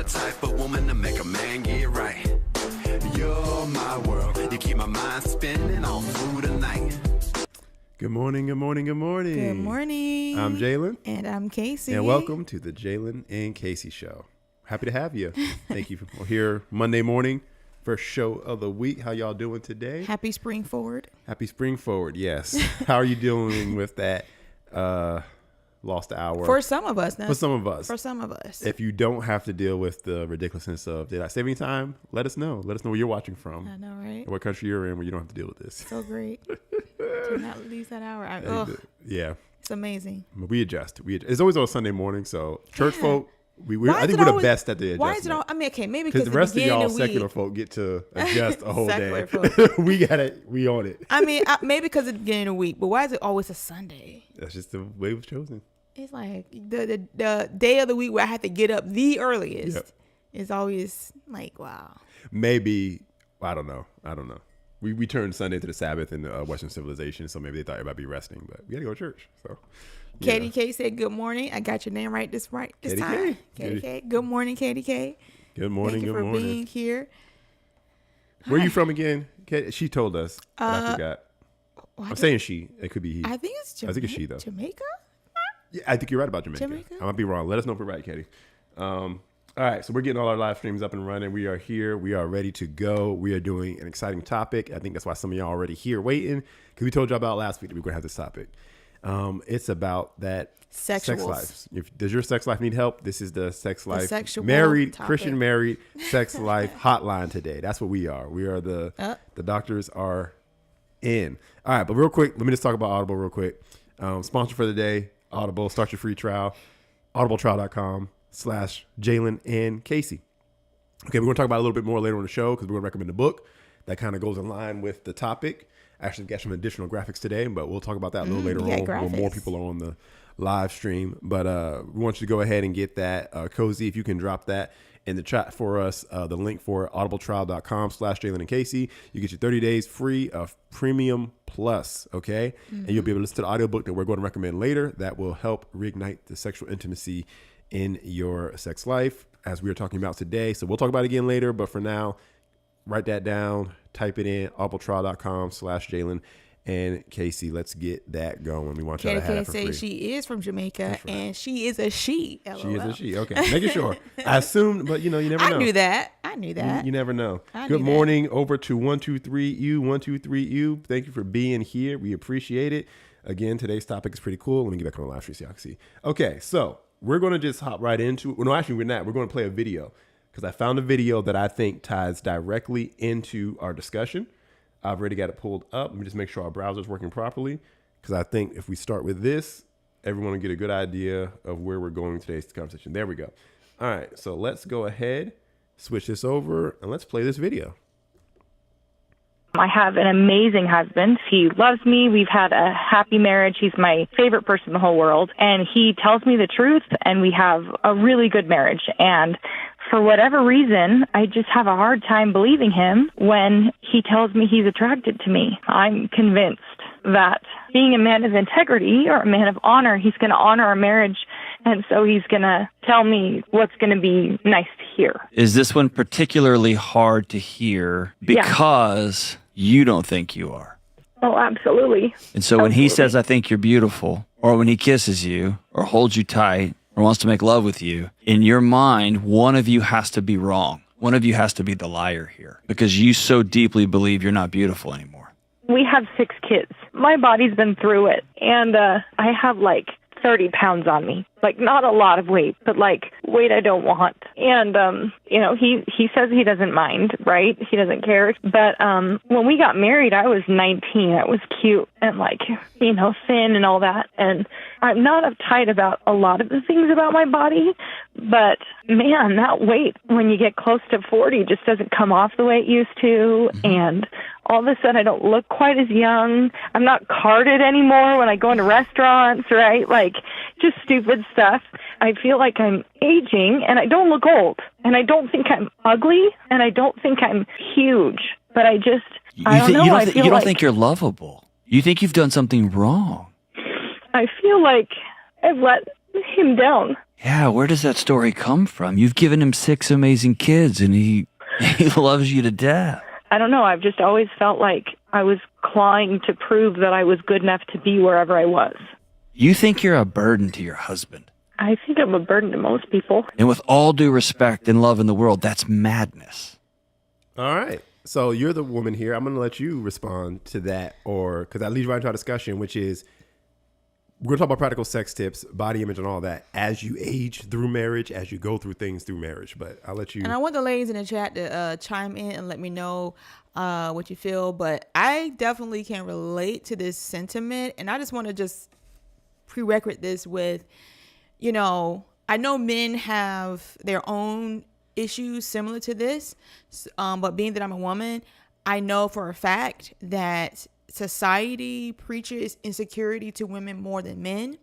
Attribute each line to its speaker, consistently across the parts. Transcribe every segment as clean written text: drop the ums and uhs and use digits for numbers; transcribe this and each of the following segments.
Speaker 1: the type of woman to make a man get right. You're my world. You keep my mind spinning all through the night.
Speaker 2: Good morning, good morning, good morning.
Speaker 3: Good morning.
Speaker 2: I'm Jalen.
Speaker 3: And I'm Casey.
Speaker 2: And welcome to the Jalen and Casey Show. Happy to have you. Thank you for here Monday morning. First show of the week. How y'all doing today?
Speaker 3: Happy spring forward.
Speaker 2: Happy spring forward, yes. How are you dealing with that lost hour?
Speaker 3: For some of us.
Speaker 2: For some of us.
Speaker 3: For some of us.
Speaker 2: If you don't have to deal with the ridiculousness of, did I save any time? Let us know. Let us know where you're watching from.
Speaker 3: I know, right?
Speaker 2: What country you're in where you don't have to deal with this.
Speaker 3: So great. To not lose that hour.
Speaker 2: Yeah.
Speaker 3: It's amazing.
Speaker 2: We adjust. It's always on Sunday morning, so church folk, I think we're the best at the adjustment.
Speaker 3: Why is it all? I mean, okay, maybe because
Speaker 2: the rest of y'all secular folk get to adjust a whole day. We own it.
Speaker 3: I mean, maybe because at the beginning of the week, but why is it always a Sunday?
Speaker 2: That's just the way it was chosen.
Speaker 3: It's like the day of the week where I have to get up the earliest is always like, wow.
Speaker 2: Maybe, I don't know. We turned Sunday to the Sabbath in the Western civilization, so maybe they thought everybody be resting, but we got to go to church. So, yeah.
Speaker 3: Katie K said, good morning. I got your name right this
Speaker 2: Katie
Speaker 3: time.
Speaker 2: K.
Speaker 3: Katie K. Good morning, Katie K.
Speaker 2: Good morning,
Speaker 3: Thank you for being here.
Speaker 2: Where are you from again? She told us, but I forgot. I'm saying she. It could be he.
Speaker 3: I think it's Jamaica.
Speaker 2: I think it's she, though.
Speaker 3: Jamaica?
Speaker 2: Yeah, I think you're right about Jamaica. I might be wrong. Let us know if we're right, Katie. All right, so we're getting all our live streams up and running. We are here. We are ready to go. We are doing an exciting topic. I think that's why some of y'all are already here waiting, because we told y'all about last week that we're going to have this topic. It's about that sex life. Does your sex life need help? This is the sex life, married, topic. Christian married sex life hotline today. That's what we are. We are the doctors are in. All right, but real quick, let me just talk about Audible real quick. Sponsor for the day, Audible. Start your free trial, audibletrial.com/Jalen and Casey. Okay, we're going to talk about it a little bit more later on the show because we're going to recommend a book that kind of goes in line with the topic. Actually, got some additional graphics today, but we'll talk about that a little later on when more people are on the live stream. But we want you to go ahead and get that. Cozy, if you can drop that in the chat for us, the link for audibletrial.com/Jalen and Casey. You get your 30 days free of Premium Plus, okay? And you'll be able to listen to the audiobook that we're going to recommend later that will help reignite the sexual intimacy in your sex life, as we are talking about today. So we'll talk about it again later, but for now, write that down, type it in, audibletrial.com/Jalen and Casey. Let's get that going. We want y'all to have it for free.
Speaker 3: She is from Jamaica, and she is a she. LOL.
Speaker 2: She is a she. Okay, making sure. I assumed, but you never know.
Speaker 3: I knew that.
Speaker 2: You never know. Good morning over to 123U. Thank you for being here. We appreciate it. Again, today's topic is pretty cool. Let me get back on the live stream so y'all can see. Okay, so we're going to just hop right into it. Well, no, actually, we're not. We're going to play a video because I found a video that I think ties directly into our discussion. I've already got it pulled up. Let me just make sure our browser's working properly, because I think if we start with this, everyone will get a good idea of where we're going with today's conversation. There we go. All right, so let's go ahead, switch this over, and let's play this video.
Speaker 4: I have an amazing husband. He loves me. We've had a happy marriage. He's my favorite person in the whole world. And he tells me the truth, and we have a really good marriage. And for whatever reason, I just have a hard time believing him when he tells me he's attracted to me. I'm convinced that being a man of integrity or a man of honor, he's going to honor our marriage. And so he's going to tell me what's going to be nice to hear.
Speaker 5: Is this one particularly hard to hear because you don't think you are?
Speaker 4: Oh, absolutely.
Speaker 5: And so when he says, I think you're beautiful, or when he kisses you or holds you tight or wants to make love with you, in your mind, one of you has to be wrong. One of you has to be the liar here because you so deeply believe you're not beautiful anymore.
Speaker 4: We have 6 kids. My body's been through it. And I have 30 pounds on me. Not a lot of weight, but weight I don't want. And, he says he doesn't mind, right? He doesn't care. But when we got married, I was 19. I was cute and thin and all that. And I'm not uptight about a lot of the things about my body. But man, that weight when you get close to 40 just doesn't come off the way it used to. And all of a sudden I don't look quite as young. I'm not carded anymore when I go into restaurants, right? Just stupid stuff. I feel like I'm aging, and I don't look old, and I don't think I'm ugly, and I don't think I'm huge, but I don't know.
Speaker 5: You don't think you're lovable. You think you've done something wrong.
Speaker 4: I feel like I've let him down.
Speaker 5: Yeah, where does that story come from? You've given him 6 amazing kids, and he loves you to death.
Speaker 4: I don't know. I've just always felt like I was clawing to prove that I was good enough to be wherever I was.
Speaker 5: You think you're a burden to your husband.
Speaker 4: I think I'm a burden to most people.
Speaker 5: And with all due respect and love in the world, that's madness.
Speaker 2: All right. So you're the woman here. I'm going to let you respond to that, or because that leads right into our discussion, which is we're going to talk about practical sex tips, body image, and all that as you age through marriage, as you go through things through marriage. But I'll let you.
Speaker 3: And I want the ladies in the chat to chime in and let me know what you feel. But I definitely can relate to this sentiment. And I just want to just prerequisite this with, you know, I know men have their own issues similar to this. But being that I'm a woman, I know for a fact that society preaches insecurity to women more than men,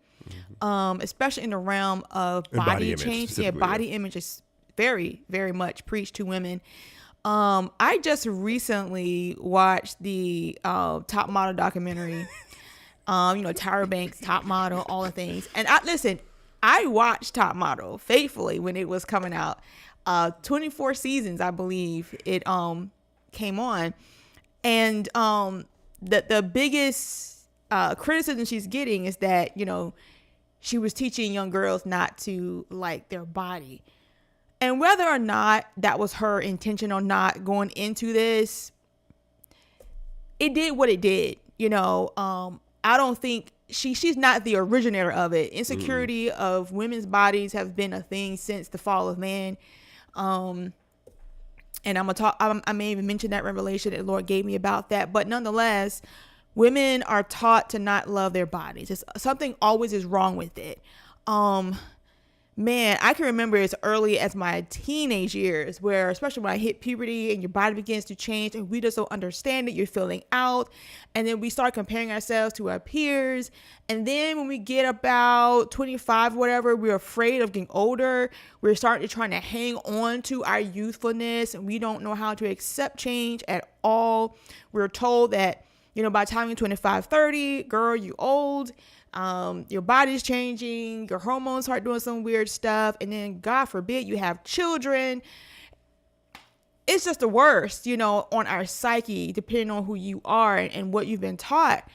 Speaker 3: especially in the realm of body change. Yeah, body image is very, very much preached to women. I just recently watched the Top Model documentary. Tyra Banks, Top Model, all the things. And I watched Top Model faithfully when it was coming out. 24 seasons, I believe it came on. And the biggest criticism she's getting is that, she was teaching young girls not to like their body. And whether or not that was her intention or not going into this, it did what it did. I don't think she's not the originator of it. Insecurity of women's bodies have been a thing since the fall of man. And I may even mention that revelation that the Lord gave me about that. But nonetheless, women are taught to not love their bodies. Something always is wrong with it. I can remember as early as my teenage years where, especially when I hit puberty and your body begins to change and we just don't understand it, you're filling out. And then we start comparing ourselves to our peers. And then when we get about 25, whatever, we're afraid of getting older. We're starting to trying to hang on to our youthfulness and we don't know how to accept change at all. We're told that, by the time you're 25, 30, girl, you old. Your body's changing, your hormones start doing some weird stuff, and then God forbid you have children. It's just the worst, on our psyche, depending on who you are and what you've been taught.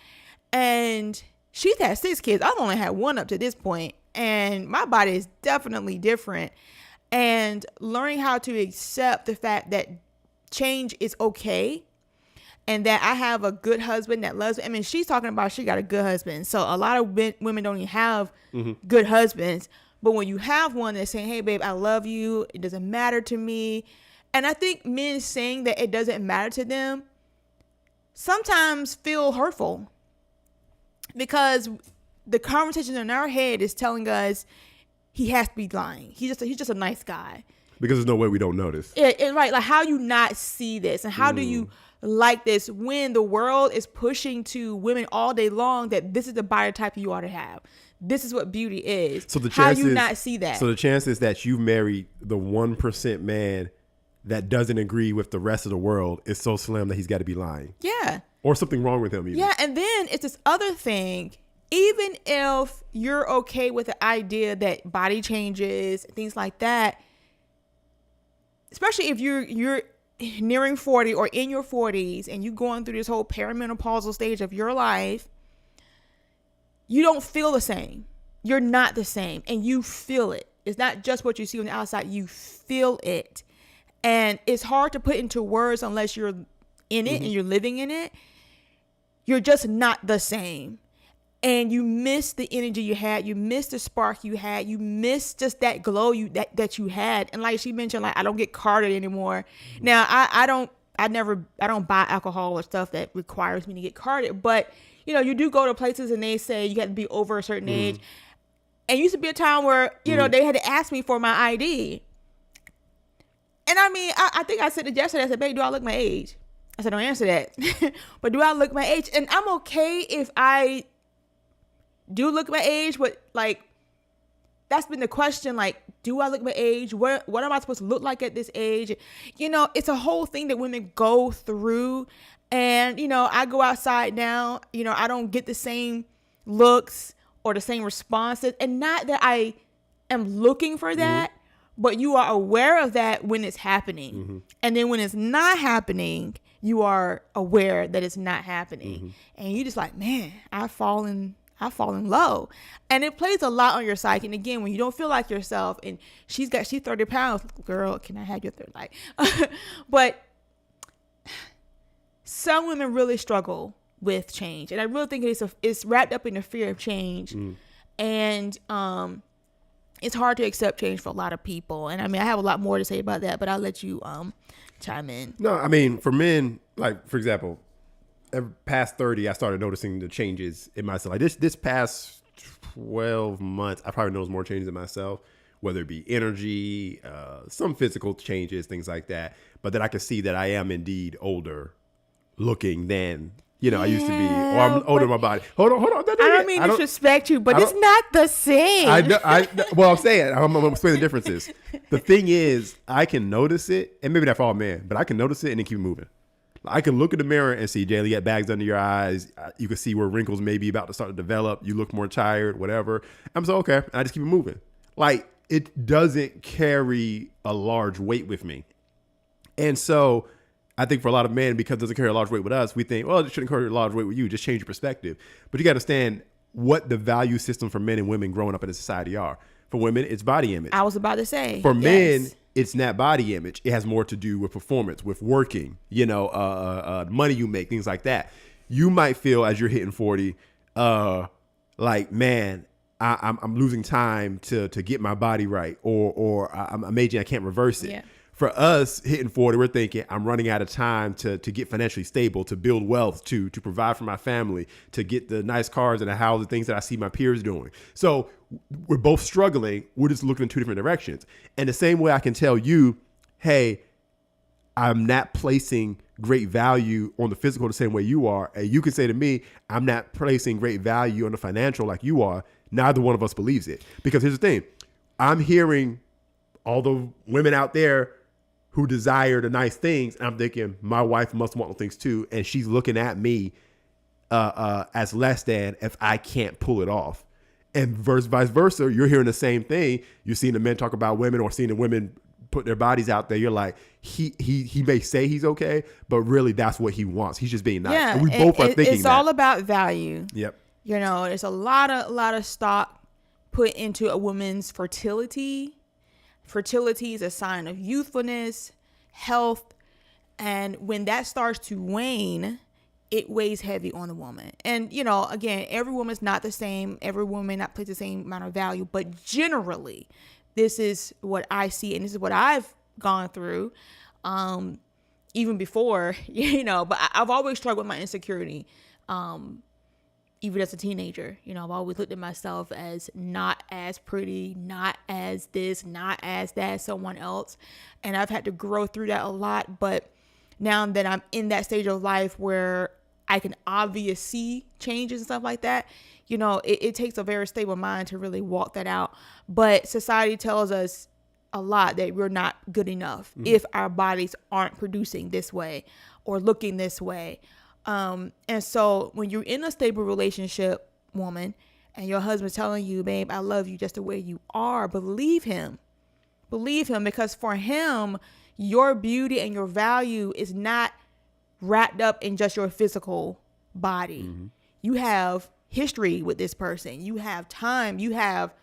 Speaker 3: And she's had 6 kids. I've only had 1 up to this point, and my body is definitely different. And learning how to accept the fact that change is okay. And that I have a good husband that loves me. I mean, she's talking about she got a good husband. So a lot of women don't even have good husbands. But when you have one that's saying, hey, babe, I love you. It doesn't matter to me. And I think men saying that it doesn't matter to them sometimes feel hurtful. Because the conversation in our head is telling us he has to be lying. He's just a nice guy.
Speaker 2: Because there's no way we don't notice.
Speaker 3: Right. Like, how you not see this? And how do you like this when the world is pushing to women all day long that this is the body type you ought to have? This is what beauty is.
Speaker 2: So the
Speaker 3: how
Speaker 2: chance
Speaker 3: you
Speaker 2: is,
Speaker 3: not see that?
Speaker 2: So the chance is that you married the 1% man that doesn't agree with the rest of the world is so slim that he's got to be lying.
Speaker 3: Yeah.
Speaker 2: Or something wrong with him even.
Speaker 3: Yeah, and then it's this other thing. Even if you're okay with the idea that body changes, things like that, especially if you're nearing 40 or in your 40s and you're going through this whole perimenopausal stage of your life, you don't feel the same. You're not the same, and you feel it. It's not just what you see on the outside. You feel it. And it's hard to put into words unless you're in it and you're living in it. You're just not the same. And you miss the energy you had. You miss the spark you had. You miss just that glow that you had. And like she mentioned, like, I don't get carded anymore. Now, I don't buy alcohol or stuff that requires me to get carded. But, you do go to places and they say you have to be over a certain age. And it used to be a time where, they had to ask me for my ID. And I mean, I think I said it yesterday. I said, babe, do I look my age? I said, don't answer that. But do I look my age? And I'm okay if I do look my age, but like, that's been the question. Like, do I look my age? What am I supposed to look like at this age? It's a whole thing that women go through. And, I go outside now, I don't get the same looks or the same responses. And not that I am looking for that, but you are aware of that when it's happening. And then when it's not happening, you are aware that it's not happening. And you just like, man, I've fallen low. And it plays a lot on your psyche. And again, when you don't feel like yourself, and she's 30 pounds, girl, can I have your third light? But some women really struggle with change. And I really think it's wrapped up in the fear of change. And it's hard to accept change for a lot of people. And I mean, I have a lot more to say about that, but I'll let you chime in.
Speaker 2: No, I mean, for men, like, for example, past 30, I started noticing the changes in myself. Like this past 12 months, I probably noticed more changes in myself, whether it be energy, some physical changes, things like that. But then I can see that I am indeed older looking than, I used to be, or I'm older in my body. Hold on.
Speaker 3: I don't mean to disrespect you, but it's not the same.
Speaker 2: Well, I'm saying, I'm going to explain the differences. The thing is, I can notice it, and maybe not for all men, but I can notice it and then keep moving. I can look in the mirror and see, Jaylee, you got bags under your eyes. You can see where wrinkles may be about to start to develop. You look more tired, whatever. I'm so, okay. I just keep it moving. Like, it doesn't carry a large weight with me. And so I think for a lot of men, because it doesn't carry a large weight with us, we think, well, it shouldn't carry a large weight with you. Just change your perspective. But you got to understand what the value system for men and women growing up in a society are. For women, it's body image.
Speaker 3: I was about to say.
Speaker 2: For men, it's not body image. It has more to do with performance, with working, money you make, things like that. You might feel as you're hitting 40, like, man, I'm losing time to get my body right, or I'm aging, I can't reverse it. Yeah. For us hitting 40, we're thinking I'm running out of time to get financially stable, to build wealth, to provide for my family, to get the nice cars and the houses, things that I see my peers doing. So we're both struggling. We're just looking in two different directions. And the same way I can tell you, hey, I'm not placing great value on the physical the same way you are. And you can say to me, I'm not placing great value on the financial like you are. Neither one of us believes it. Because here's the thing. I'm hearing all the women out there who desire the nice things. And I'm thinking my wife must want the things too. And she's looking at me as less than if I can't pull it off. And vice versa, you're hearing the same thing. You're seeing the men talk about women or seeing the women put their bodies out there. You're like, he may say he's okay, but really that's what he wants. He's just being nice.
Speaker 3: Yeah,
Speaker 2: and we both are thinking
Speaker 3: it's all about value.
Speaker 2: Yep.
Speaker 3: There's a lot of stock put into a woman's fertility. Fertility is a sign of youthfulness, health. And when that starts to wane, it weighs heavy on the woman. And, again, every woman's not the same. Every woman may not place the same amount of value. But generally, this is what I see. And this is what I've gone through even before, But I've always struggled with my insecurity. Even as a teenager, I've always looked at myself as not as pretty, not as this, not as that, someone else. And I've had to grow through that a lot. But now that I'm in that stage of life where I can obviously see changes and stuff like that, it takes a very stable mind to really walk that out. But society tells us a lot that we're not good enough if our bodies aren't producing this way or looking this way. And so when you're in a stable relationship, woman, and your husband's telling you, babe, I love you just the way you are, believe him, because for him, your beauty and your value is not wrapped up in just your physical body. You have history with this person. You have time, you have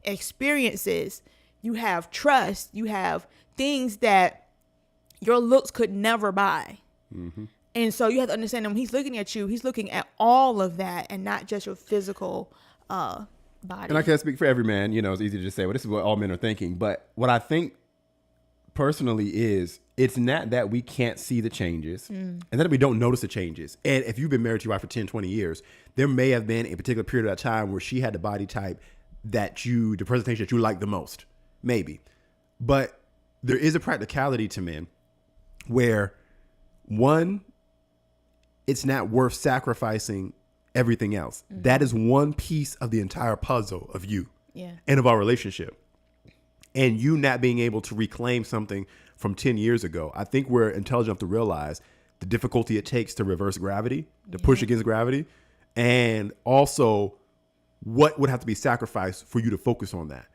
Speaker 3: experiences, you have trust, you have things that your looks could never buy. And so you have to understand that when he's looking at you, he's looking at all of that and not just your physical body.
Speaker 2: And I can't speak for every man. It's easy to just say, well, this is what all men are thinking. But what I think personally is it's not that we can't see the changes and that we don't notice the changes. And if you've been married to your wife for 10, 20 years, there may have been a particular period of time where she had the body type the presentation that you like the most, maybe. But there is a practicality to men where, one, it's not worth sacrificing everything else. That is one piece of the entire puzzle of you and of our relationship. And you not being able to reclaim something from 10 years ago. I think we're intelligent enough to realize the difficulty it takes to reverse gravity, to push against gravity, and also what would have to be sacrificed for you to focus on that.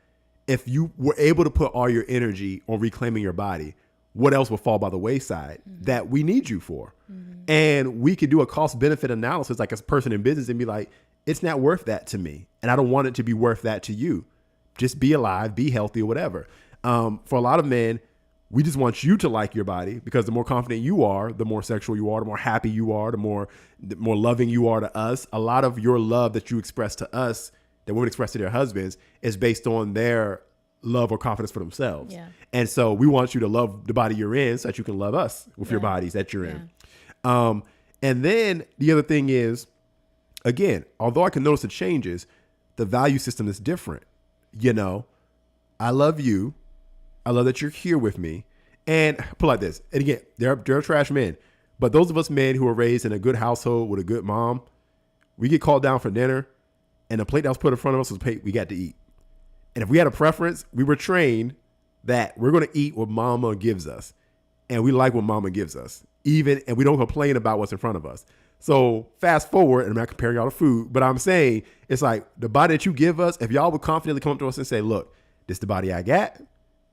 Speaker 2: if you were able to put all your energy on reclaiming your body, what else will fall by the wayside that we need you for? And we could do a cost benefit analysis like a person in business and be like, it's not worth that to me. And I don't want it to be worth that to you. Just be alive, be healthy or whatever. For a lot of men, we just want you to like your body because the more confident you are, the more sexual you are, the more happy you are, the more loving you are to us. A lot of your love that you express to us, that women express to their husbands, is based on their love or confidence for themselves. Yeah. And so we want you to love the body you're in so that you can love us with your bodies that you're in. And then the other thing is, again, although I can notice the changes, the value system is different. You know, I love you. I love that you're here with me. And put it like this. And again, there are trash men. But those of us men who are raised in a good household with a good mom, we get called down for dinner and the plate that was put in front of us was the plate we got to eat. And if we had a preference, we were trained that we're going to eat what mama gives us. And we like what mama gives us. And we don't complain about what's in front of us. So fast forward, and I'm not comparing y'all to food, but I'm saying it's like the body that you give us, if y'all would confidently come up to us and say, look, this is the body I got.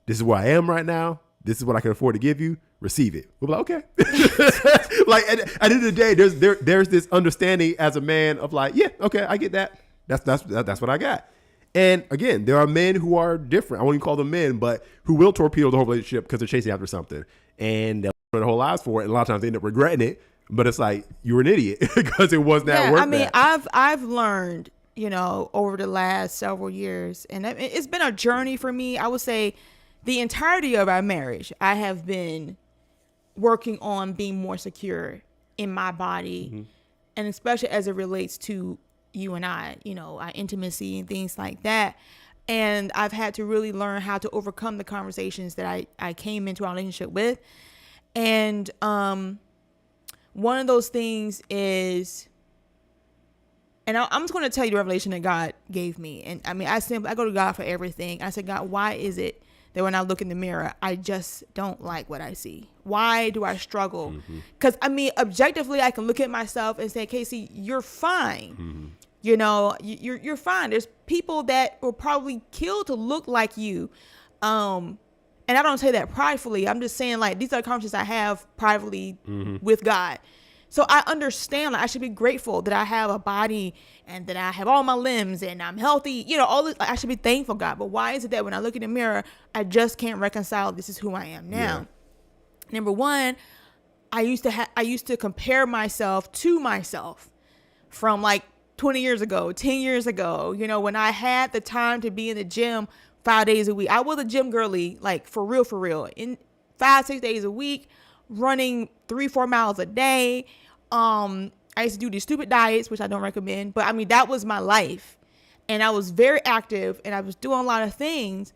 Speaker 2: This is where I am right now. This is what I can afford to give you. Receive it. We'll be like, okay. Like at the end of the day, there's this understanding as a man of like, yeah, okay, I get that. That's what I got. And again, there are men who are different. I won't even call them men, but who will torpedo the whole relationship because they're chasing after something. And they'll spend their whole lives for it. And a lot of times they end up regretting it. But it's like, you were an idiot because it was not worth it. I mean,
Speaker 3: I've learned, you know, over the last several years, and it's been a journey for me. I would say the entirety of our marriage, I have been working on being more secure in my body, and especially as it relates to you and I, you know, our intimacy and things like that. And I've had to really learn how to overcome the conversations that I came into our relationship with. And one of those things is, and I'm just going to tell you the revelation that God gave me. And I mean, I go to God for everything. I said, God, why is it that when I look in the mirror, I just don't like what I see? Why do I struggle? Because I mean, objectively, I can look at myself and say, Casey, you're fine. You know, you're fine. There's people that will probably kill to look like you. And I don't say that pridefully. I'm just saying, like, these are the conversations I have privately with God. So I understand, like, I should be grateful that I have a body and that I have all my limbs and I'm healthy. You know, all this, I should be thankful, God. But why is it that when I look in the mirror, I just can't reconcile this is who I am now? Yeah. Number one, I used to compare myself to myself from like 20 years ago, 10 years ago, you know, when I had the time to be in the gym 5 days a week. I was a gym girly, like for real, in 5-6 days a week, running 3-4 miles a day. I used to do these stupid diets, which I don't recommend, but I mean, that was my life. And I was very active and I was doing a lot of things.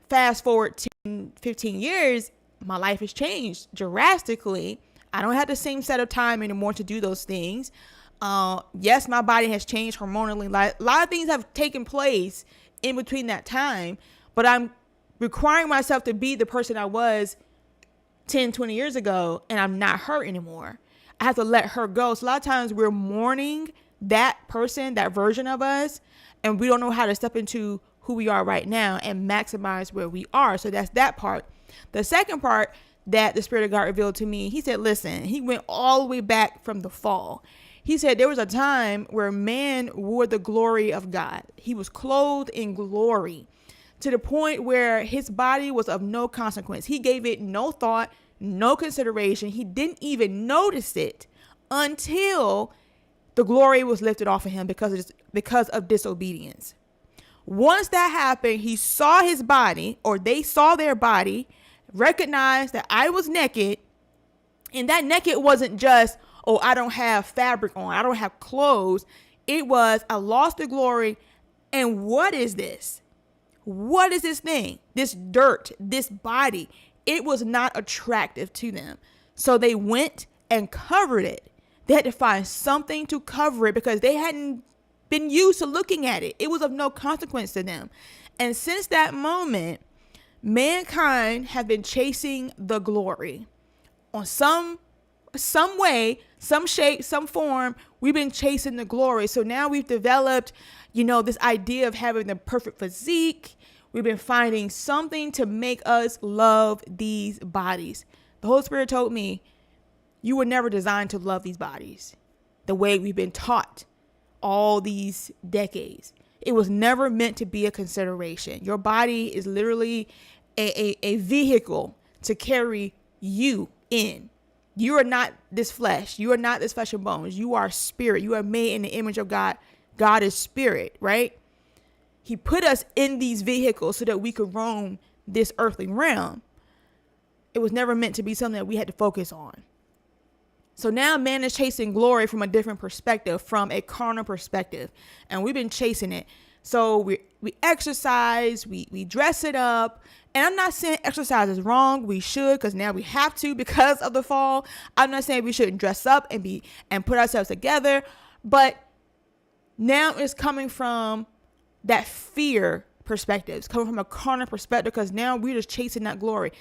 Speaker 3: Fast forward 10-15 years, my life has changed drastically. I don't have the same set of time anymore to do those things. Yes, my body has changed hormonally. A lot of things have taken place in between that time, but I'm requiring myself to be the person I was 10-20 years ago, and I'm not her anymore. I have to let her go. So a lot of times we're mourning that person, that version of us, and we don't know how to step into who we are right now and maximize where we are. So that's that part. The second part that the Spirit of God revealed to me, he said, listen, he went all the way back from the fall. He said there was a time where man wore the glory of God. He was clothed in glory to the point where his body was of no consequence. He gave it no thought, no consideration. He didn't even notice it until the glory was lifted off of him because of disobedience. Once that happened, he saw his body, or they saw their body, recognized that I was naked. And that naked wasn't just, oh, I don't have fabric on, I don't have clothes. It was, I lost the glory. And what is this? What is this thing? This dirt, this body. It was not attractive to them. So they went and covered it. They had to find something to cover it because they hadn't been used to looking at it. It was of no consequence to them. And since that moment, mankind have been chasing the glory on some way, some shape, some form. We've been chasing the glory. So now we've developed, this idea of having the perfect physique. we've been finding something to make us love these bodies. The Holy Spirit told me, you were never designed to love these bodies the way we've been taught all these decades. It was never meant to be a consideration. Your body is literally a vehicle to carry you in. You are not this flesh. You are not this flesh and bones. You are spirit. You are made in the image of God. God is spirit, right? He put us in these vehicles so that we could roam this earthly realm. It was never meant to be something that we had to focus on. So now man is chasing glory from a different perspective, from a carnal perspective. And we've been chasing it. So we exercise, we dress it up. And I'm not saying exercise is wrong. We should, because now we have to because of the fall. I'm not saying we shouldn't dress up and put ourselves together. But now it's coming from that fear perspective. It's coming from a carnal perspective, because now we're just chasing that glory.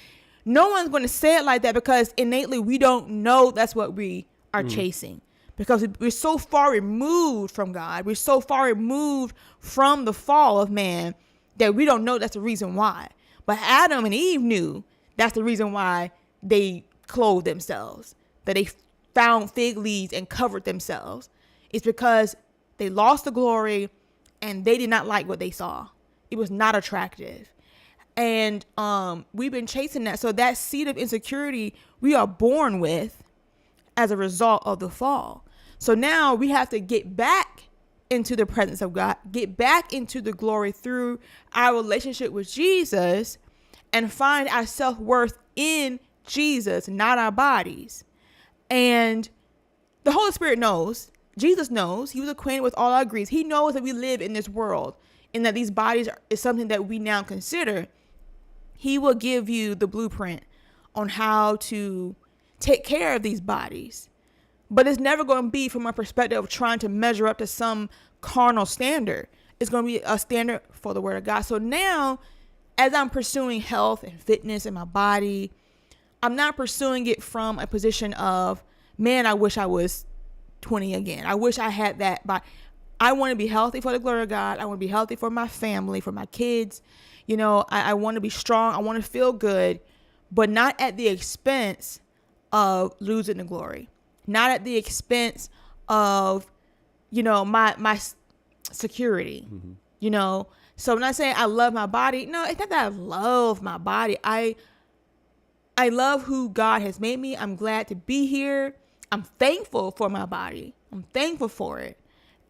Speaker 3: No one's going to say it like that, because innately we don't know that's what we are chasing. Because we're so far removed from God. We're so far removed from the fall of man that we don't know that's the reason why. But Adam and Eve knew that's the reason why they clothed themselves, that they found fig leaves and covered themselves. It's because they lost the glory and they did not like what they saw. It was not attractive. And we've been chasing that. So that seed of insecurity we are born with as a result of the fall. So now we have to get back into the presence of God, get back into the glory through our relationship with Jesus, and find our self-worth in Jesus, not our bodies. And the Holy Spirit knows, Jesus knows, he was acquainted with all our griefs. He knows that we live in this world and that these bodies is something that we now consider. He will give you the blueprint on how to take care of these bodies. But it's never going to be from a perspective of trying to measure up to some carnal standard. It's going to be a standard for the word of God. So now, as I'm pursuing health and fitness in my body, I'm not pursuing it from a position of, man, I wish I was 20 again. I wish I had that. But I want to be healthy for the glory of God. I want to be healthy for my family, for my kids. You know, I want to be strong. I want to feel good, but not at the expense of losing the glory. Not at the expense of, you know, my security, you know. So I'm not saying I love my body. No, it's not that I love my body. I love who God has made me. I'm glad to be here. I'm thankful for my body. I'm thankful for it.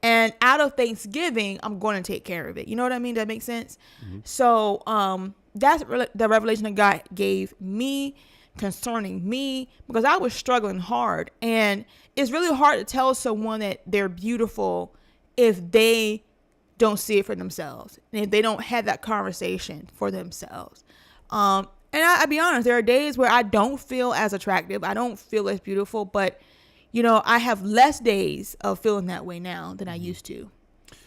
Speaker 3: And out of thanksgiving, I'm going to take care of it. You know what I mean? That makes sense? So that's the revelation that God gave me concerning me, because I was struggling hard. And it's really hard to tell someone that they're beautiful if they don't see it for themselves, and if they don't have that conversation for themselves. And I'll be honest, there are days where I don't feel as attractive. I don't feel as beautiful, but you know, I have less days of feeling that way now than I used to.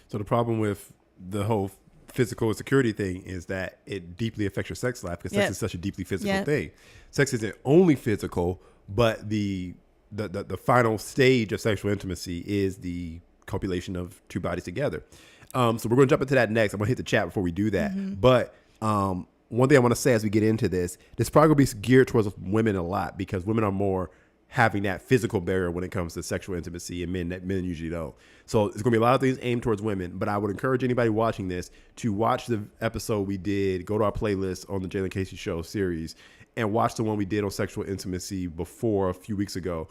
Speaker 2: So the problem with the whole physical insecurity thing is that it deeply affects your sex life, because sex is such a deeply physical thing. Sex isn't only physical, but the final stage of sexual intimacy is the copulation of two bodies together. So we're going to jump into that next. I'm going to hit the chat before we do that. But one thing I want to say as we get into this probably going to be geared towards women a lot, because women are more having that physical barrier when it comes to sexual intimacy, and men usually don't. So it's going to be a lot of things aimed towards women, but I would encourage anybody watching this to watch the episode we did, go to our playlist on the Jalen Casey Show series, and watch the one we did on sexual intimacy before a few weeks ago.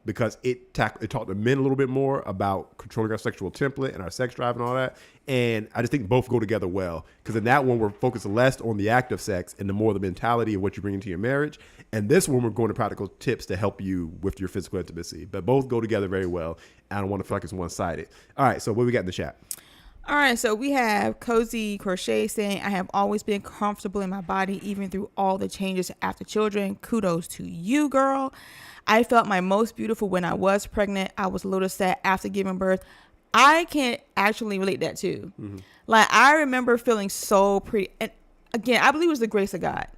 Speaker 2: Because it talked to men a little bit more about controlling our sexual template and our sex drive and all that. And I just think both go together well, because in that one, we're focused less on the act of sex and the more the mentality of what you bring into your marriage. And this one, we're going to practical tips to help you with your physical intimacy, but both go together very well. I don't want to feel like it's one-sided. All right. So what we got in the chat?
Speaker 3: All right, so we have Cozy Crochet saying, I have always been comfortable in my body, even through all the changes after children. Kudos to you, girl. I felt my most beautiful when I was pregnant. I was a little sad after giving birth. I can actually relate that too. Like, I remember feeling so pretty. And again, I believe it was the grace of God,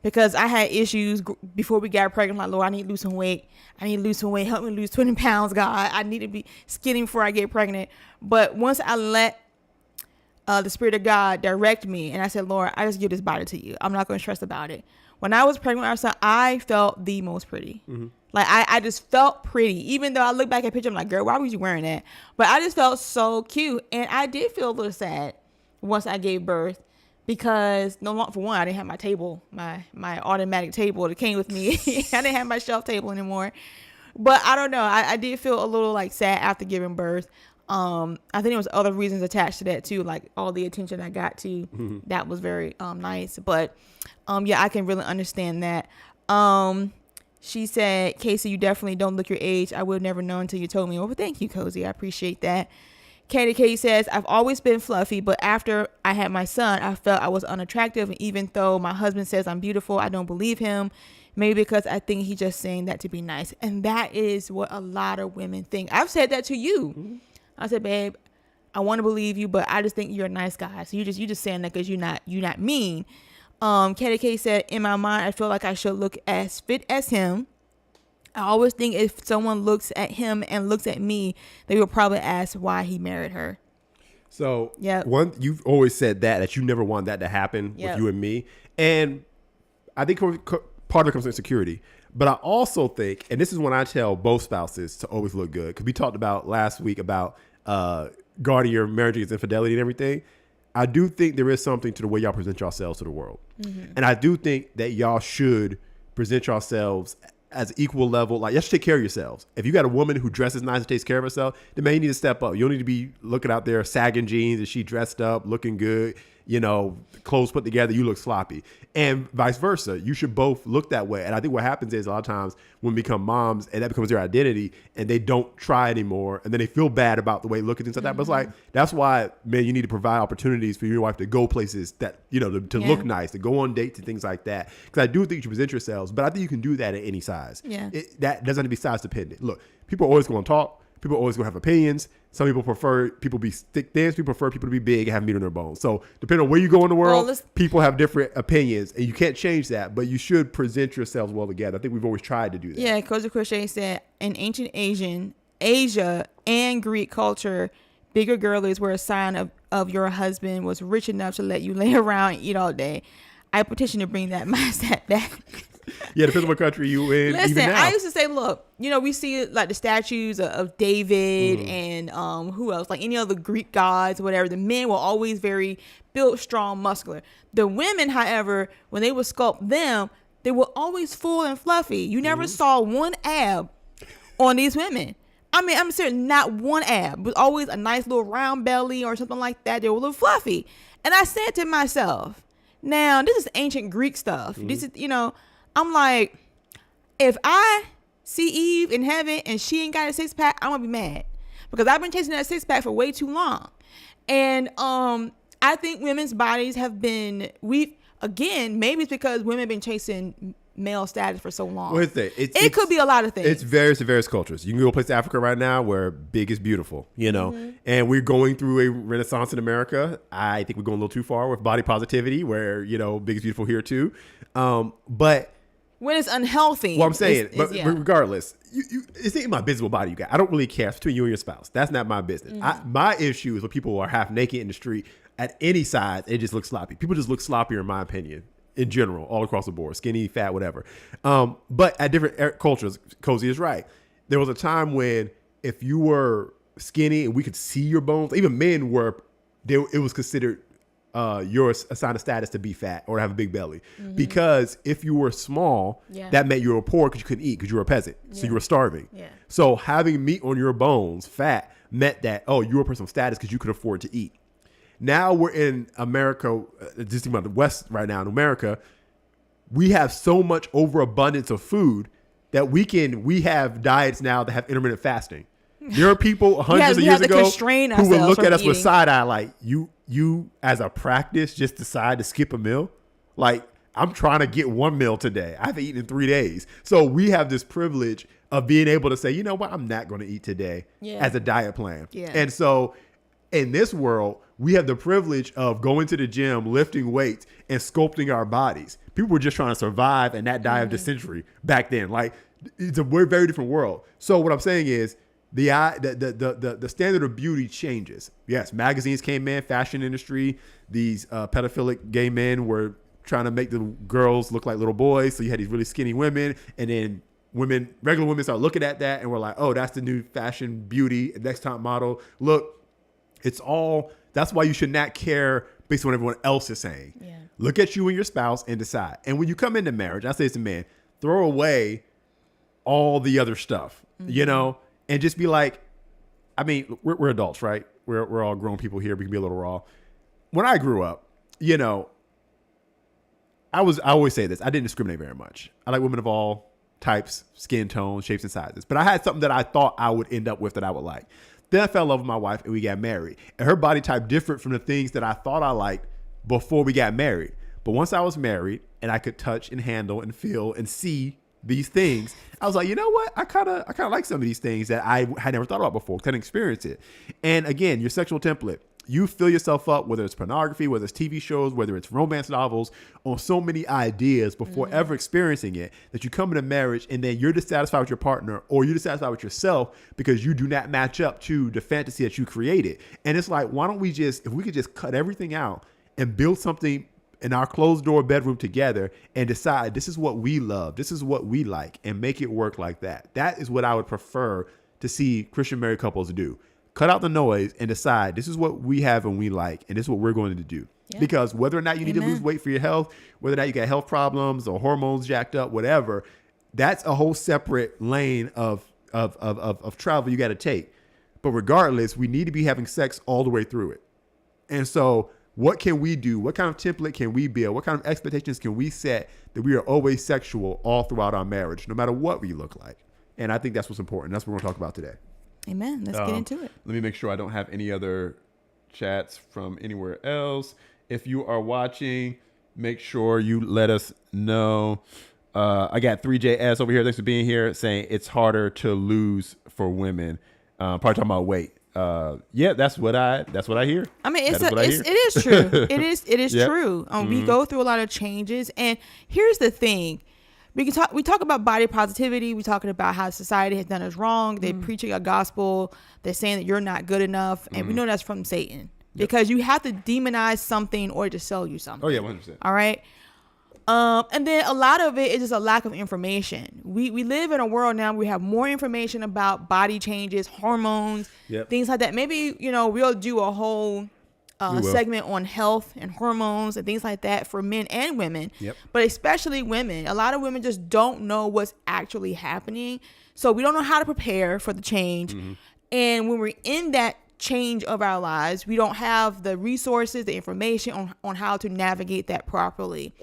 Speaker 3: because I had issues before we got pregnant. Like, Lord, I need to lose some weight. I need to lose some weight. Help me lose 20 pounds, God. I need to be skinny before I get pregnant. But once I let the Spirit of God direct me. And I said, Lord, I just give this body to you. I'm not going to stress about it. When I was pregnant with our son, I felt the most pretty. Like, I just felt pretty. Even though I look back at a picture, I'm like, girl, why was you wearing that? But I just felt so cute. And I did feel a little sad once I gave birth, because for one, I didn't have my table, my automatic table that came with me. I didn't have my shelf table anymore. But I don't know. I did feel a little like sad after giving birth. I think there was other reasons attached to that too, like all the attention I got to. That was very nice. But yeah, I can really understand that. She said, Casey, you definitely don't look your age. I would have never known until you told me. Well, thank you, Cozy. I appreciate that. Katie K says, I've always been fluffy, but after I had my son, I felt I was unattractive. And even though my husband says I'm beautiful, I don't believe him. Maybe because I think he's just saying that to be nice. And that is what a lot of women think. I've said that to you. I said, babe, I want to believe you, but I just think you're a nice guy. So you just saying that because you're not mean. Katie K said, in my mind, I feel like I should look as fit as him. I always think if someone looks at him and looks at me, they will probably ask why he married her.
Speaker 2: So you've always said that you never want that to happen with you and me. And I think part of it comes from insecurity. But I also think, and this is when I tell both spouses to always look good, because we talked about last week about guarding your marriage against infidelity and everything. I do think there is something to the way y'all present yourselves to the world. And I do think that y'all should present yourselves as equal level. Like, you should take care of yourselves. If you got a woman who dresses nice and takes care of herself, then man, you need to step up. You don't need to be looking out there sagging jeans and she dressed up, looking good, clothes put together, you look sloppy. And vice versa. You should both look that way. And I think what happens is a lot of times when we become moms and that becomes their identity and they don't try anymore and then they feel bad about the way they look at things like that. But it's like, that's why, man, you need to provide opportunities for your wife to go places that, to look nice, to go on dates and things like that. Because I do think you should present yourselves, but I think you can do that at any size.
Speaker 3: Yeah.
Speaker 2: That doesn't have to be size dependent. Look, people are always going to talk. People are always going to have opinions. Some people prefer people to be thick, thin. People prefer people to be big and have meat on their bones. So depending on where you go in the world, people have different opinions, and you can't change that. But you should present yourselves well together. I think we've always tried to do that.
Speaker 3: Yeah, Coach Crochet said, in ancient Asia, and Greek culture, bigger girlies were a sign of your husband was rich enough to let you lay around and eat all day. I petition to bring that mindset back.
Speaker 2: Yeah, depends on what country you in.
Speaker 3: Listen,
Speaker 2: even now.
Speaker 3: I used to say, look, we see like the statues of David and who else? Like any other Greek gods or whatever. The men were always very built, strong, muscular. The women, however, when they would sculpt them, they were always full and fluffy. You never saw one ab on these women. I mean, I'm serious, not one ab. It was always a nice little round belly or something like that. They were a little fluffy. And I said to myself, now, this is ancient Greek stuff. This is, I'm like, if I see Eve in heaven and she ain't got a six pack, I'm gonna be mad because I've been chasing that six pack for way too long. And I think women's bodies have been, maybe it's because women have been chasing male status for so long.
Speaker 2: Well, it
Speaker 3: could be a lot of things.
Speaker 2: It's various cultures. You can go to a place to Africa right now where big is beautiful, and we're going through a renaissance in America. I think we're going a little too far with body positivity where, big is beautiful here too. But
Speaker 3: when it's unhealthy.
Speaker 2: Well, I'm saying, regardless, it's not my business what body you got. I don't really care. It's between you and your spouse. That's not my business. My issue is when people are half naked in the street at any size, it just looks sloppy. People just look sloppier, in my opinion, in general, all across the board, skinny, fat, whatever. But at different cultures, Cozy is right. There was a time when if you were skinny and we could see your bones, even men it was considered your sign of status to be fat or have a big belly. Because if you were small, that meant you were poor because you couldn't eat because you were a peasant. So you were starving. So having meat on your bones, fat, meant that, you were a person of status because you could afford to eat. Now we're in America, just think about the West right now in America, we have so much overabundance of food that we have diets now that have intermittent fasting. There are people hundreds of years ago who would look at us with side eye like, you as a practice just decide to skip a meal? Like, I'm trying to get one meal today. I haven't eaten in 3 days. So we have this privilege of being able to say, you know what, I'm not going to eat today as a diet plan. And so in this world, we have the privilege of going to the gym, lifting weights, and sculpting our bodies. People were just trying to survive in that diet of the century back then. Like, it's a very different world. So what I'm saying is, the standard of beauty changes. Yes, magazines came in, fashion industry. These pedophilic gay men were trying to make the girls look like little boys. So you had these really skinny women, and then regular women start looking at that and we're like, oh, that's the new fashion beauty, next top model. Look, that's why you should not care based on what everyone else is saying. Yeah. Look at you and your spouse and decide. And when you come into marriage, I say to men, throw away all the other stuff, and just be like, I mean, we're adults, right? We're all grown people here. We can be a little raw. When I grew up, I always say this, I didn't discriminate very much. I like women of all types, skin tones, shapes, and sizes. But I had something that I thought I would end up with that I would like. Then I fell in love with my wife and we got married. And her body type different from the things that I thought I liked before we got married. But once I was married and I could touch and handle and feel and see these things, I was like, you know what? I kind of like some of these things that I had never thought about before because I didn't experience it. And again, your sexual template. You fill yourself up, whether it's pornography, whether it's TV shows, whether it's romance novels, on so many ideas before ever experiencing it, that you come into marriage and then you're dissatisfied with your partner or you're dissatisfied with yourself because you do not match up to the fantasy that you created. And it's like, why don't we if we could just cut everything out and build something in our closed door bedroom together and decide this is what we love, this is what we like, and make it work like that. That is what I would prefer to see Christian married couples do. Cut out the noise and decide this is what we have and we like, and this is what we're going to do. Yeah. Because whether or not you need to lose weight for your health, whether or not you got health problems or hormones jacked up, whatever, that's a whole separate lane of travel you got to take. But regardless, we need to be having sex all the way through it. And so what can we do? What kind of template can we build? What kind of expectations can we set that we are always sexual all throughout our marriage, no matter what we look like? And I think that's what's important. That's what we're going to talk about today.
Speaker 3: Amen. Let's get into it.
Speaker 2: Let me make sure I don't have any other chats from anywhere else. If you are watching, make sure you let us know. I got 3JS over here. Thanks for being here, saying it's harder to lose for women. Probably talking about weight. Yeah, that's what I hear.
Speaker 3: I mean, it is true. It is true. We go through a lot of changes, and here's the thing. We talk about body positivity. We're talking about how society has done us wrong. They're preaching a gospel. They're saying that you're not good enough. And we know that's from Satan because you have to demonize something or to sell you something.
Speaker 2: Oh, yeah, 100%.
Speaker 3: All right. And then a lot of it is just a lack of information. We live in a world now where we have more information about body changes, hormones, things like that. Maybe, we'll do a whole segment on health and hormones and things like that for men and women, but especially women. A lot of women just don't know what's actually happening. So we don't know how to prepare for the change. And when we're in that change of our lives, we don't have the resources, the information on how to navigate that properly.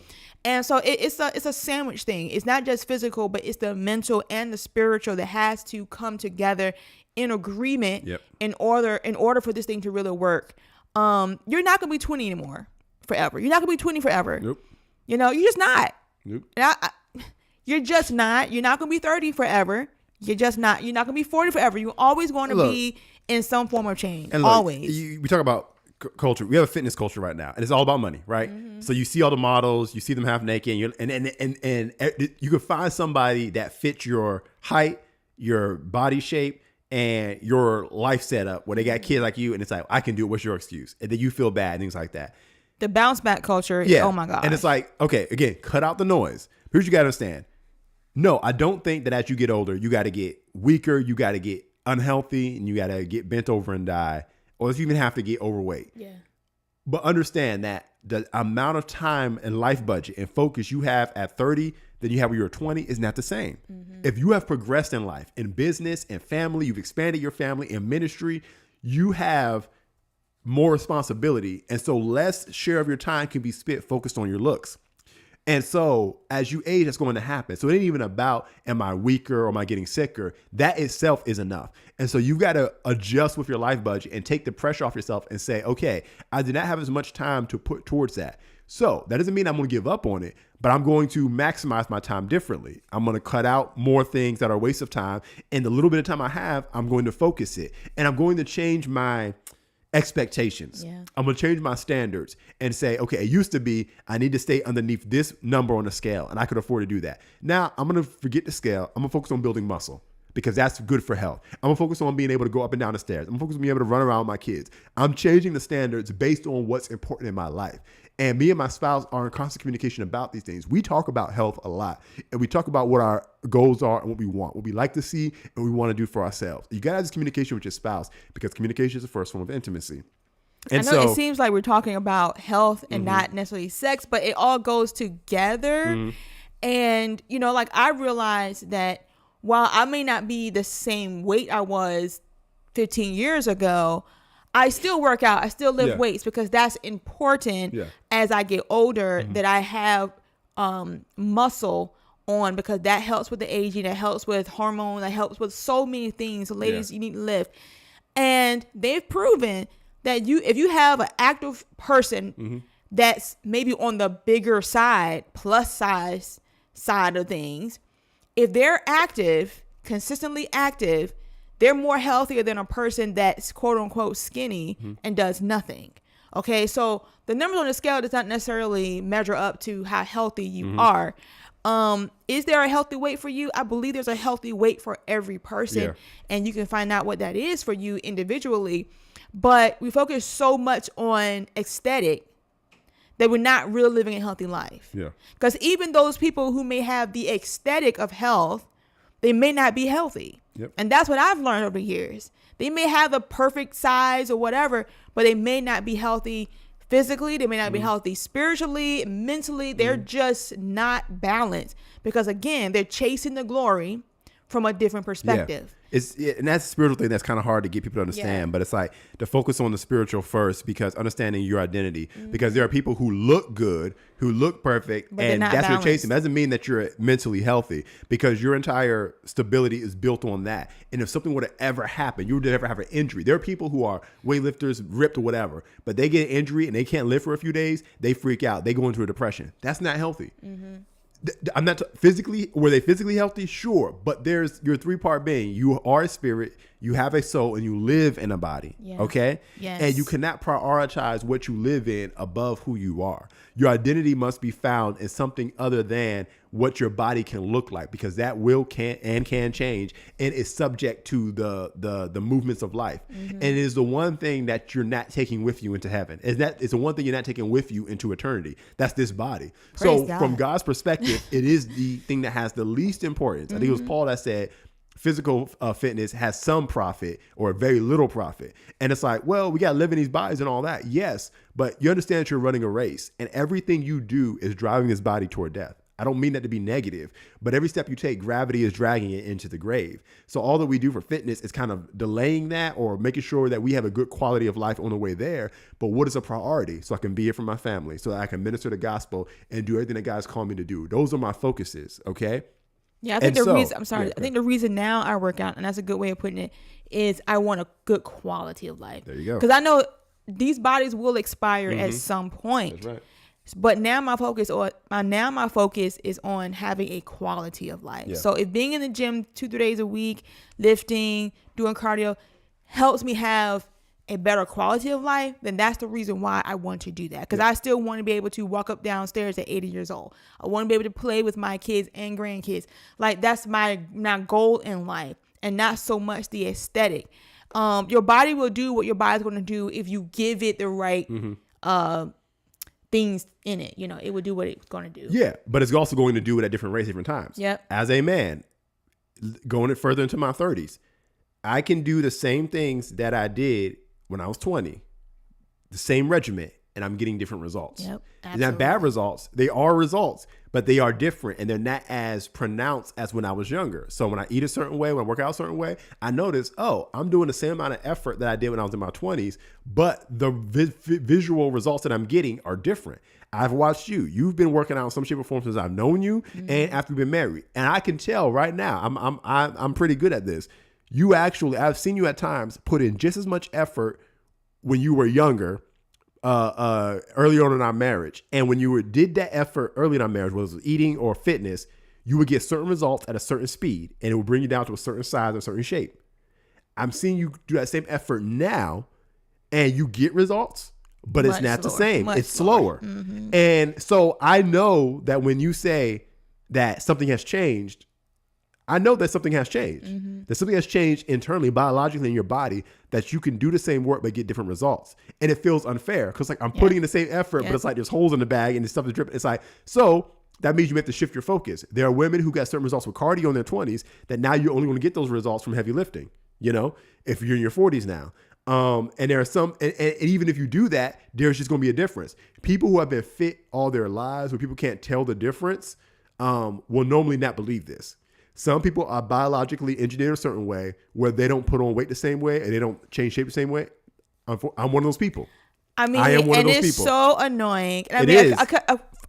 Speaker 3: And so it's a sandwich thing. It's not just physical, but it's the mental and the spiritual that has to come together in agreement in order for this thing to really work. You're not going to be 20 anymore forever. You're not going to be 20 forever.
Speaker 2: Nope.
Speaker 3: You're just not.
Speaker 2: Nope.
Speaker 3: You're just not. You're not going to be 30 forever. You're just not. You're not going to be 40 forever. You're always going to be in some form of change.
Speaker 2: And look,
Speaker 3: always.
Speaker 2: We talk about culture. We have a fitness culture right now, and it's all about money, right? So you see all the models, you see them half naked, and you can find somebody that fits your height, your body shape, and your life setup where they got kids like you, and it's like, I can do it. What's your excuse? And then you feel bad, things like that.
Speaker 3: The bounce back culture. Oh my God.
Speaker 2: And it's like, okay, again, cut out the noise. Here's what you got to understand. No, I don't think that as you get older, you got to get weaker, you got to get unhealthy, and you got to get bent over and die, or if you even have to get overweight. Yeah. But understand that the amount of time and life budget and focus you have at 30 than you have when you're 20 is not the same. If you have progressed in life, in business and family, you've expanded your family in ministry, you have more responsibility. And so less share of your time can be spent focused on your looks. And so as you age, that's going to happen. So it ain't even about, am I weaker or am I getting sicker? That itself is enough. And so you've got to adjust with your life budget and take the pressure off yourself and say, okay, I do not have as much time to put towards that. So that doesn't mean I'm going to give up on it, but I'm going to maximize my time differently. I'm going to cut out more things that are a waste of time. And the little bit of time I have, I'm going to focus it. And I'm going to change my expectations. I'm going to change my standards and say, okay, it used to be, I need to stay underneath this number on the scale, and I could afford to do that. Now I'm going to forget the scale. I'm going to focus on building muscle, because that's good for health. I'm gonna focus on being able to go up and down the stairs. I'm gonna focus on being able to run around with my kids. I'm changing the standards based on what's important in my life. And me and my spouse are in constant communication about these things. We talk about health a lot, and we talk about what our goals are and what we want, what we like to see, and what we want to do for ourselves. You gotta have this communication with your spouse, because communication is the first form of intimacy. And
Speaker 3: I know it seems like we're talking about health and not necessarily sex, but it all goes together. And, you know, like I realized that while I may not be the same weight I was 15 years ago, I still work out. I still lift weights, because that's important as I get older, that I have muscle on, because that helps with the aging, that helps with hormones, that helps with so many things. So ladies, you need to lift. And they've proven that if you have an active person that's maybe on the bigger side, plus size side of things, if they're active, consistently active, they're more healthier than a person that's quote unquote skinny and does nothing. Okay. So the numbers on the scale does not necessarily measure up to how healthy you are. Is there a healthy weight for you? I believe there's a healthy weight for every person, and you can find out what that is for you individually. But we focus so much on aesthetic that we're not really living a healthy life. Yeah. Because even those people who may have the aesthetic of health, they may not be healthy. Yep. And that's what I've learned over the years. They may have the perfect size or whatever, but they may not be healthy physically. They may not be healthy spiritually, mentally. They're just not balanced, because again, they're chasing the glory from a different perspective.
Speaker 2: And that's a spiritual thing that's kind of hard to get people to understand, but it's like to focus on the spiritual first, because understanding your identity, because there are people who look good, who look perfect, but and that's balanced. What you're chasing. That doesn't mean that you're mentally healthy, because your entire stability is built on that. And if something were to ever happen, you would ever have an injury. There are people who are weightlifters, ripped or whatever, but they get an injury and they can't lift for a few days, they freak out, they go into a depression. That's not healthy. I'm not physically, were they physically healthy? Sure. But there's your 3-part being. You are a spirit, you have a soul, and you live in a body. Yeah. Okay? Yes. And you cannot prioritize what you live in above who you are. Your identity must be found in something other than what your body can look like, because that can change, and is subject to the movements of life. And it is the one thing that you're not taking with you into heaven. It's the one thing you're not taking with you into eternity. That's this body. Praise God. From God's perspective, it is the thing that has the least importance. I think it was Paul that said physical fitness has some profit or very little profit. And it's like, well, we got to live in these bodies and all that. Yes, but you understand that you're running a race, and everything you do is driving this body toward death. I don't mean that to be negative, but every step you take, gravity is dragging it into the grave. So all that we do for fitness is kind of delaying that, or making sure that we have a good quality of life on the way there. But what is a priority? So I can be here for my family, so that I can minister the gospel and do everything that God's called me to do. Those are my focuses. Okay.
Speaker 3: Yeah, I think I think the reason now I work out, and that's a good way of putting it, is I want a good quality of life. There you go. Because I know these bodies will expire at some point. That's right. But now my focus is on having a quality of life. Yeah. So if being in the gym 2-3 days a week, lifting, doing cardio helps me have a better quality of life, then that's the reason why I want to do that. Because I still want to be able to walk up downstairs at 80 years old. I want to be able to play with my kids and grandkids. Like, that's my goal in life, and not so much the aesthetic. Your body will do what your body's going to do if you give it the right things in it. You know, it would do what it's going to do.
Speaker 2: Yeah, but it's also going to do it at different rates, different times.
Speaker 3: Yep.
Speaker 2: As a man, going it further into my 30s, I can do the same things that I did when I was 20, the same regimen, and I'm getting different results.
Speaker 3: Yep,
Speaker 2: they're not bad results. They are results, but they are different, and they're not as pronounced as when I was younger. So when I eat a certain way, when I work out a certain way, I notice, I'm doing the same amount of effort that I did when I was in my 20s, but the visual results that I'm getting are different. I've watched you. You've been working out in some shape or form since I've known you, and after we've been married. And I can tell right now, I'm pretty good at this. I've seen you at times put in just as much effort when you were younger, early on in our marriage. And when you did that effort early in our marriage, whether it was eating or fitness, you would get certain results at a certain speed, and it would bring you down to a certain size or a certain shape. I'm seeing you do that same effort now, and you get results, but it's not the same. It's slower. And so I know that when you say that something has changed, I know that something has changed. That something has changed internally, biologically in your body, that you can do the same work but get different results. And it feels unfair because like I'm putting in the same effort, but it's like there's holes in the bag and the stuff is dripping. It's like, so that means you have to shift your focus. There are women who got certain results with cardio in their 20s that now you're only going to get those results from heavy lifting, you know, if you're in your 40s now. And there are some, and even if you do that, there's just going to be a difference. People who have been fit all their lives, where people can't tell the difference, will normally not believe this. Some people are biologically engineered a certain way where they don't put on weight the same way and they don't change shape the same way. I'm one of those people.
Speaker 3: I mean, I am one of those people. It's so annoying. I mean,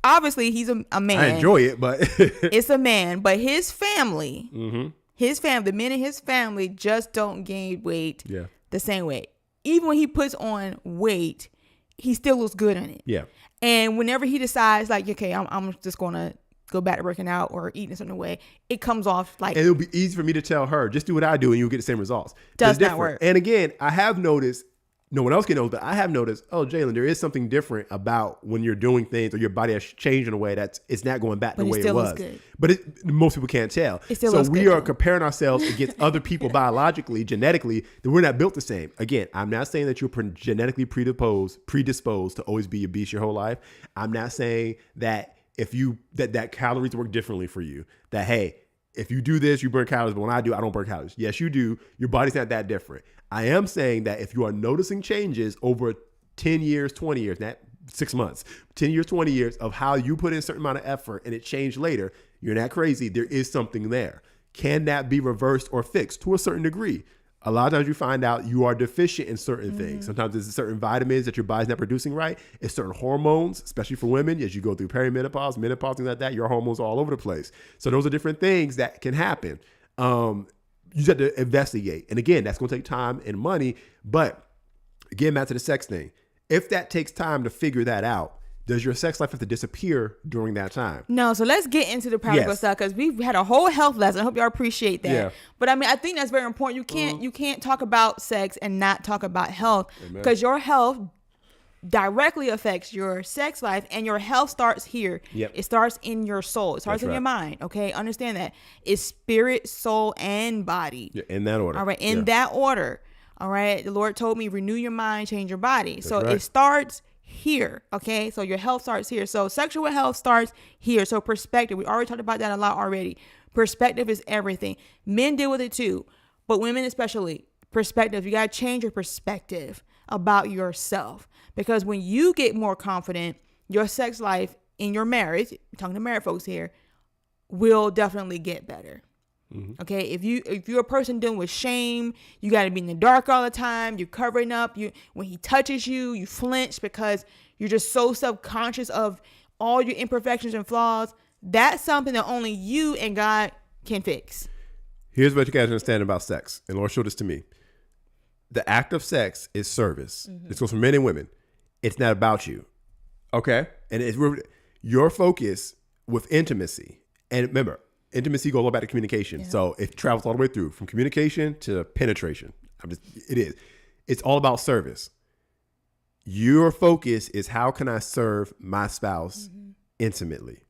Speaker 3: obviously he's a man.
Speaker 2: I enjoy it, but
Speaker 3: it's a man. But his family, the men in his family just don't gain weight the same way. Even when he puts on weight, he still looks good in it. Yeah. And whenever he decides, like, okay, I'm just gonna go back to working out or eating a certain way, it comes off like.
Speaker 2: And it'll be easy for me to tell her, just do what I do and you'll get the same results.
Speaker 3: Does not work.
Speaker 2: And again, I have noticed, no one else can know, but I have noticed, Jalen, there is something different about when you're doing things or your body has changed in a way that's it's not going back the way it was. Good. But most people can't tell. So we are comparing ourselves against other people biologically, genetically, that we're not built the same. Again, I'm not saying that you're genetically predisposed to always be a beast your whole life. I'm not saying that if you that calories work differently for you, that hey, if you do this, you burn calories, but when I do, I don't burn calories. Yes, you do. Your body's not that different. I am saying that if you are noticing changes over 10 years, 20 years, not 6 months, 10 years, 20 years of how you put in a certain amount of effort and it changed later, you're not crazy. There is something there. Can that be reversed or fixed to a certain degree? A lot of times you find out you are deficient in certain things. Sometimes it's certain vitamins that your body's not producing right. It's certain hormones, especially for women, as you go through perimenopause, menopause, things like that, your hormones are all over the place. So those are different things that can happen. You just have to investigate. And again, that's going to take time and money. But again, back to the sex thing. If that takes time to figure that out, does your sex life have to disappear during that time?
Speaker 3: No. So let's get into the practical stuff because we've had a whole health lesson. I hope y'all appreciate that. Yeah. But I mean, I think that's very important. You can't talk about sex and not talk about health because your health directly affects your sex life, and your health starts here. Yep. It starts in your soul. It starts in your mind. Okay, understand that it's spirit, soul, and body.
Speaker 2: Yeah, in that order.
Speaker 3: All right, in that order. All right. The Lord told me, renew your mind, change your body. It starts here. Okay, so your health starts here. So sexual health starts here. So perspective, we already talked about that a lot already. Perspective is everything. Men deal with it too, but women especially. Perspective, you got to change your perspective about yourself, because when you get more confident, your sex life in your marriage, I'm talking to married folks here, will definitely get better. Okay, if you're a person dealing with shame, you got to be in the dark all the time. You're covering up. When he touches you, you flinch because you're just so subconscious of all your imperfections and flaws. That's something that only you and God can fix.
Speaker 2: Here's what you guys understand about sex, and Lord showed this to me. The act of sex is service. This goes for men and women. It's not about you. Okay, and it's your focus with intimacy. And remember, intimacy goes all back to communication. Yeah. So it travels all the way through from communication to penetration. It is. It's all about service. Your focus is how can I serve my spouse intimately?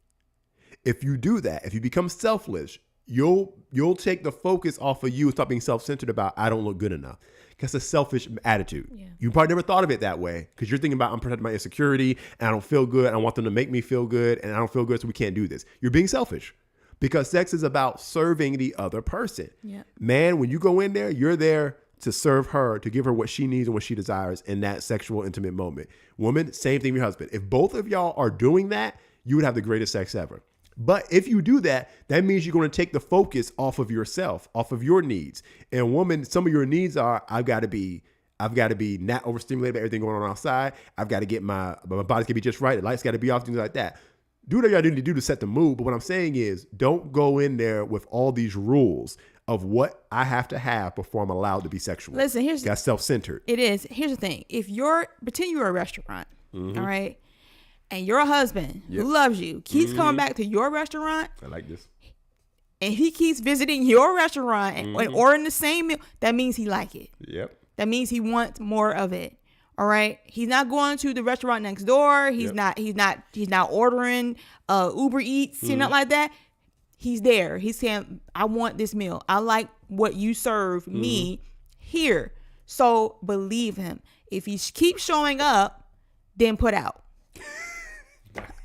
Speaker 2: If you do that, if you become selfless, you'll take the focus off of you and stop being self-centered about I don't look good enough. That's a selfish attitude. Yeah. You probably never thought of it that way because you're thinking about I'm protecting my insecurity and I don't feel good. I want them to make me feel good and I don't feel good, so we can't do this. You're being selfish. Because sex is about serving the other person. Yeah. Man, when you go in there, you're there to serve her, to give her what she needs and what she desires in that sexual, intimate moment. Woman, same thing with your husband. If both of y'all are doing that, you would have the greatest sex ever. But if you do that, that means you're going to take the focus off of yourself, off of your needs. And woman, some of your needs are, I've got to be not overstimulated by everything going on outside. I've got to get my body's got to be just right. The lights got to be off, things like that. Do what you gotta do to set the mood. But what I'm saying is don't go in there with all these rules of what I have to have before I'm allowed to be sexual.
Speaker 3: Listen,
Speaker 2: that's self-centered.
Speaker 3: It is. Here's the thing. Pretend you're a restaurant, all right? And your husband who loves you keeps coming back to your restaurant.
Speaker 2: I like this.
Speaker 3: And he keeps visiting your restaurant and ordering the same meal. That means he like it.
Speaker 2: Yep.
Speaker 3: That means he wants more of it. All right. He's not going to the restaurant next door. He's not ordering Uber Eats, nothing like that. He's there. He's saying, I want this meal. I like what you serve me here. So believe him. If he keeps showing up, then put out.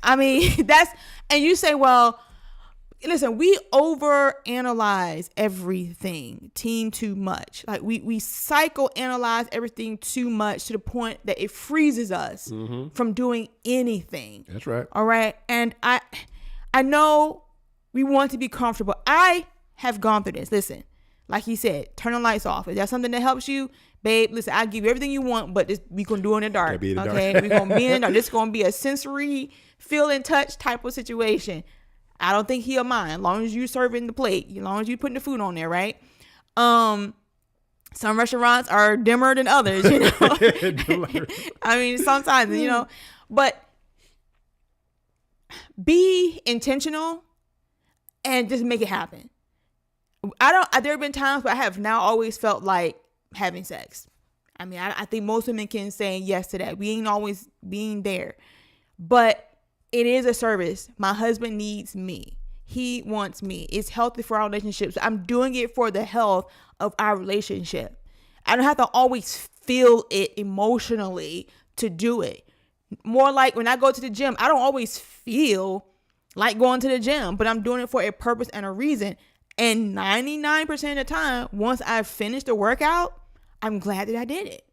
Speaker 3: I mean, and you say, well, listen, we overanalyze everything, team too much. Like we psychoanalyze everything too much to the point that it freezes us from doing anything.
Speaker 2: That's right.
Speaker 3: All right. And I know we want to be comfortable. I have gone through this. Listen, like he said, turn the lights off. If that's something that helps you, babe, listen, I'll give you everything you want, but we going to do it in the dark. Okay. We're going to be in the dark. This is going to be a sensory feel and touch type of situation. I don't think he'll mind as long as you serving the plate, as long as you putting the food on there, right? Some restaurants are dimmer than others, you know. I mean, sometimes, you know, but be intentional and just make it happen. There have been times where I have now always felt like having sex. I mean, I think most women can say yes to that. We ain't always being there, but it is a service. My husband needs me. He wants me. It's healthy for our relationships. I'm doing it for the health of our relationship. I don't have to always feel it emotionally to do it. More like when I go to the gym, I don't always feel like going to the gym, but I'm doing it for a purpose and a reason. And 99% of the time, once I've finished the workout, I'm glad that I did it.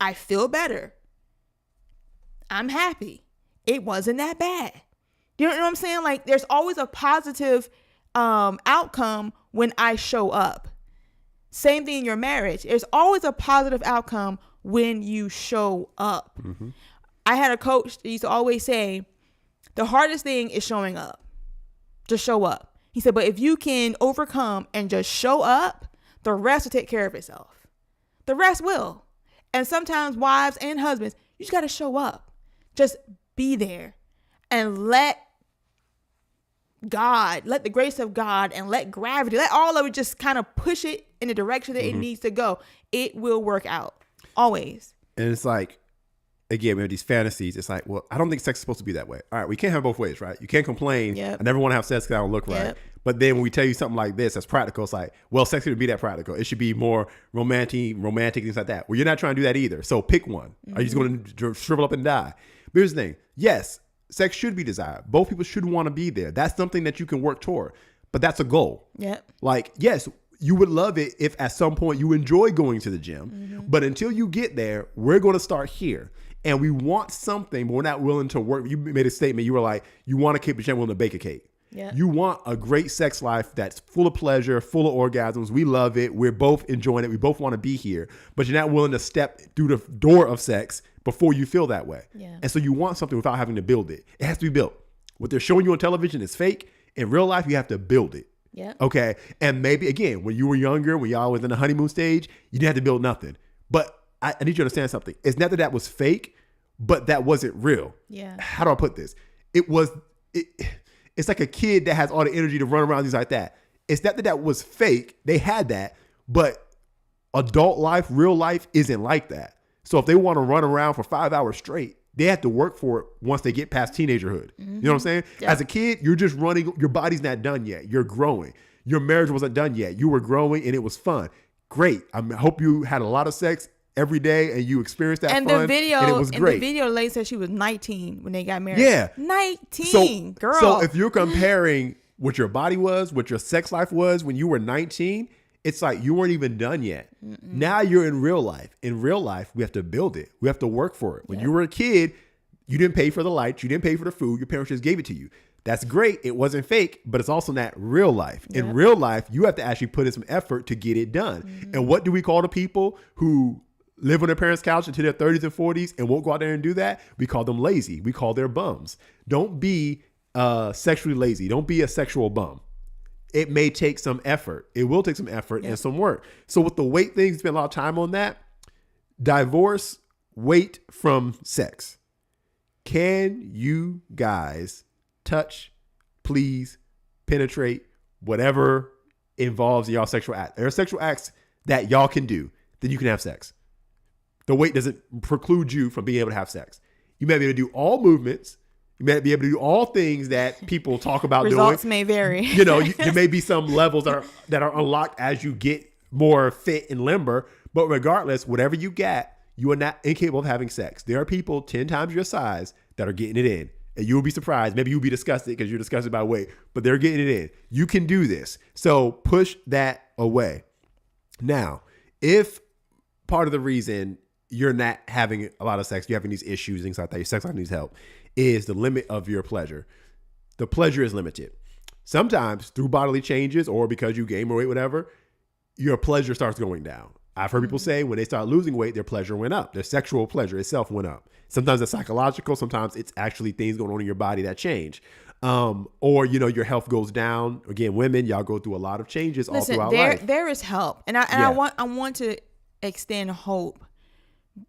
Speaker 3: I feel better. I'm happy. It wasn't that bad. You know what I'm saying? Like, there's always a positive outcome when I show up. Same thing in your marriage. There's always a positive outcome when you show up. Mm-hmm. I had a coach that used to always say, the hardest thing is showing up. Just show up. He said, but if you can overcome and just show up, the rest will take care of itself. The rest will. And sometimes wives and husbands, you just got to show up. Just be there and let the grace of God and let gravity, let all of it just kind of push it in the direction that it needs to go. It will work out always.
Speaker 2: And it's like, again, we have these fantasies. It's like, well, I don't think sex is supposed to be that way. All right, we can't have both ways, right? You can't complain. Yep. I never want to have sex because I don't look right. But then when we tell you something like this that's practical, it's like, well, sex shouldn't be that practical. It should be more romantic, things like that. Well, you're not trying to do that either. So pick one. Are you just going to shrivel up and die? But here's the thing. Yes, sex should be desired. Both people should want to be there. That's something that you can work toward. But that's a goal. Yep. Like, yes, you would love it if at some point you enjoy going to the gym. Mm-hmm. But until you get there, we're going to start here. And we want something, but we're not willing to work. You made a statement. You were like, you want to keep a gym, willing to bake a cake. Yeah. You want a great sex life that's full of pleasure, full of orgasms. We love it. We're both enjoying it. We both want to be here. But you're not willing to step through the door of sex before you feel that way. Yeah. And so you want something without having to build it. It has to be built. What they're showing you on television is fake. In real life, you have to build it. Yeah. Okay. And maybe, again, when you were younger, when y'all was in the honeymoon stage, you didn't have to build nothing. But I need you to understand something. It's not that was fake, but that wasn't real. Yeah. How do I put this? It's like a kid that has all the energy to run around, things like that. It's not that was fake. They had that, but adult life, real life isn't like that. So if they want to run around for 5 hours straight, they have to work for it once they get past teenagerhood. Mm-hmm. You know what I'm saying? Yeah. As a kid, you're just running. Your body's not done yet. You're growing. Your marriage wasn't done yet. You were growing and it was fun. Great. I hope you had a lot of sex every day and you experienced that
Speaker 3: and
Speaker 2: fun.
Speaker 3: The video,
Speaker 2: and it was great.
Speaker 3: In the video, the lady said she was 19 when they got married.
Speaker 2: Yeah.
Speaker 3: 19, girl.
Speaker 2: So if you're comparing what your body was, what your sex life was when you were 19, it's like you weren't even done yet. Mm-mm. Now you're in real life. In real life, we have to build it. We have to work for it. When you were a kid, you didn't pay for the lights. You didn't pay for the food. Your parents just gave it to you. That's great. It wasn't fake, but it's also not real life. Yep. In real life, you have to actually put in some effort to get it done. Mm-hmm. And what do we call the people who live on their parents' couch until their 30s and 40s and won't go out there and do that? We call them lazy. We call them bums. Don't be sexually lazy. Don't be a sexual bum. It may take some effort. It will take some effort and some work. So with the weight thing, spend a lot of time on that. Divorce weight from sex. Can you guys touch, please, penetrate, whatever involves y'all sexual act? There are sexual acts that y'all can do, then you can have sex. The weight doesn't preclude you from being able to have sex. You may be able to do all movements You may be able to do all things that people talk about doing.
Speaker 3: Results may vary.
Speaker 2: You know, there may be some levels that are unlocked as you get more fit and limber. But regardless, whatever you get, you are not incapable of having sex. There are people 10 times your size that are getting it in. And you'll be surprised. Maybe you'll be disgusted because you're disgusted by weight, but they're getting it in. You can do this. So push that away. Now, if part of the reason you're not having a lot of sex, you're having these issues, things like that, your sex life needs help, is the limit of your pleasure. The pleasure is limited. Sometimes through bodily changes or because you gain more weight, whatever, your pleasure starts going down. I've heard people say when they start losing weight, their pleasure went up. Their sexual pleasure itself went up. Sometimes it's psychological. Sometimes it's actually things going on in your body that change. Or, you know, your health goes down. Again, women, y'all go through a lot of changes all throughout life. There
Speaker 3: is help. And I want to extend hope.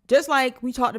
Speaker 3: Just like we talk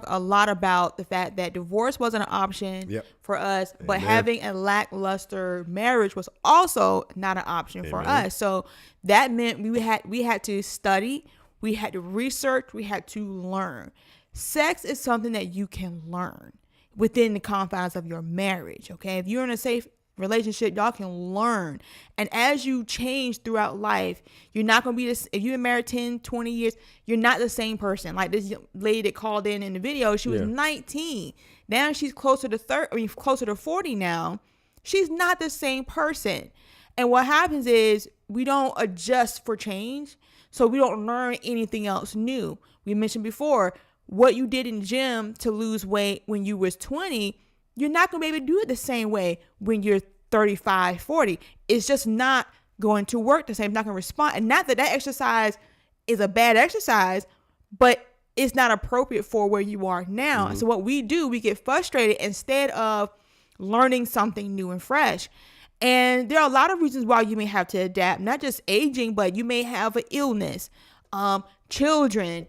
Speaker 3: a lot about the fact that divorce wasn't an option for us, but having a lackluster marriage was also not an option for us. So that meant we had to study, we had to research, we had to learn. Sex is something that you can learn within the confines of your marriage. Okay, if you're in a safe relationship, y'all can learn. And as you change throughout life, you're not going to be this. If you've been married 10, 20 years, you're not the same person. Like this lady that called in the video, she was 19. Now she's closer to 40 now. She's not the same person. And what happens is we don't adjust for change. So we don't learn anything else new. We mentioned before, what you did in the gym to lose weight when you was 20, you're not going to be able to do it the same way when you're 35, 40. It's just not going to work the same. It's not going to respond. And not that exercise is a bad exercise, but it's not appropriate for where you are now. Mm-hmm. So what we do, we get frustrated instead of learning something new and fresh. And there are a lot of reasons why you may have to adapt, not just aging, but you may have an illness, children,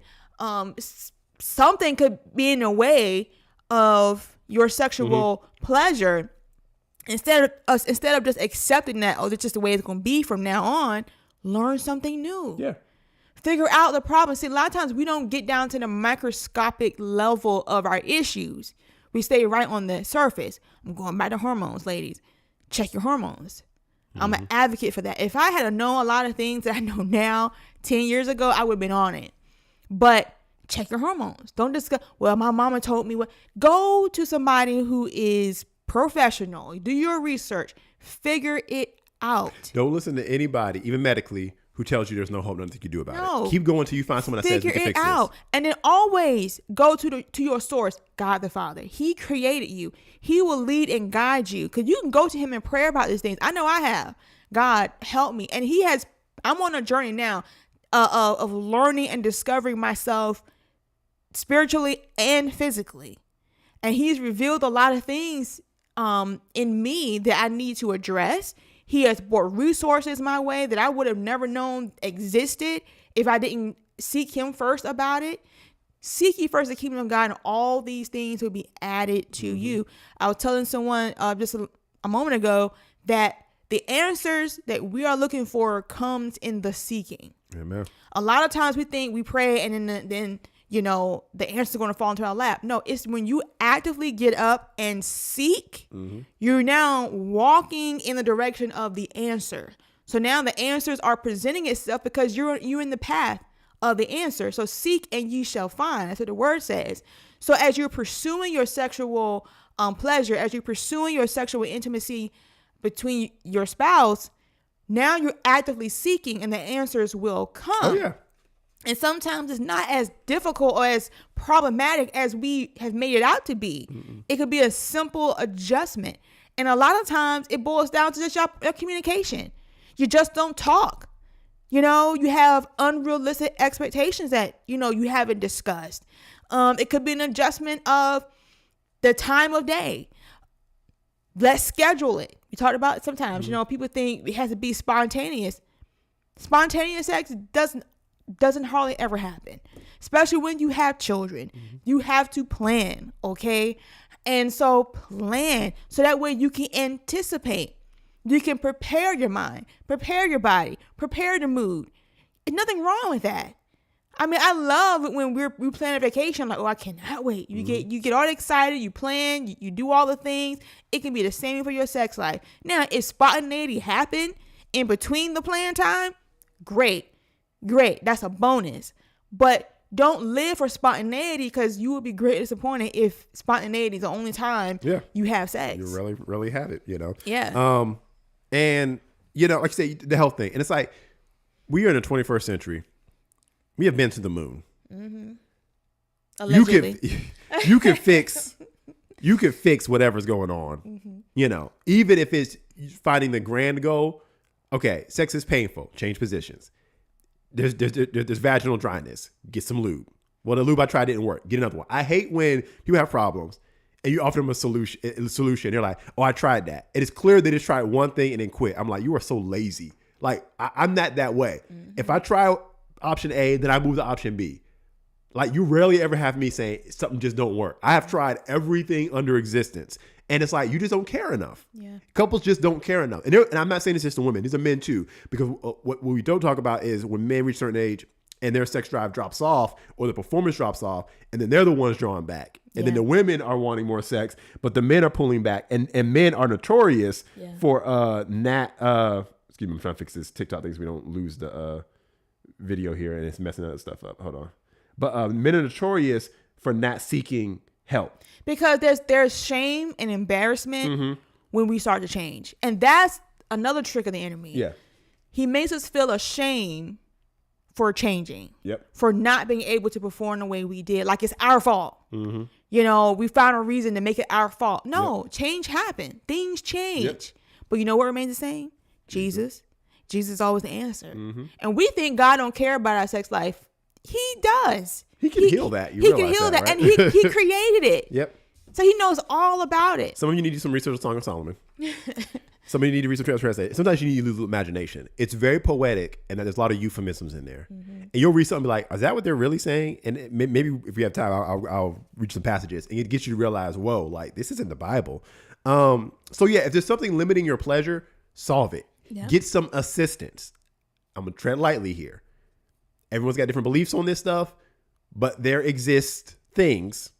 Speaker 3: something could be in the way of your sexual pleasure. Instead of just accepting that, oh, that's just the way it's going to be from now on, learn something new. Yeah. Figure out the problem. See, a lot of times we don't get down to the microscopic level of our issues. We stay right on the surface. I'm going back to hormones, ladies. Check your hormones. I'm an advocate for that. If I had known a lot of things that I know now 10 years ago, I would have been on it. But check your hormones. Don't discuss, well, my mama told me what. Go to somebody who is professional. Do your research. Figure it out.
Speaker 2: Don't listen to anybody, even medically, who tells you there's no hope, nothing you can do about it. Keep going till you find someone that says you can fix this. Figure it out.
Speaker 3: And then always go to your source, God the Father. He created you. He will lead and guide you. Because you can go to him in prayer about these things. I know I have. God, help me. And I'm on a journey now of learning and discovering myself spiritually and physically. And he's revealed a lot of things in me that I need to address. He has brought resources my way that I would have never known existed if I didn't seek him first about it. Seek ye first the kingdom of God, and all these things will be added to you. I was telling someone just a moment ago that the answers that we are looking for comes in the seeking. Amen. A lot of times we think we pray and then the answer is going to fall into our lap. No, it's when you actively get up and seek, you're now walking in the direction of the answer. So now the answers are presenting itself because you're in the path of the answer. So seek and ye shall find. That's what the word says. So as you're pursuing your sexual pleasure, as you're pursuing your sexual intimacy between your spouse, now you're actively seeking and the answers will come. Oh, yeah. And sometimes it's not as difficult or as problematic as we have made it out to be. It could be a simple adjustment. And a lot of times it boils down to just your communication. You just don't talk. You have unrealistic expectations that, you haven't discussed. It could be an adjustment of the time of day. Let's schedule it. We talked about it sometimes. People think it has to be spontaneous. Spontaneous sex doesn't hardly ever happen, especially when you have children. You have to plan, okay? And so plan so that way you can anticipate. You can prepare your mind, prepare your body, prepare the mood. There's nothing wrong with that. I mean, I love it when we plan a vacation. I'm like, oh, I cannot wait. You get all excited. You plan. You do all the things. It can be the same for your sex life. Now, if spontaneity happened in between the plan time, great. That's a bonus. But don't live for spontaneity, because you will be greatly disappointed if spontaneity is the only time you have sex.
Speaker 2: You really have it,
Speaker 3: Yeah.
Speaker 2: And like you say, the health thing, and it's like we are in the 21st century. We have been to the moon.
Speaker 3: Mm-hmm. Allegedly.
Speaker 2: You can fix whatever's going on. Mm-hmm. Even if it's finding the grand goal. Okay, sex is painful. Change positions. There's vaginal dryness. Get some lube. Well, the lube I tried didn't work. Get another one. I hate when people have problems and you offer them a solution. They're like, oh, I tried that. It is clear they just tried one thing and then quit. I'm like, you are so lazy. Like, I'm not that way. Mm-hmm. If I try option A, then I move to option B. Like, you rarely ever have me saying something just don't work. I have tried everything under existence. And it's like, you just don't care enough. Yeah. Couples just don't care enough. And I'm not saying this just to women. These are men too. Because what we don't talk about is when men reach a certain age and their sex drive drops off or the performance drops off, and then they're the ones drawing back. And then the women are wanting more sex, but the men are pulling back. And men are notorious for excuse me, I'm trying to fix this TikTok thing so we don't lose the video here and it's messing that stuff up. Hold on. But men are notorious for not seeking help.
Speaker 3: Because there's shame and embarrassment when we start to change. And that's another trick of the enemy. Yeah. He makes us feel ashamed for changing. Yep. For not being able to perform the way we did. Like it's our fault. Mm-hmm. We found a reason to make it our fault. No, change happened. Things change. Yep. But you know what remains the same? Jesus. Jesus is always the answer. Mm-hmm. And we think God don't care about our sex life. He does.
Speaker 2: He can heal that.
Speaker 3: He can heal that. Right? And he created it. Yep. So he knows all about it.
Speaker 2: Some of you need to do some research on Song of Solomon. Some of you need to research translate. Sometimes you need to use imagination. It's very poetic, and there's a lot of euphemisms in there. Mm-hmm. And you'll read something and be like, is that what they're really saying? And maybe if we have time, I'll read some passages, and it gets you to realize, whoa, like this isn't the Bible. So yeah, if there's something limiting your pleasure, solve it. Yep. Get some assistance. I'm going to tread lightly here. Everyone's got different beliefs on this stuff, but there exist things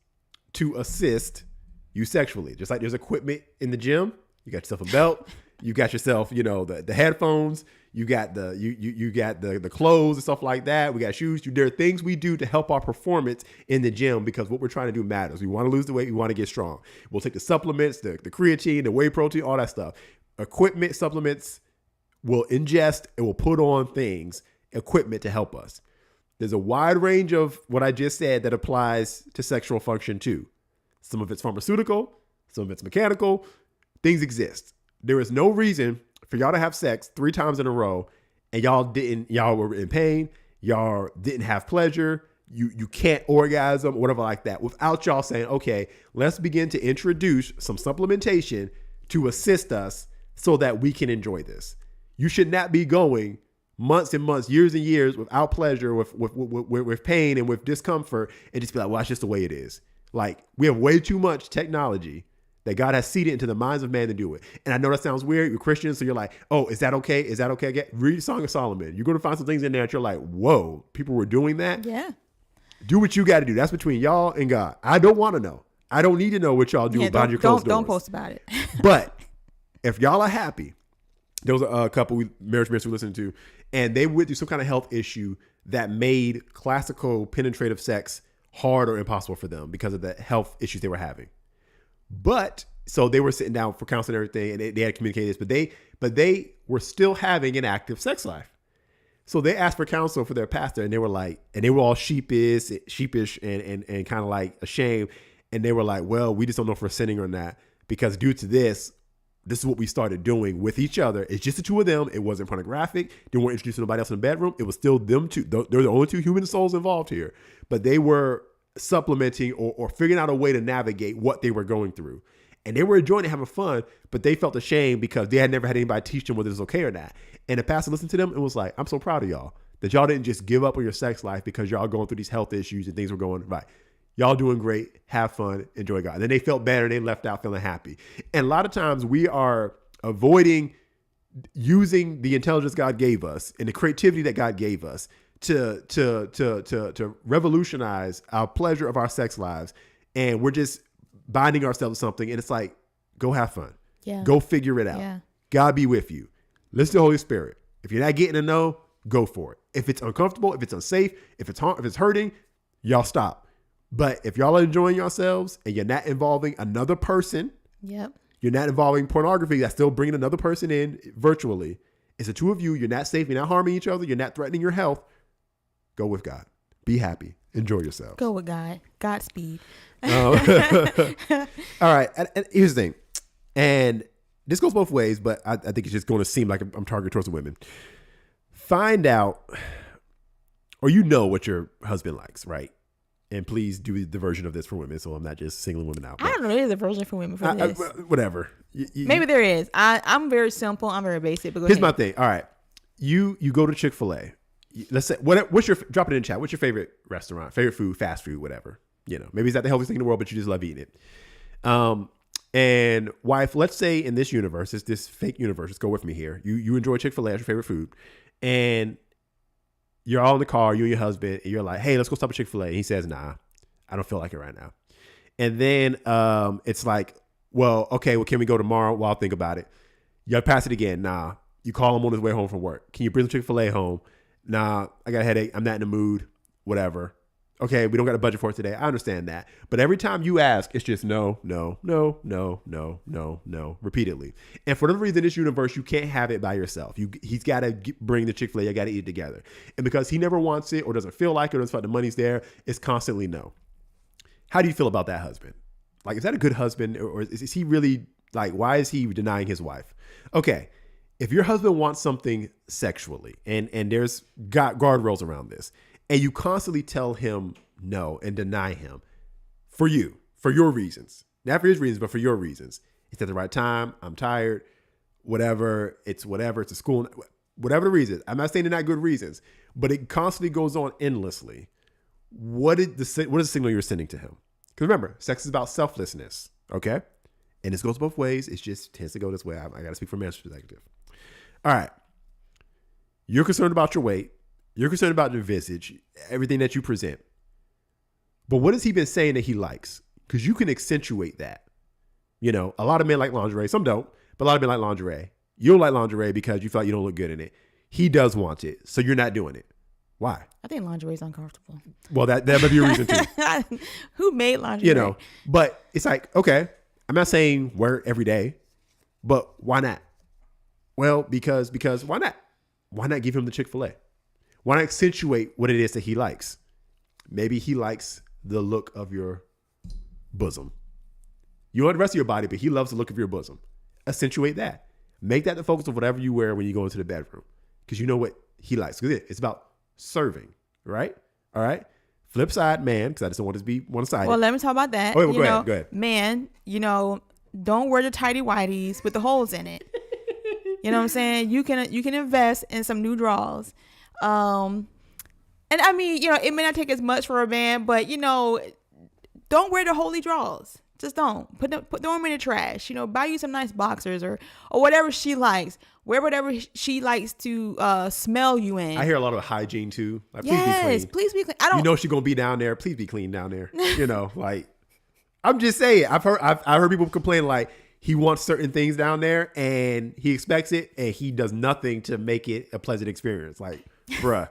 Speaker 2: to assist you sexually. Just like there's equipment in the gym. You got yourself a belt. You got yourself, the headphones. You got you got the clothes and stuff like that. We got shoes. There are things we do to help our performance in the gym because what we're trying to do matters. We want to lose the weight. We want to get strong. We'll take the supplements, the creatine, the whey protein, all that stuff. Equipment, supplements, we'll ingest and we'll put on things, equipment to help us. There's a wide range of what I just said that applies to sexual function too. Some of it's pharmaceutical, some of it's mechanical. Things exist. There is no reason for y'all to have sex 3 times in a row and y'all were in pain, y'all didn't have pleasure, you can't orgasm, whatever like that, without y'all saying, okay, let's begin to introduce some supplementation to assist us so that we can enjoy this. You should not be going months and months, years and years without pleasure, with pain and with discomfort, and just be like, well, that's just the way it is. Like, we have way too much technology that God has seeded into the minds of man to do it. And I know that sounds weird. You're Christians, so you're like, oh, is that okay? Is that okay? Read Song of Solomon. You're going to find some things in there that you're like, whoa, people were doing that? Yeah. Do what you got to do. That's between y'all and God. I don't want to know. I don't need to know what y'all do behind your closed doors.
Speaker 3: Don't post about it.
Speaker 2: But if y'all are happy, there was a couple marriage we listened to, and they went through some kind of health issue that made classical penetrative sex hard or impossible for them because of the health issues they were having. But so they were sitting down for counseling and everything, and they had communicated this, but they were still having an active sex life. So they asked for counsel for their pastor, and they were like, and they were all sheepish and kind of like ashamed. And they were like, well, we just don't know if we're sinning or not, because due to this is what we started doing with each other. It's just the two of them. It wasn't pornographic. They weren't introducing nobody else in the bedroom. It was still them two. They're the only 2 human souls involved here. But they were supplementing or figuring out a way to navigate what they were going through. And they were enjoying it, having fun, but they felt ashamed because they had never had anybody teach them whether it was okay or not. And the pastor listened to them and was like, I'm so proud of y'all that y'all didn't just give up on your sex life because y'all going through these health issues and things were going right. Y'all doing great, have fun, enjoy God. And then they felt better and they left out feeling happy. And a lot of times we are avoiding using the intelligence God gave us and the creativity that God gave us to revolutionize our pleasure of our sex lives, and we're just binding ourselves to something, and it's like, go have fun.
Speaker 3: Yeah.
Speaker 2: Go figure it out.
Speaker 3: Yeah.
Speaker 2: God be with you. Listen to the Holy Spirit. If you're not getting a no, go for it. If it's uncomfortable, if it's unsafe, if it's hurting, y'all stop. But if y'all are enjoying yourselves and you're not involving another person,
Speaker 3: Yep.
Speaker 2: you're not involving pornography, that's still bringing another person in virtually. It's the two of you. You're not safe. You're not harming each other. You're not threatening your health. Go with God. Be happy. Enjoy yourself.
Speaker 3: Go with God. Godspeed.
Speaker 2: All right. And here's the thing. And this goes both ways, but I think it's just going to seem like I'm targeted towards the women. Find out, or what your husband likes, right? And please do the version of this for women, so I'm not just singling women out.
Speaker 3: I don't know. There's a version for women for this.
Speaker 2: Whatever.
Speaker 3: Maybe there is. I'm very simple. I'm very basic. But
Speaker 2: Here's my thing. All right. You go to Chick-fil-A. Let's say, what's your, drop it in the chat. What's your favorite restaurant, favorite food, fast food, whatever? Maybe it's not the healthiest thing in the world, but you just love eating it. And wife, let's say in this universe, it's this fake universe. Let's go with me here. You enjoy Chick-fil-A as your favorite food. And you're all in the car, you and your husband, and you're like, hey, let's go stop at Chick-fil-A. And he says, nah, I don't feel like it right now. And then it's like, well, okay, can we go tomorrow? Well, I'll think about it. You pass it again. Nah. You call him on his way home from work. Can you bring the Chick-fil-A home? Nah, I got a headache. I'm not in the mood. Whatever. Okay, we don't got a budget for it today. I understand that. But every time you ask, it's just no, repeatedly. And for whatever reason, in this universe, you can't have it by yourself. He's got to bring the Chick-fil-A. You got to eat it together. And because he never wants it or doesn't feel like it or doesn't feel like the money's there, it's constantly no. How do you feel about that husband? Like, is that a good husband? Or is he really, like, why is he denying his wife? Okay, if your husband wants something sexually, and there's guardrails around this, and you constantly tell him no and deny him for your reasons, not for his reasons, but for your reasons. It's at the right time. I'm tired, whatever. It's a school, whatever the reason. I'm not saying they're not good reasons, but it constantly goes on endlessly. What is the signal you're sending to him? Because remember, sex is about selflessness. Okay. And this goes both ways. It just tends to go this way. I got to speak from a man's perspective. All right. You're concerned about your weight. You're concerned about your visage, everything that you present. But what has he been saying that he likes? Because you can accentuate that. A lot of men like lingerie. Some don't, but a lot of men like lingerie. You don't like lingerie because you feel like you don't look good in it. He does want it, so you're not doing it. Why?
Speaker 3: I think lingerie is uncomfortable.
Speaker 2: Well, that might be a reason too.
Speaker 3: Who made lingerie?
Speaker 2: But it's like, okay, I'm not saying wear it every day, but why not? Well, because why not? Why not give him the Chick-fil-A? Why not accentuate what it is that he likes? Maybe he likes the look of your bosom. You want the rest of your body, but he loves the look of your bosom. Accentuate that. Make that the focus of whatever you wear when you go into the bedroom, because you know what he likes. Because it's about serving, right? All right. Flip side, man, because I just don't want to be one-sided.
Speaker 3: Well, let me talk about that.
Speaker 2: Oh, go ahead.
Speaker 3: Man, don't wear the tighty whities with the holes in it. You know what I'm saying? You can invest in some new drawers. And I mean, it may not take as much for a man, but don't wear the holy drawers. Just don't put them in the trash. Buy you some nice boxers or whatever she likes. Wear whatever she likes to smell you in.
Speaker 2: I hear a lot of hygiene too. Like,
Speaker 3: please be clean. I don't.
Speaker 2: She's gonna be down there. Please be clean down there. Like, I'm just saying. I've heard people complain like he wants certain things down there and he expects it and he does nothing to make it a pleasant experience. Like, bruh,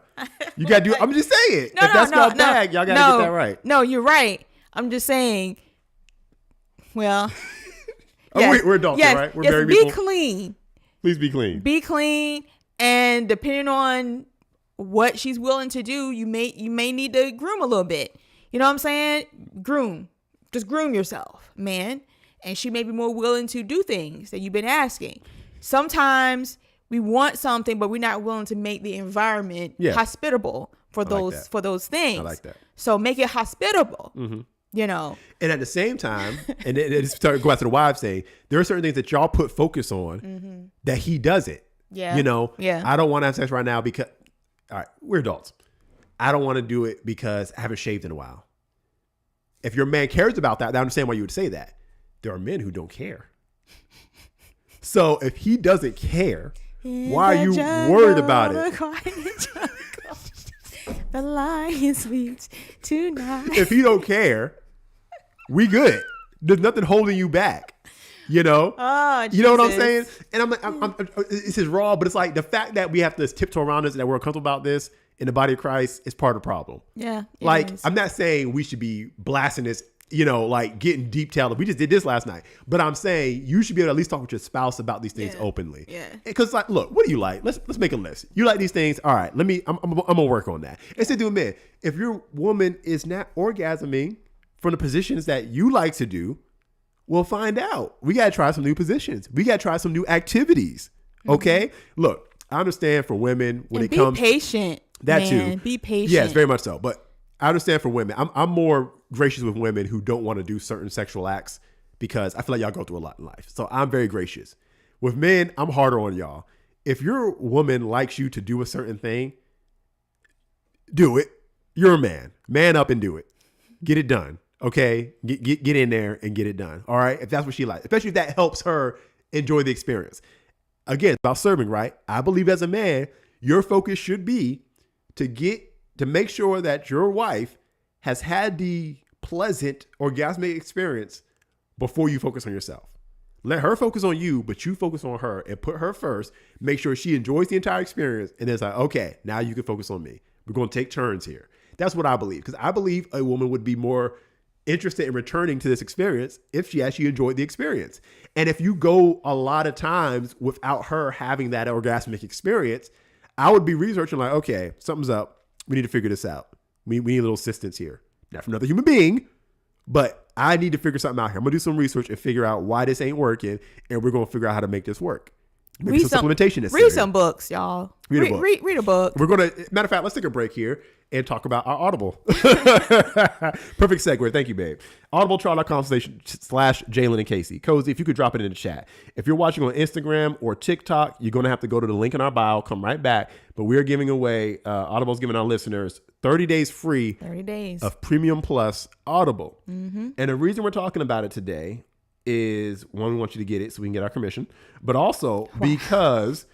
Speaker 2: you gotta do. I'm just saying. If that's not bag, y'all gotta get that right.
Speaker 3: No, you're right. I'm just saying. Well,
Speaker 2: yes, we're adults, right? We're very
Speaker 3: be
Speaker 2: people.
Speaker 3: Clean.
Speaker 2: Please be clean.
Speaker 3: Be clean, and depending on what she's willing to do, you may need to groom a little bit. You know what I'm saying? Just groom yourself, man. And she may be more willing to do things that you've been asking. Sometimes we want something, but we're not willing to make the environment hospitable for those things. I like that. So make it hospitable. Mm-hmm.
Speaker 2: And at the same time, and it's go back to the wives saying, there are certain things that y'all put focus on that he doesn't.
Speaker 3: Yeah.
Speaker 2: I don't want to have sex right now because, all right, we're adults. I don't want to do it because I haven't shaved in a while. If your man cares about that, I understand why you would say that. There are men who don't care. So if he doesn't care, why are you worried about it?
Speaker 3: The lion speaks tonight.
Speaker 2: If you don't care, we good. There's nothing holding you back. You know?
Speaker 3: Oh, Jesus.
Speaker 2: You know what I'm saying? And I'm like, this is raw, but it's like the fact that we have to tiptoe around this and that we're uncomfortable about this in the body of Christ is part of the problem.
Speaker 3: Yeah.
Speaker 2: Like, I'm not saying we should be blasting this, you know, like getting deep tailored. We just did this last night. But I'm saying you should be able to at least talk with your spouse about these things openly.
Speaker 3: Yeah.
Speaker 2: Because like, look, what do you like? Let's make a list. You like these things? All right, I'm gonna work on that. Instead of doing men, if your woman is not orgasming from the positions that you like to do, we'll find out. We got to try some new positions. We got to try some new activities. Okay? Mm-hmm. Look, I understand for women when it comes.
Speaker 3: Be patient.
Speaker 2: That
Speaker 3: man.
Speaker 2: too.
Speaker 3: Be patient.
Speaker 2: Yes, very much so. But I understand for women. I'm more gracious with women who don't want to do certain sexual acts because I feel like y'all go through a lot in life. So I'm very gracious. With men, I'm harder on y'all. If your woman likes you to do a certain thing, do it. You're a man. Man up and do it. Get it done. Okay, get in there and get it done. All right, if that's what she likes, especially if that helps her enjoy the experience. Again, about serving, right? I believe as a man, your focus should be to make sure that your wife has had the pleasant orgasmic experience before you focus on yourself. Let her focus on you, but you focus on her and put her first. Make sure she enjoys the entire experience, and then it's like, okay, now you can focus on me. We're going to take turns here. That's what I believe, because I believe a woman would be more interested in returning to this experience if she actually enjoyed the experience. And if you go a lot of times without her having that orgasmic experience, I would be researching like, okay, something's up. We need to figure this out. We need a little assistance here. Not from another human being, but I need to figure something out here. I'm going to do some research and figure out why this ain't working, and we're going to figure out how to make this work. Maybe some supplementation necessary.
Speaker 3: Read some books, y'all. Read a book.
Speaker 2: We're going to, matter of fact, let's take a break here and talk about our Audible. Perfect segue. Thank you, babe. Audibletrial.com/Jalen and Casey. Cozy, if you could drop it in the chat. If you're watching on Instagram or TikTok, you're going to have to go to the link in our bio, come right back. But we are giving away, Audible's giving our listeners 30 days free
Speaker 3: 30 days
Speaker 2: of Premium Plus Audible. Mm-hmm. And the reason we're talking about it today is, one, we want you to get it so we can get our commission, but also because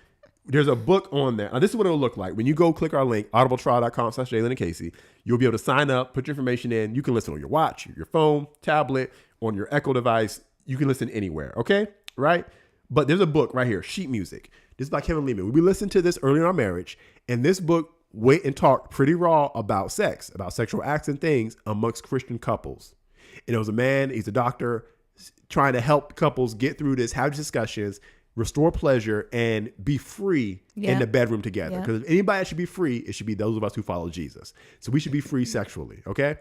Speaker 2: there's a book on there. Now, this is what it'll look like. When you go click our link, audibletrial.com/Jalen and Casey, you'll be able to sign up, put your information in. You can listen on your watch, your phone, tablet, on your Echo device. You can listen anywhere, okay? Right? But there's a book right here, Sheet Music. This is by Kevin Leman. We listened to this early in our marriage, and this book went and talked pretty raw about sex, about sexual acts and things amongst Christian couples. And it was a man, he's a doctor, trying to help couples get through this, have discussions, restore pleasure, and be free in the bedroom together. Because if anybody should be free, it should be those of us who follow Jesus. So we should be free sexually, okay?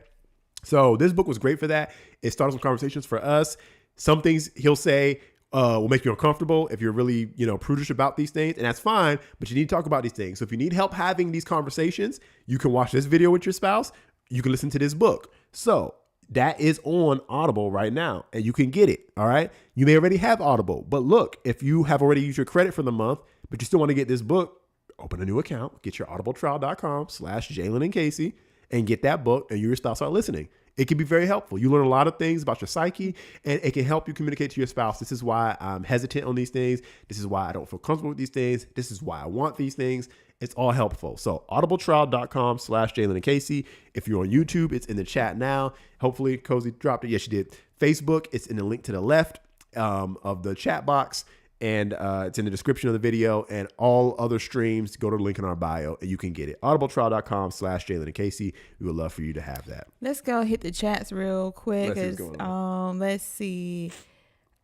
Speaker 2: So this book was great for that. It started some conversations for us. Some things he'll say will make you uncomfortable if you're really, prudish about these things, and that's fine, but you need to talk about these things. So if you need help having these conversations, you can watch this video with your spouse. You can listen to this book. So that is on Audible right now, and you can get it, all right? You may already have Audible, but look, if you have already used your credit for the month, but you still want to get this book, open a new account, get your audibletrial.com/Jalen and Casey, and get that book, and you and your spouse start listening. It can be very helpful. You learn a lot of things about your psyche, and it can help you communicate to your spouse. This is why I'm hesitant on these things. This is why I don't feel comfortable with these things. This is why I want these things. It's all helpful. So audibletrial.com/Jalen and Casey. If you're on YouTube, it's in the chat now. Hopefully Cozy dropped it. Yes, she did. Facebook, it's in the link to the left of the chat box. And it's in the description of the video, and all other streams, go to the link in our bio and you can get it. audibletrial.com/Jalen and Casey. We would love for you to have that.
Speaker 3: Let's go hit the chats real quick. Let's see.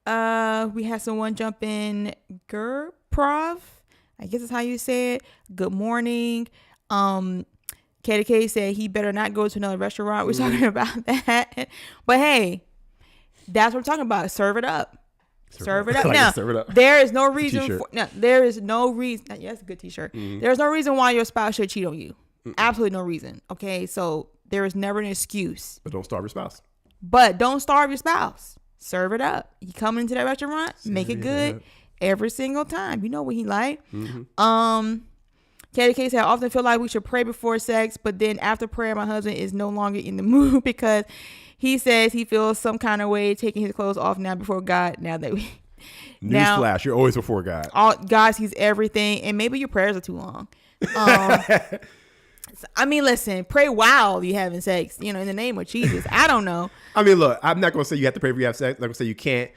Speaker 3: We had someone jump in. Gurprov, I guess that's how you say it. Good morning. KDK said he better not go to another restaurant. We're talking about that. But hey, that's what we're talking about. Serve it up. Serve it up.
Speaker 2: Like
Speaker 3: now,
Speaker 2: serve it up.
Speaker 3: there is no reason. There is no reason. Yes, a good t-shirt. Mm-hmm. There's no reason why your spouse should cheat on you. Mm-mm. Absolutely no reason. Okay, so there is never an excuse.
Speaker 2: But don't starve your spouse.
Speaker 3: Serve it up. You come into that restaurant, make it good every single time. You know what he like. Mm-hmm. KDK said, I often feel like we should pray before sex, but then after prayer, my husband is no longer in the mood because he says he feels some kind of way taking his clothes off now before God. Now that we
Speaker 2: Newsflash, you're always before God.
Speaker 3: God sees everything, and maybe your prayers are too long. I mean, listen, pray while you're having sex, in the name of Jesus. I don't know.
Speaker 2: I mean, look, I'm not going to say you have to pray before you have sex. I'm going to say you can't.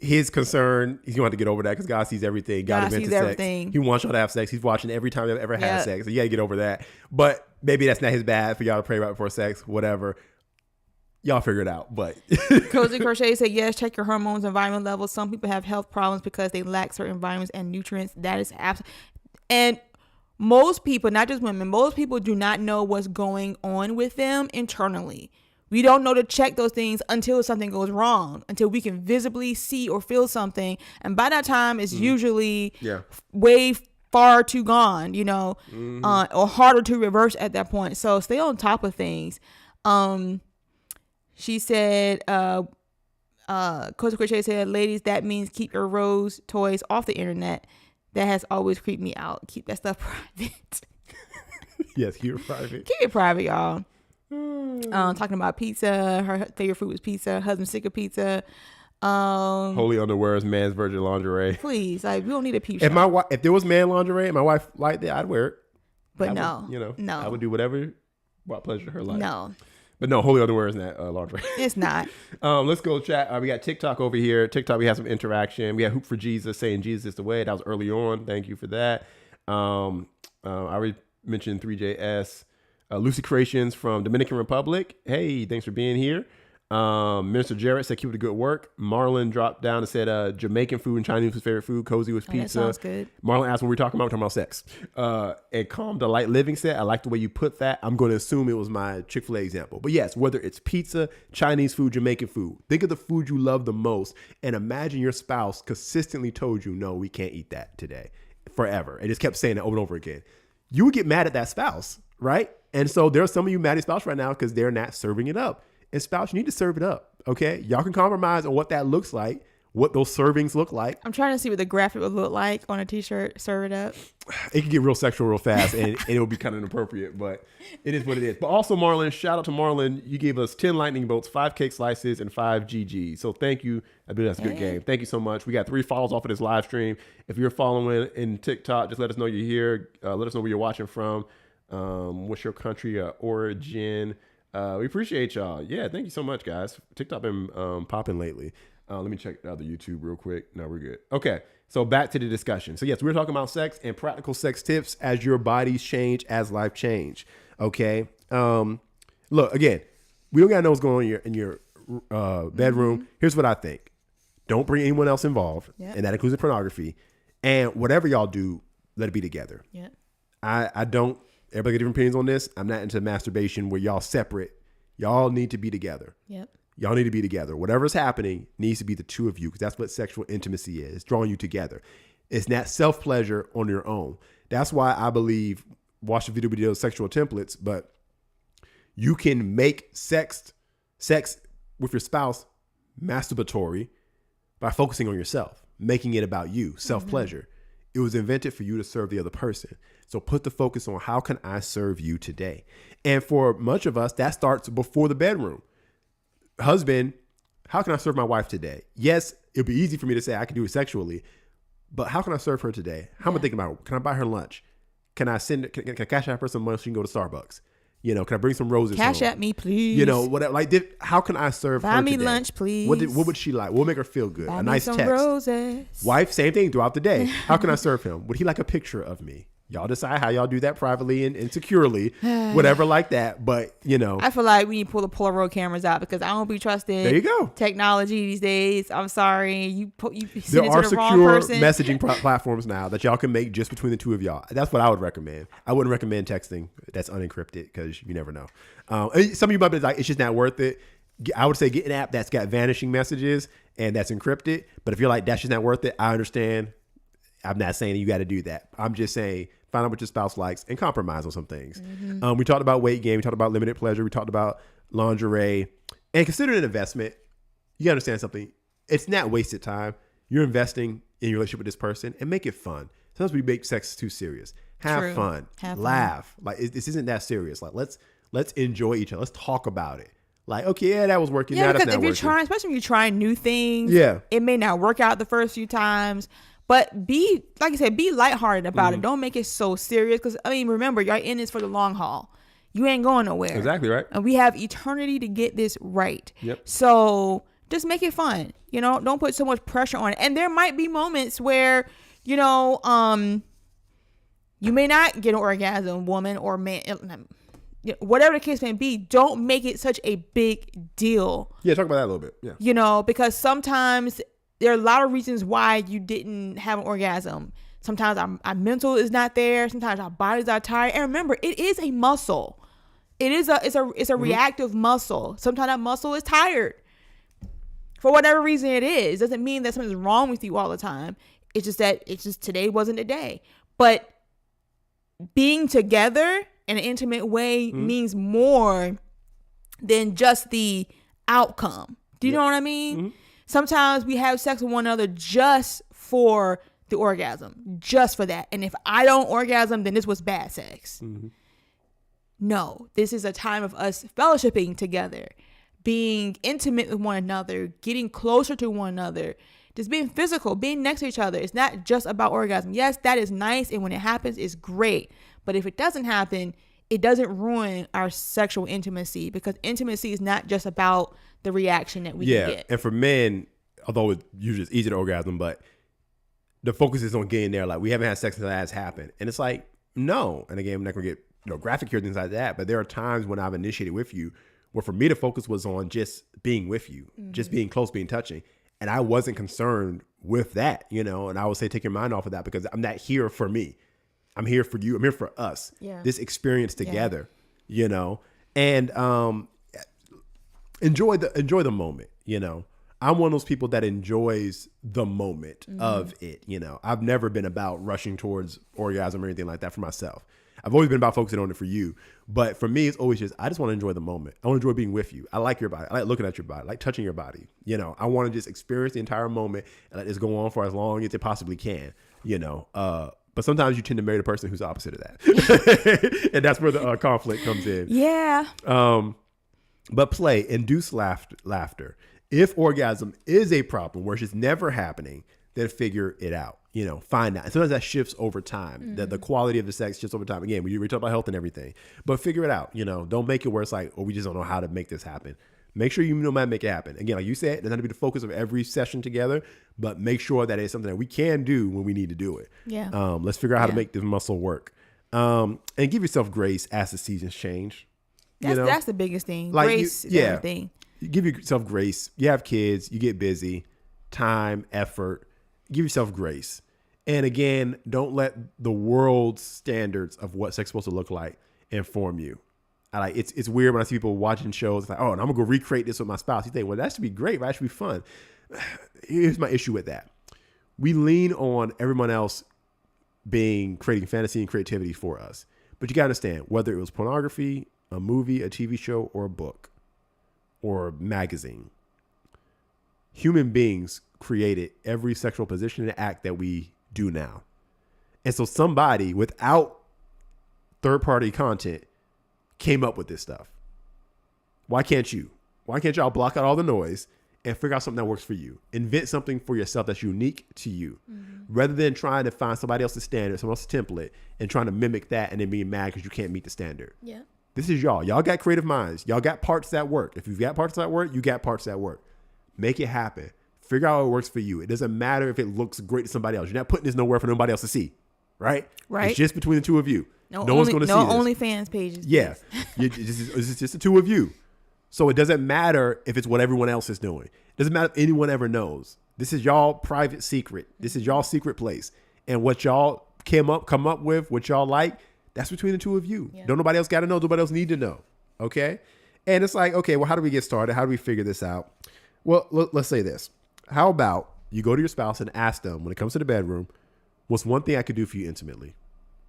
Speaker 2: His concern, he's going to have to get over that because God sees everything. God invented sex. Everything. He wants y'all to have sex. He's watching every time you've ever had sex. So you got to get over that. But maybe that's not his bad for y'all to pray right before sex, whatever. Y'all figure it out. But
Speaker 3: Cozy Crochet said, yes, check your hormones and vitamin levels. Some people have health problems because they lack certain vitamins and nutrients. That is absolutely. And most people, not just women, most people do not know what's going on with them internally. We don't know to check those things until something goes wrong, until we can visibly see or feel something. And by that time, it's usually way far too gone, or harder to reverse at that point. So stay on top of things. She said, Coach Crochet said, ladies, that means keep your rose toys off the internet. That has always creeped me out. Keep that stuff private.
Speaker 2: Yes, keep it private.
Speaker 3: Keep it private, y'all. Talking about pizza. Her favorite food was pizza. Husband sick of pizza.
Speaker 2: Holy underwear is man's virgin lingerie.
Speaker 3: Please, we don't need a peep.
Speaker 2: If there was man lingerie and my wife liked that, I'd wear it.
Speaker 3: But
Speaker 2: no. I would do whatever brought pleasure to her life.
Speaker 3: No.
Speaker 2: But no, holy underwear is not lingerie.
Speaker 3: It's not.
Speaker 2: Let's go chat. We got TikTok over here. TikTok, we have some interaction. We got Hoop for Jesus saying Jesus is the way. That was early on. Thank you for that. I already mentioned 3JS. Lucy Creations from Dominican Republic. Hey, thanks for being here. Minister Jarrett said, keep up the good work. Marlon dropped down and said, Jamaican food and Chinese was favorite food. Cozy was pizza.
Speaker 3: That sounds good.
Speaker 2: Marlon asked what we're talking about. We're talking about sex. And Calm Delight Living said, I like the way you put that. I'm going to assume it was my Chick-fil-A example. But yes, whether it's pizza, Chinese food, Jamaican food, think of the food you love the most and imagine your spouse consistently told you, no, we can't eat that today forever. And just kept saying it over and over again. You would get mad at that spouse, right? And so there are some of you mad at spouse right now because they're not serving it up. And spouse, you need to serve it up, okay? Y'all can compromise on what that looks like, what those servings look like.
Speaker 3: I'm trying to see what the graphic would look like on a T-shirt. Serve it up.
Speaker 2: It can get real sexual real fast, and it'll be kind of inappropriate, but it is what it is. But also, Marlon, shout out to Marlon. You gave us 10 lightning bolts, 5 cake slices, and 5 GGs. So thank you. I believe that's a good game. Thank you so much. We got 3 follows off of this live stream. If you're following in TikTok, just let us know you're here. Let us know where you're watching from. What's your country origin? We appreciate y'all. Yeah, thank you so much, guys. TikTok been popping lately. Let me check out the YouTube real quick. No, we're good. Okay, so back to the discussion. So yes, we're talking about sex and practical sex tips as your bodies change, as life change. Okay. Look, again, we don't gotta know what's going on in your bedroom. Mm-hmm. Here's what I think: don't bring anyone else involved, and that includes pornography. And whatever y'all do, let it be together. Yeah. I don't. Everybody got different opinions on this. I'm not into masturbation where y'all separate. Y'all need to be together. Yep. Y'all need to be together. Whatever's happening needs to be the two of you because that's what sexual intimacy is. It's drawing you together. It's not self-pleasure on your own. That's why I believe, watch the video sexual templates, but you can make sex with your spouse masturbatory by focusing on yourself, making it about you, self-pleasure. Mm-hmm. It was invented for you to serve the other person. So put the focus on how can I serve you today? And for much of us, that starts before the bedroom. Husband, how can I serve my wife today? Yes, it'd be easy for me to say I can do it sexually, but how can I serve her today? How am I thinking about it? Can I buy her lunch? Can I can I cash out her some money so she can go to Starbucks? Can I bring some roses
Speaker 3: Cash
Speaker 2: home?
Speaker 3: at me, please.
Speaker 2: Whatever. How can I serve her today?
Speaker 3: Buy me lunch, please.
Speaker 2: What would she like? We'll make her feel good.
Speaker 3: Buy
Speaker 2: a nice
Speaker 3: me some
Speaker 2: text.
Speaker 3: Roses.
Speaker 2: Wife, same thing throughout the day. How can I serve him? Would he like a picture of me? Y'all decide how y'all do that privately and securely, whatever like that. But,
Speaker 3: I feel like we need to pull the Polaroid cameras out because I don't be trusted.
Speaker 2: There you go.
Speaker 3: Technology these days. I'm sorry. You
Speaker 2: there are secure messaging platforms now that y'all can make just between the two of y'all. That's what I would recommend. I wouldn't recommend texting that's unencrypted because you never know. Some of you might be like, it's just not worth it. I would say get an app that's got vanishing messages and that's encrypted. But if you're like, that's just not worth it, I understand. I'm not saying you got to do that. I'm just saying find out what your spouse likes and compromise on some things. Mm-hmm. We talked about weight gain. We talked about limited pleasure. We talked about lingerie. And consider it an investment. You got to understand something. It's not wasted time. You're investing in your relationship with this person and make it fun. Sometimes we make sex too serious. Have fun. Laugh. Like this isn't that serious. Like let's enjoy each other. Let's talk about it. Like, okay, yeah, that was working.
Speaker 3: Yeah,
Speaker 2: now
Speaker 3: because
Speaker 2: that's not
Speaker 3: if you're
Speaker 2: working.
Speaker 3: trying, especially when you're trying new things,
Speaker 2: yeah,
Speaker 3: it may not work out the first few times. But be, like I said, be lighthearted about it. Don't make it so serious. Because, I mean, remember, you're in this for the long haul. You ain't going nowhere.
Speaker 2: Exactly right.
Speaker 3: And we have eternity to get this right.
Speaker 2: Yep.
Speaker 3: So just make it fun. You know, don't put so much pressure on it. And there might be moments where, you know, you may not get an orgasm, woman or man. Whatever the case may be, don't make it such a big deal.
Speaker 2: Yeah, talk about that a little bit. Yeah.
Speaker 3: You know, because sometimes there are a lot of reasons why you didn't have an orgasm. Sometimes our mental is not there. Sometimes our bodies are tired. And remember, it is a muscle. It's a reactive muscle. Sometimes that muscle is tired. For whatever reason it is. Doesn't mean that something's wrong with you all the time. It's just today wasn't the day. But being together in an intimate way means more than just the outcome. Do you know what I mean? Sometimes we have sex with one another just for the orgasm, just for that. And if I don't orgasm, then this was bad sex. No, this is a time of us fellowshipping together, being intimate with one another, getting closer to one another, just being physical, being next to each other. It's not just about orgasm. Yes, that is nice. And when it happens, it's great. But if it doesn't happen, it doesn't ruin our sexual intimacy, because intimacy is not just about the reaction that we can get.
Speaker 2: And for men, although it's usually easy to orgasm, but the focus is on getting there. Like, we haven't had sex until that has happened. And it's like, no. And again, I'm not going to get graphic here, things like that. But there are times when I've initiated with you where for me the focus was on just being with you, just being close, being touching. And I wasn't concerned with that, you know. And I would say take your mind off of that, because I'm not here for me. I'm here for you. I'm here for us. Yeah. This experience together, you know. And enjoy the moment, you know. I'm one of those people that enjoys the moment of it, you know. I've never been about rushing towards orgasm or anything like that for myself. I've always been about focusing on it for you. But for me, it's always just, I just want to enjoy the moment. I want to enjoy being with you. I like your body. I like looking at your body. I like touching your body. You know, I want to just experience the entire moment and let this go on for as long as it possibly can, you know. But sometimes you tend to marry the person who's opposite of that. And that's where the conflict comes in.
Speaker 3: Yeah.
Speaker 2: But play, induce laughter. If orgasm is a problem where it's just never happening, then figure it out. You know, find out. And sometimes that shifts over time. The quality of the sex shifts over time. Again, we talk about health and everything, but figure it out. You know, don't make it where it's like, oh, we just don't know how to make this happen. Make sure you know how to make it happen. Again, like you said, it doesn't have to be the focus of every session together, but make sure that it's something that we can do when we need to do it.
Speaker 3: Yeah.
Speaker 2: Let's figure out how to make this muscle work. And give yourself grace as the seasons change.
Speaker 3: That's the biggest thing. Like grace is everything.
Speaker 2: You give yourself grace. You have kids. You get busy. Time, effort. Give yourself grace. And again, don't let the world's standards of what sex is supposed to look like inform you. It's weird when I see people watching shows. It's like, oh, and I'm going to go recreate this with my spouse. You think, well, that should be great, right? That should be fun. Here's my issue with that. We lean on everyone else creating fantasy and creativity for us. But you got to understand, whether it was pornography, a movie, a TV show, or a book, or a magazine, human beings created every sexual position and act that we do now. And so somebody without third-party content came up with this stuff. Why can't you? Why can't y'all block out all the noise and figure out something that works for you? Invent something for yourself that's unique to you, rather than trying to find somebody else's standard, someone else's template, and trying to mimic that and then being mad because you can't meet the standard.
Speaker 3: Yeah.
Speaker 2: This is y'all. Y'all got creative minds. Y'all got parts that work. If you've got parts that work, you got parts that work. Make it happen. Figure out what works for you. It doesn't matter if it looks great to somebody else. You're not putting this nowhere for nobody else to see, right?
Speaker 3: Right.
Speaker 2: It's just between the two of you. No one's going to see
Speaker 3: this.
Speaker 2: No
Speaker 3: OnlyFans pages.
Speaker 2: Yeah. It's just the two of you. So it doesn't matter if it's what everyone else is doing. It doesn't matter if anyone ever knows. This is y'all private secret. This is y'all secret place. And what y'all come up with, what y'all like, that's between the two of you. Yeah. Don't nobody else got to know. Nobody else need to know. Okay? And it's like, okay, well, how do we get started? How do we figure this out? Well, let's say this. How about you go to your spouse and ask them, when it comes to the bedroom, what's one thing I could do for you intimately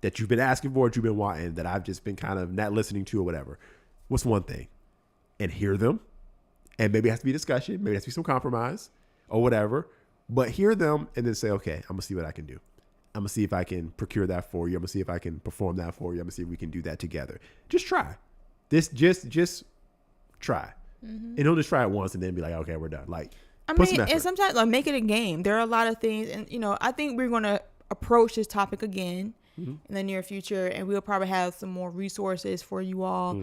Speaker 2: that you've been asking for, that you've been wanting, that I've just been kind of not listening to or whatever? What's one thing? And hear them. And maybe it has to be discussion. Maybe it has to be some compromise or whatever. But hear them and then say, okay, I'm going to see what I can do. I'm going to see if I can procure that for you. I'm going to see if I can perform that for you. I'm going to see if we can do that together. Just try. Just try. And don't just try it once and then be like, okay, we're done. Like,
Speaker 3: I mean, and sometimes like make it a game. There are a lot of things, and I think we're gonna approach this topic again in the near future, and we'll probably have some more resources for you all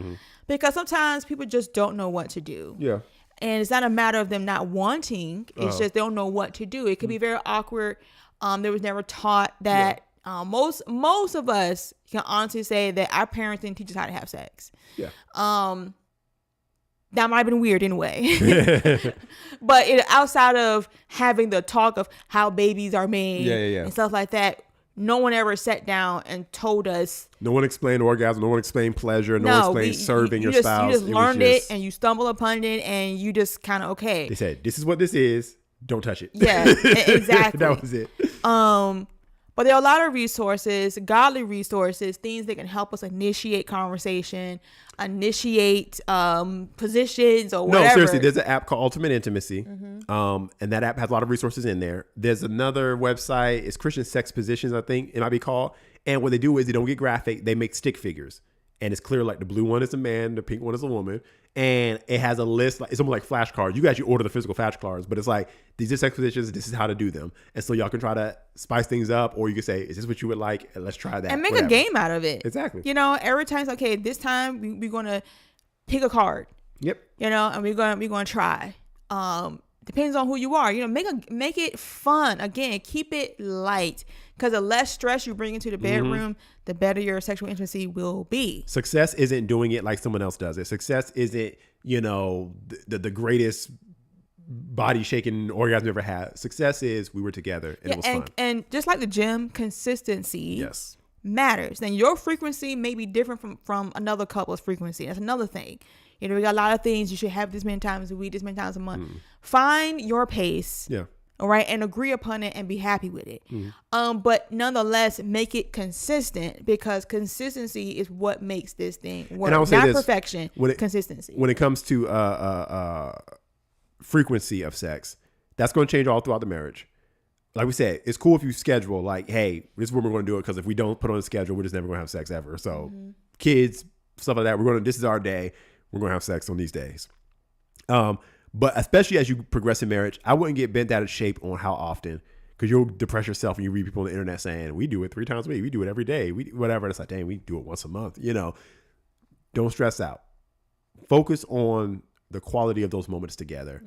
Speaker 3: because sometimes people just don't know what to do.
Speaker 2: Yeah.
Speaker 3: And it's not a matter of them not wanting. It's just they don't know what to do. It could be very awkward. They was never taught that. Yeah. Most of us can honestly say that our parents didn't teach us how to have sex.
Speaker 2: Yeah.
Speaker 3: That might have been weird anyway. But outside of having the talk of how babies are made and stuff like that, no one ever sat down and told us.
Speaker 2: No one explained orgasm. No one explained pleasure. No one explained serving your spouse.
Speaker 3: You just learned it and you stumble upon it and you just kind of, okay.
Speaker 2: They said, this is what this is. Don't touch it.
Speaker 3: Yeah, exactly.
Speaker 2: That was it.
Speaker 3: But there are a lot of resources, godly resources, things that can help us initiate conversation, initiate positions or whatever.
Speaker 2: No, seriously, there's an app called Ultimate Intimacy. And that app has a lot of resources in there. There's another website, it's Christian Sex Positions, I think it might be called. And what they do is they don't get graphic, they make stick figures. And it's clear like the blue one is a man, the pink one is a woman. And it has a list, like it's almost like flashcards. You can actually order the physical flashcards, but it's like, these are sex positions, this is how to do them. And so y'all can try to spice things up, or you can say, is this what you would like? And let's try that.
Speaker 3: And make a game out of it.
Speaker 2: Exactly.
Speaker 3: Every time it's okay, this time we're going to pick a card.
Speaker 2: Yep.
Speaker 3: And we're going to try. Depends on who you are. Make it fun. Again, keep it light. Because the less stress you bring into the bedroom, the better your sexual intimacy will be.
Speaker 2: Success isn't doing it like someone else does it. Success isn't, the greatest body shaking orgasm you ever had. Success is we were together and it was fun. And
Speaker 3: just like the gym, consistency matters. And your frequency may be different from another couple's frequency. That's another thing. We got a lot of things. You should have this many times a week, this many times a month. Find your pace. Yeah. All right. And agree upon it and be happy with it. But nonetheless, make it consistent, because consistency is what makes this thing work. And I would say not perfection, consistency.
Speaker 2: When it comes to frequency of sex, that's going to change all throughout the marriage. Like we said, it's cool if you schedule like, hey, this is when we're going to do it, because if we don't put on a schedule, we're just never going to have sex ever. So kids, stuff like that, this is our day. We're going to have sex on these days. But especially as you progress in marriage, I wouldn't get bent out of shape on how often, because you'll depress yourself when you read people on the internet saying, we do it 3 times a week. We do it every day. Whatever. It's like, dang, we do it once a month. Don't stress out. Focus on the quality of those moments together.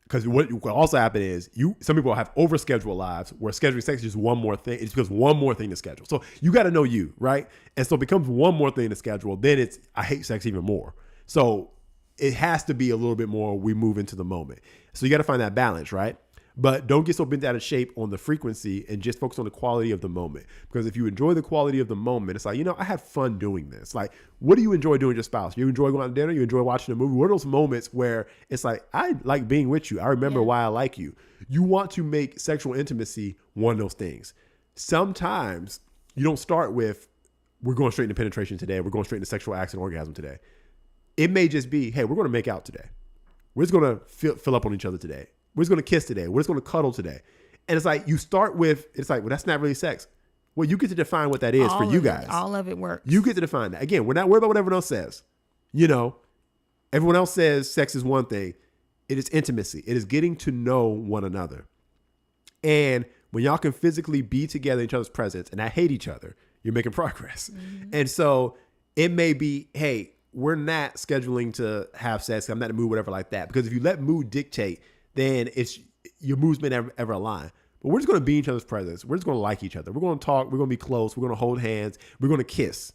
Speaker 2: Because what also happen is some people have overscheduled lives where scheduling sex is just one more thing. It's because one more thing to schedule. So you got to know you, right? And so it becomes one more thing to schedule. Then I hate sex even more. So it has to be a little bit more, we move into the moment. So you got to find that balance, right? But don't get so bent out of shape on the frequency and just focus on the quality of the moment. Because if you enjoy the quality of the moment, it's like, I had fun doing this. Like, what do you enjoy doing with your spouse? You enjoy going out to dinner? You enjoy watching a movie? What are those moments where it's like, I like being with you. I remember why I like you. You want to make sexual intimacy one of those things. Sometimes you don't start with, we're going straight into penetration today. We're going straight into sexual acts and orgasm today. It may just be, hey, we're going to make out today. We're just going to fill up on each other today. We're just going to kiss today. We're just going to cuddle today. And it's like, you start with, it's like, well, that's not really sex. Well, you get to define what that is for you guys.
Speaker 3: All of it works.
Speaker 2: You get to define that. Again, we're not worried about what everyone else says. Everyone else says sex is one thing. It is intimacy. It is getting to know one another. And when y'all can physically be together in each other's presence and not hate each other, you're making progress. And so it may be, hey, we're not scheduling to have sex. I'm not in the mood, whatever like that. Because if you let mood dictate, then your moods may never ever align. But we're just going to be in each other's presence. We're just going to like each other. We're going to talk. We're going to be close. We're going to hold hands. We're going to kiss.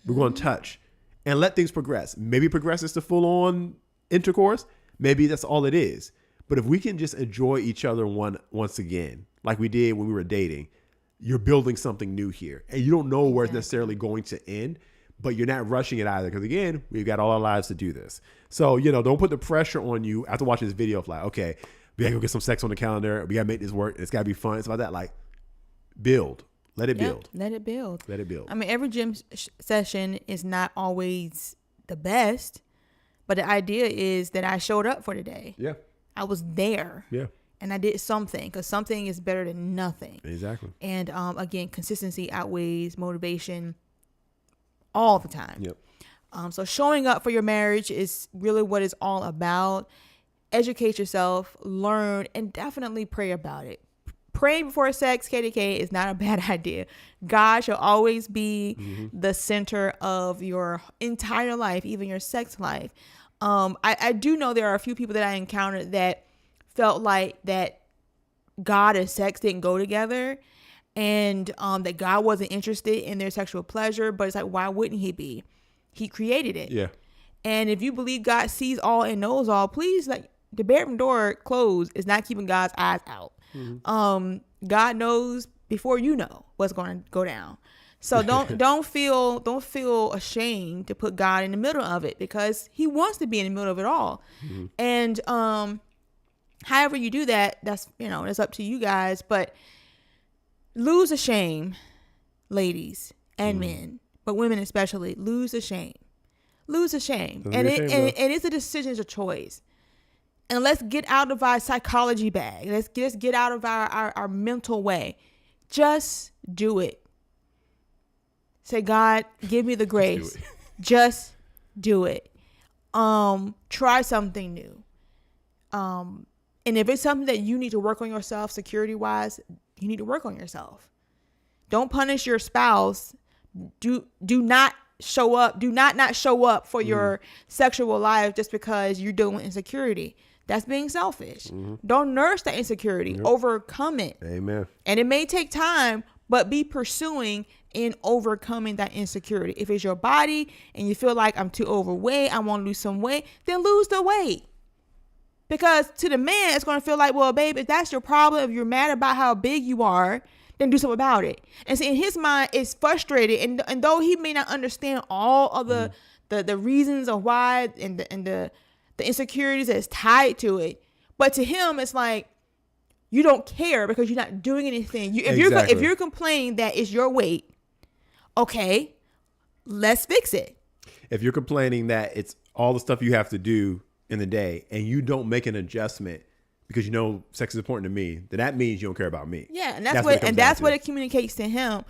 Speaker 2: We're going to touch and let things progress. Maybe progresses to full on intercourse. Maybe that's all it is. But if we can just enjoy each other once again, like we did when we were dating, you're building something new here. And you don't know where it's necessarily going to end. But you're not rushing it either, because again, we've got all our lives to do this. So, don't put the pressure on you after watching this video of like, okay, we gotta go get some sex on the calendar. We gotta make this work. It's gotta be fun. It's about that. Like, build. Let it build.
Speaker 3: Let it build.
Speaker 2: Let it build.
Speaker 3: I mean, every gym session is not always the best, but the idea is that I showed up for the day.
Speaker 2: Yeah.
Speaker 3: I was there.
Speaker 2: Yeah.
Speaker 3: And I did something, because something is better than nothing.
Speaker 2: Exactly.
Speaker 3: And again, consistency outweighs motivation all the time.
Speaker 2: Yep.
Speaker 3: So showing up for your marriage is really what it's all about. educate yourself, learn, and definitely pray about it. Praying before sex, KDK, is not a bad idea. God shall always be the center of your entire life, even your sex life. I do know there are a few people that I encountered that felt like that God and sex didn't go together, and that God wasn't interested in their sexual pleasure. But it's like, why wouldn't he be? He created it.
Speaker 2: Yeah.
Speaker 3: And if you believe God sees all and knows all, please, like, the bedroom door closed is not keeping God's eyes out. God knows before you know what's going to go down. So don't feel ashamed to put God in the middle of it, because he wants to be in the middle of it all. And however you do that, that's, it's up to you guys, but lose the shame, ladies and men, but women especially, lose the shame. And it's a decision, it's a choice. And let's get out of our psychology bag. Let's get out of our mental way. Just do it. Say, God, give me the grace. Just do it. Try something new. And if it's something that you need to work on yourself, security-wise, you need to work on yourself. Don't punish your spouse. Do not show up. Do not show up for your sexual life just because you're dealing with insecurity. That's being selfish. Don't nurse that insecurity. Overcome it.
Speaker 2: Amen.
Speaker 3: And it may take time, but be pursuing in overcoming that insecurity. If it's your body and you feel like, I'm too overweight, I want to lose some weight, then lose the weight. Because to the man, it's going to feel like, well, babe, if that's your problem, if you're mad about how big you are, then do something about it. And see, in his mind, it's frustrated. And though he may not understand all of the reasons of why and the insecurities that's tied to it, but to him, it's like, you don't care because you're not doing anything. If you're complaining that it's your weight, okay, let's fix it.
Speaker 2: If you're complaining that it's all the stuff you have to do in the day and you don't make an adjustment because sex is important to me, then that means you don't care about me.
Speaker 3: Yeah, and that's what it communicates to him,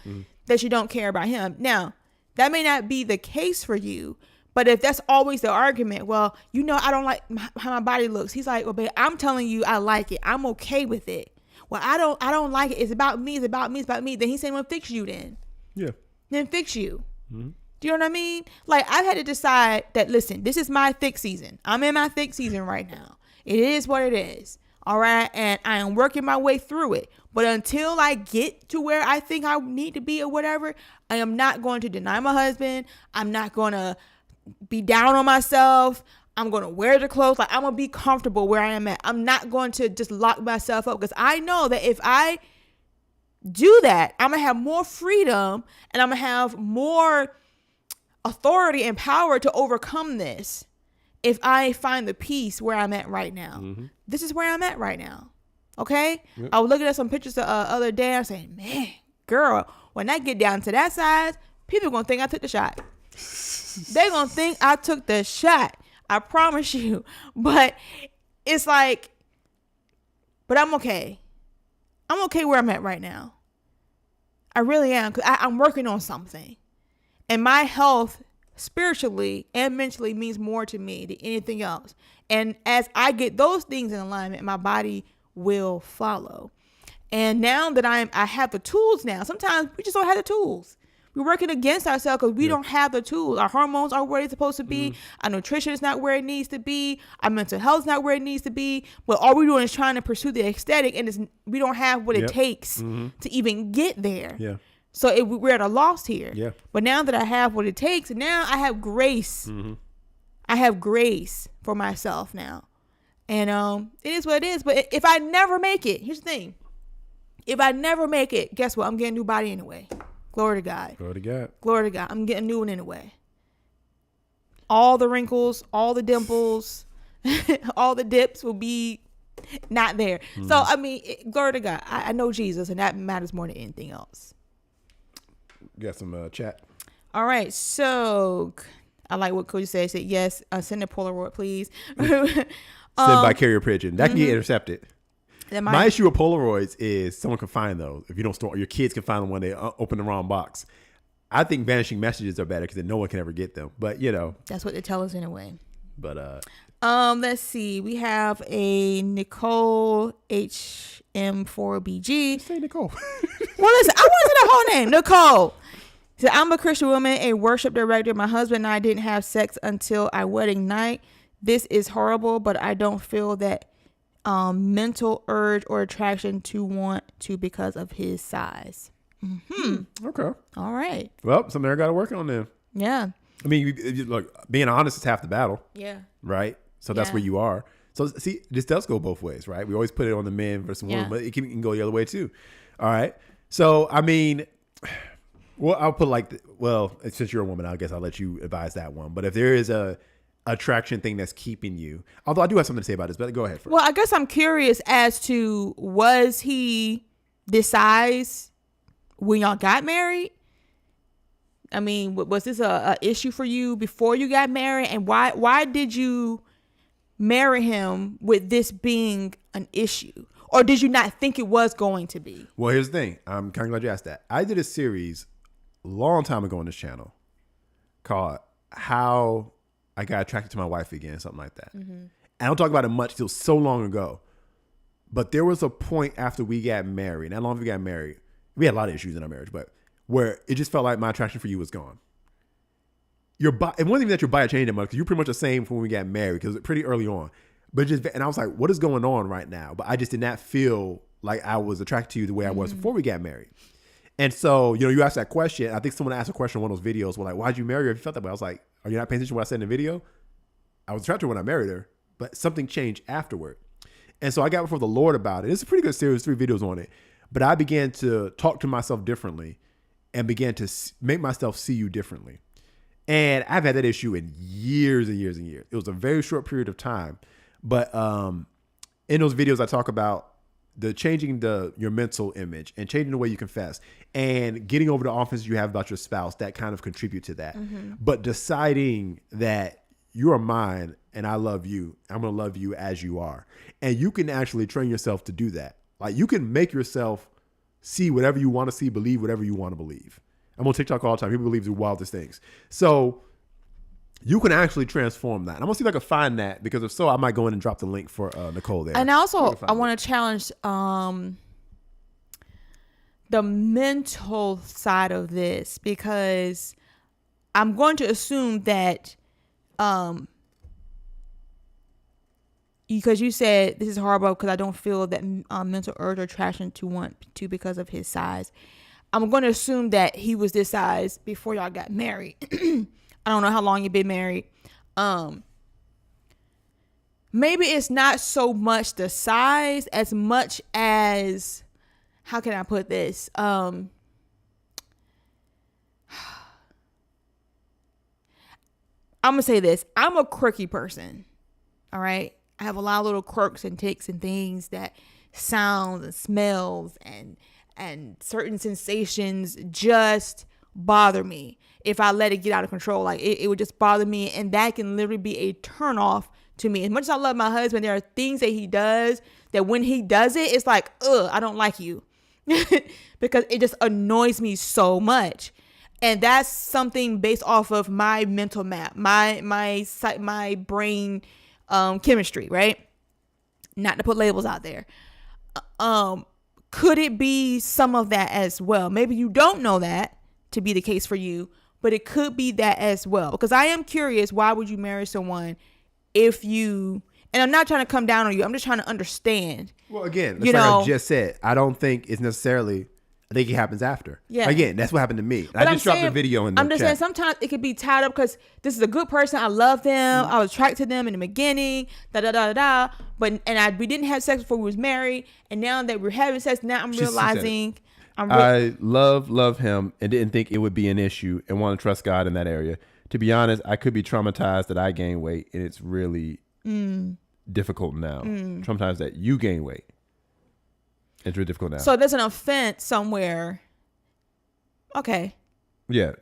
Speaker 3: that you don't care about him. Now, that may not be the case for you, but if that's always the argument, well, I don't like how my body looks. He's like, well, babe, I'm telling you, I like it. I'm okay with it. Well, I don't like it. It's about me. It's about me. It's about me. Then he's saying, well, fix you then. Yeah. Then fix you. Do you know what I mean? Like, I've had to decide that, listen, this is my thick season. I'm in my thick season right now. It is what it is. All right. And I am working my way through it. But until I get to where I think I need to be or whatever, I am not going to deny my husband. I'm not going to be down on myself. I'm going to wear the clothes. Like, I'm going to be comfortable where I am at. I'm not going to just lock myself up, because I know that if I do that, I'm going to have more freedom and I'm going to have more authority and power to overcome this if I find the peace where I'm at right now. This is where I'm at right now. Okay? Yep. I was looking at some pictures the other day. I'm saying, man, girl, when I get down to that size, people are going to think I took the shot. They're going to think I took the shot. I promise you. But it's like, but I'm okay. I'm okay where I'm at right now. I really am, because I'm working on something. And my health spiritually and mentally means more to me than anything else. And as I get those things in alignment, my body will follow. And now that I have the tools now, sometimes we just don't have the tools. We're working against ourselves because we don't have the tools. Our hormones aren't where they're supposed to be. Our nutrition is not where it needs to be. Our mental health is not where it needs to be. But all we're doing is trying to pursue the aesthetic, and we don't have what it takes to even get there. Yeah. So we're at a loss here. Yeah. But now that I have what it takes, now I have grace. I have grace for myself now. And it is what it is. But if I never make it, here's the thing. If I never make it, guess what? I'm getting a new body anyway. Glory to God.
Speaker 2: Glory to God.
Speaker 3: Glory to God. I'm getting a new one anyway. All the wrinkles, all the dimples, all the dips will be not there. So, I mean, glory to God. I know Jesus, and that matters more than anything else.
Speaker 2: Got some chat.
Speaker 3: All right. So, I like what Coach said. He said, yes, send a Polaroid, please. Send
Speaker 2: by carrier pigeon. That can get intercepted. My issue with Polaroids is someone can find those. If you don't store, your kids can find them when they open the wrong box. I think vanishing messages are better because then no one can ever get them. But,
Speaker 3: that's what they tell us anyway.
Speaker 2: But
Speaker 3: Let's see. We have a Nicole HM4BG.
Speaker 2: Say Nicole.
Speaker 3: Well, listen, I wanted the whole name. Nicole. So I'm a Christian woman, a worship director. My husband and I didn't have sex until our wedding night. This is horrible, but I don't feel that mental urge or attraction to want to because of his size. Mm-hmm.
Speaker 2: Okay.
Speaker 3: All right.
Speaker 2: Well, something I got to work on then.
Speaker 3: Yeah.
Speaker 2: I mean, look, being honest is half the battle.
Speaker 3: Yeah.
Speaker 2: Right? So that's where you are. So see, this does go both ways, right? We always put it on the men versus women, but it can go the other way too. All right. So, I mean, well, I'll put since you're a woman, I guess I'll let you advise that one. But if there is a attraction thing that's keeping you, although I do have something to say about this, but go ahead first.
Speaker 3: Well, I guess I'm curious as to, was he this size when y'all got married? I mean, was this a issue for you before you got married? And why did you marry him with this being an issue? Or did you not think it was going to be?
Speaker 2: Well, here's the thing. I'm kind of glad you asked that. I did a series a long time ago on this channel called How I Got Attracted to My Wife Again, something like that. Mm-hmm. And I don't talk about it much till so long ago. But there was a point after we got married, not long after we got married, we had a lot of issues in our marriage, but where it just felt like my attraction for you was gone. It wasn't even that your body changed that much, because you're pretty much the same from when we got married, because pretty early on. And I was like, what is going on right now? But I just did not feel like I was attracted to you the way I was before we got married. And so, you asked that question. I think someone asked a question in one of those videos, like, why'd you marry her if you felt that way? I was like, are you not paying attention to what I said in the video? I was attracted to her when I married her, but something changed afterward. And so I got before the Lord about it. It's a pretty good series, 3 videos on it. But I began to talk to myself differently and began to make myself see you differently. And I've had that issue in years and years and years. It was a very short period of time. But in those videos, I talk about the changing your mental image and changing the way you confess and getting over the offense you have about your spouse that kind of contribute to that. Mm-hmm. But deciding that you are mine and I love you, I'm going to love you as you are. And you can actually train yourself to do that. Like, you can make yourself see whatever you want to see, believe whatever you want to believe. I'm on TikTok all the time. People believe the wildest things. So you can actually transform that. And I'm going to see if I can find that, because if so, I might go in and drop the link for Nicole there.
Speaker 3: And also, I want to challenge the mental side of this, because I'm going to assume that because you said this is horrible because I don't feel that mental urge or attraction to want to because of his size. I'm going to assume that he was this size before y'all got married. I don't know how long you've been married. Maybe it's not so much the size as much as, how can I put this? I'm going to say this. I'm a quirky person. All right. I have a lot of little quirks and tics and things that sounds and smells and certain sensations just bother me if I let it get out of control. Like it would just bother me, and that can literally be a turn off to me. As much as I love my husband, there are things that he does that when he does it, it's like, I don't like you because it just annoys me so much. And that's something based off of my mental map, my brain chemistry, right? Not to put labels out there. Could it be some of that as well? Maybe you don't know that to be the case for you, but it could be that as well. Because I am curious, why would you marry someone if you, and I'm not trying to come down on you, I'm just trying to understand.
Speaker 2: Well, again, that's like I just said, I don't think it's necessarily, I think it happens after. Yeah. Again, that's what happened to me. I just dropped a video in the chat.
Speaker 3: I'm just saying sometimes it could be tied up because this is a good person. I love them. I was attracted to them in the beginning. But we didn't have sex before we was married. And now that we're having sex, now I'm realizing.
Speaker 2: I love him and didn't think it would be an issue and want to trust God in that area. To be honest, I could be traumatized that I gained weight, and it's really difficult now. Traumatized that you gain weight. It's really difficult now.
Speaker 3: So there's an offense somewhere. Okay.
Speaker 2: Yeah.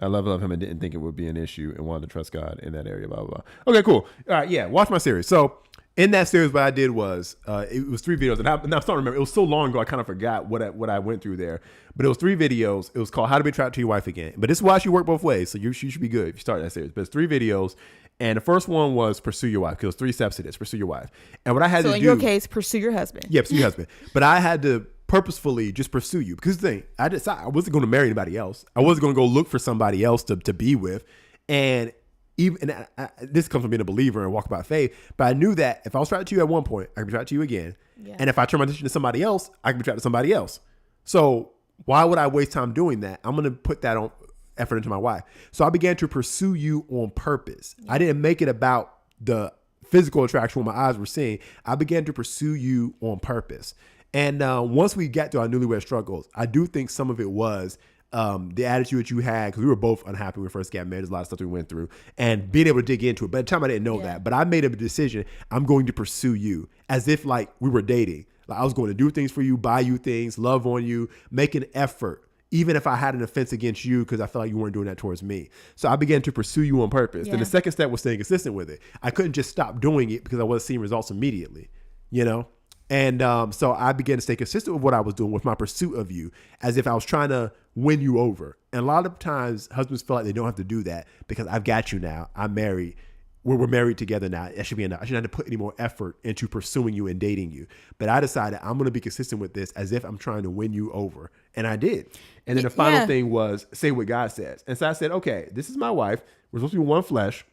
Speaker 2: I love him and didn't think it would be an issue and wanted to trust God in that area, blah, blah, blah. Okay, cool. All right, yeah, watch my series. So in that series, what I did was, it was 3 videos, and I'm starting to remember. It was so long ago, I kind of forgot what I went through there. But it was 3 videos. It was called How to Be Attracted to Your Wife Again. But this is why she worked both ways, so you should be good if you start that series. But it's 3 videos, And the first one was pursue your wife, because there's 3 steps to this. Pursue your wife. And what I had to do.
Speaker 3: So in your case, pursue your husband.
Speaker 2: Yeah, pursue your husband. But I had to purposefully just pursue you, because the thing, I wasn't going to marry anybody else. I wasn't going to go look for somebody else to be with. And this comes from being a believer and walking by faith. But I knew that if I was attracted to you at one point, I could be attracted to you again. Yeah. And if I turn my attention to somebody else, I could be attracted to somebody else. So why would I waste time doing that? I'm going to put that on effort into my wife. So I began to pursue you on purpose. I didn't make it about the physical attraction what my eyes were seeing. I began to pursue you on purpose. And once we got to our newlywed struggles, I do think some of it was the attitude that you had, because we were both unhappy when we first got married. There's a lot of stuff we went through, and being able to dig into it. By the time I didn't know that, but I made a decision. I'm going to pursue you as if like we were dating. Like I was going to do things for you, buy you things, love on you, make an effort, even if I had an offense against you, because I felt like you weren't doing that towards me. So I began to pursue you on purpose. Then the second step was staying consistent with it. I couldn't just stop doing it because I wasn't seeing results immediately, you know? And so I began to stay consistent with what I was doing with my pursuit of you, as if I was trying to win you over. And a lot of times husbands feel like they don't have to do that because I've got you now. I'm married. We're married together now. That should be enough. I shouldn't have to put any more effort into pursuing you and dating you. But I decided I'm going to be consistent with this as if I'm trying to win you over. And I did. And then the final thing was say what God says. And so I said, okay, this is my wife. We're supposed to be one flesh.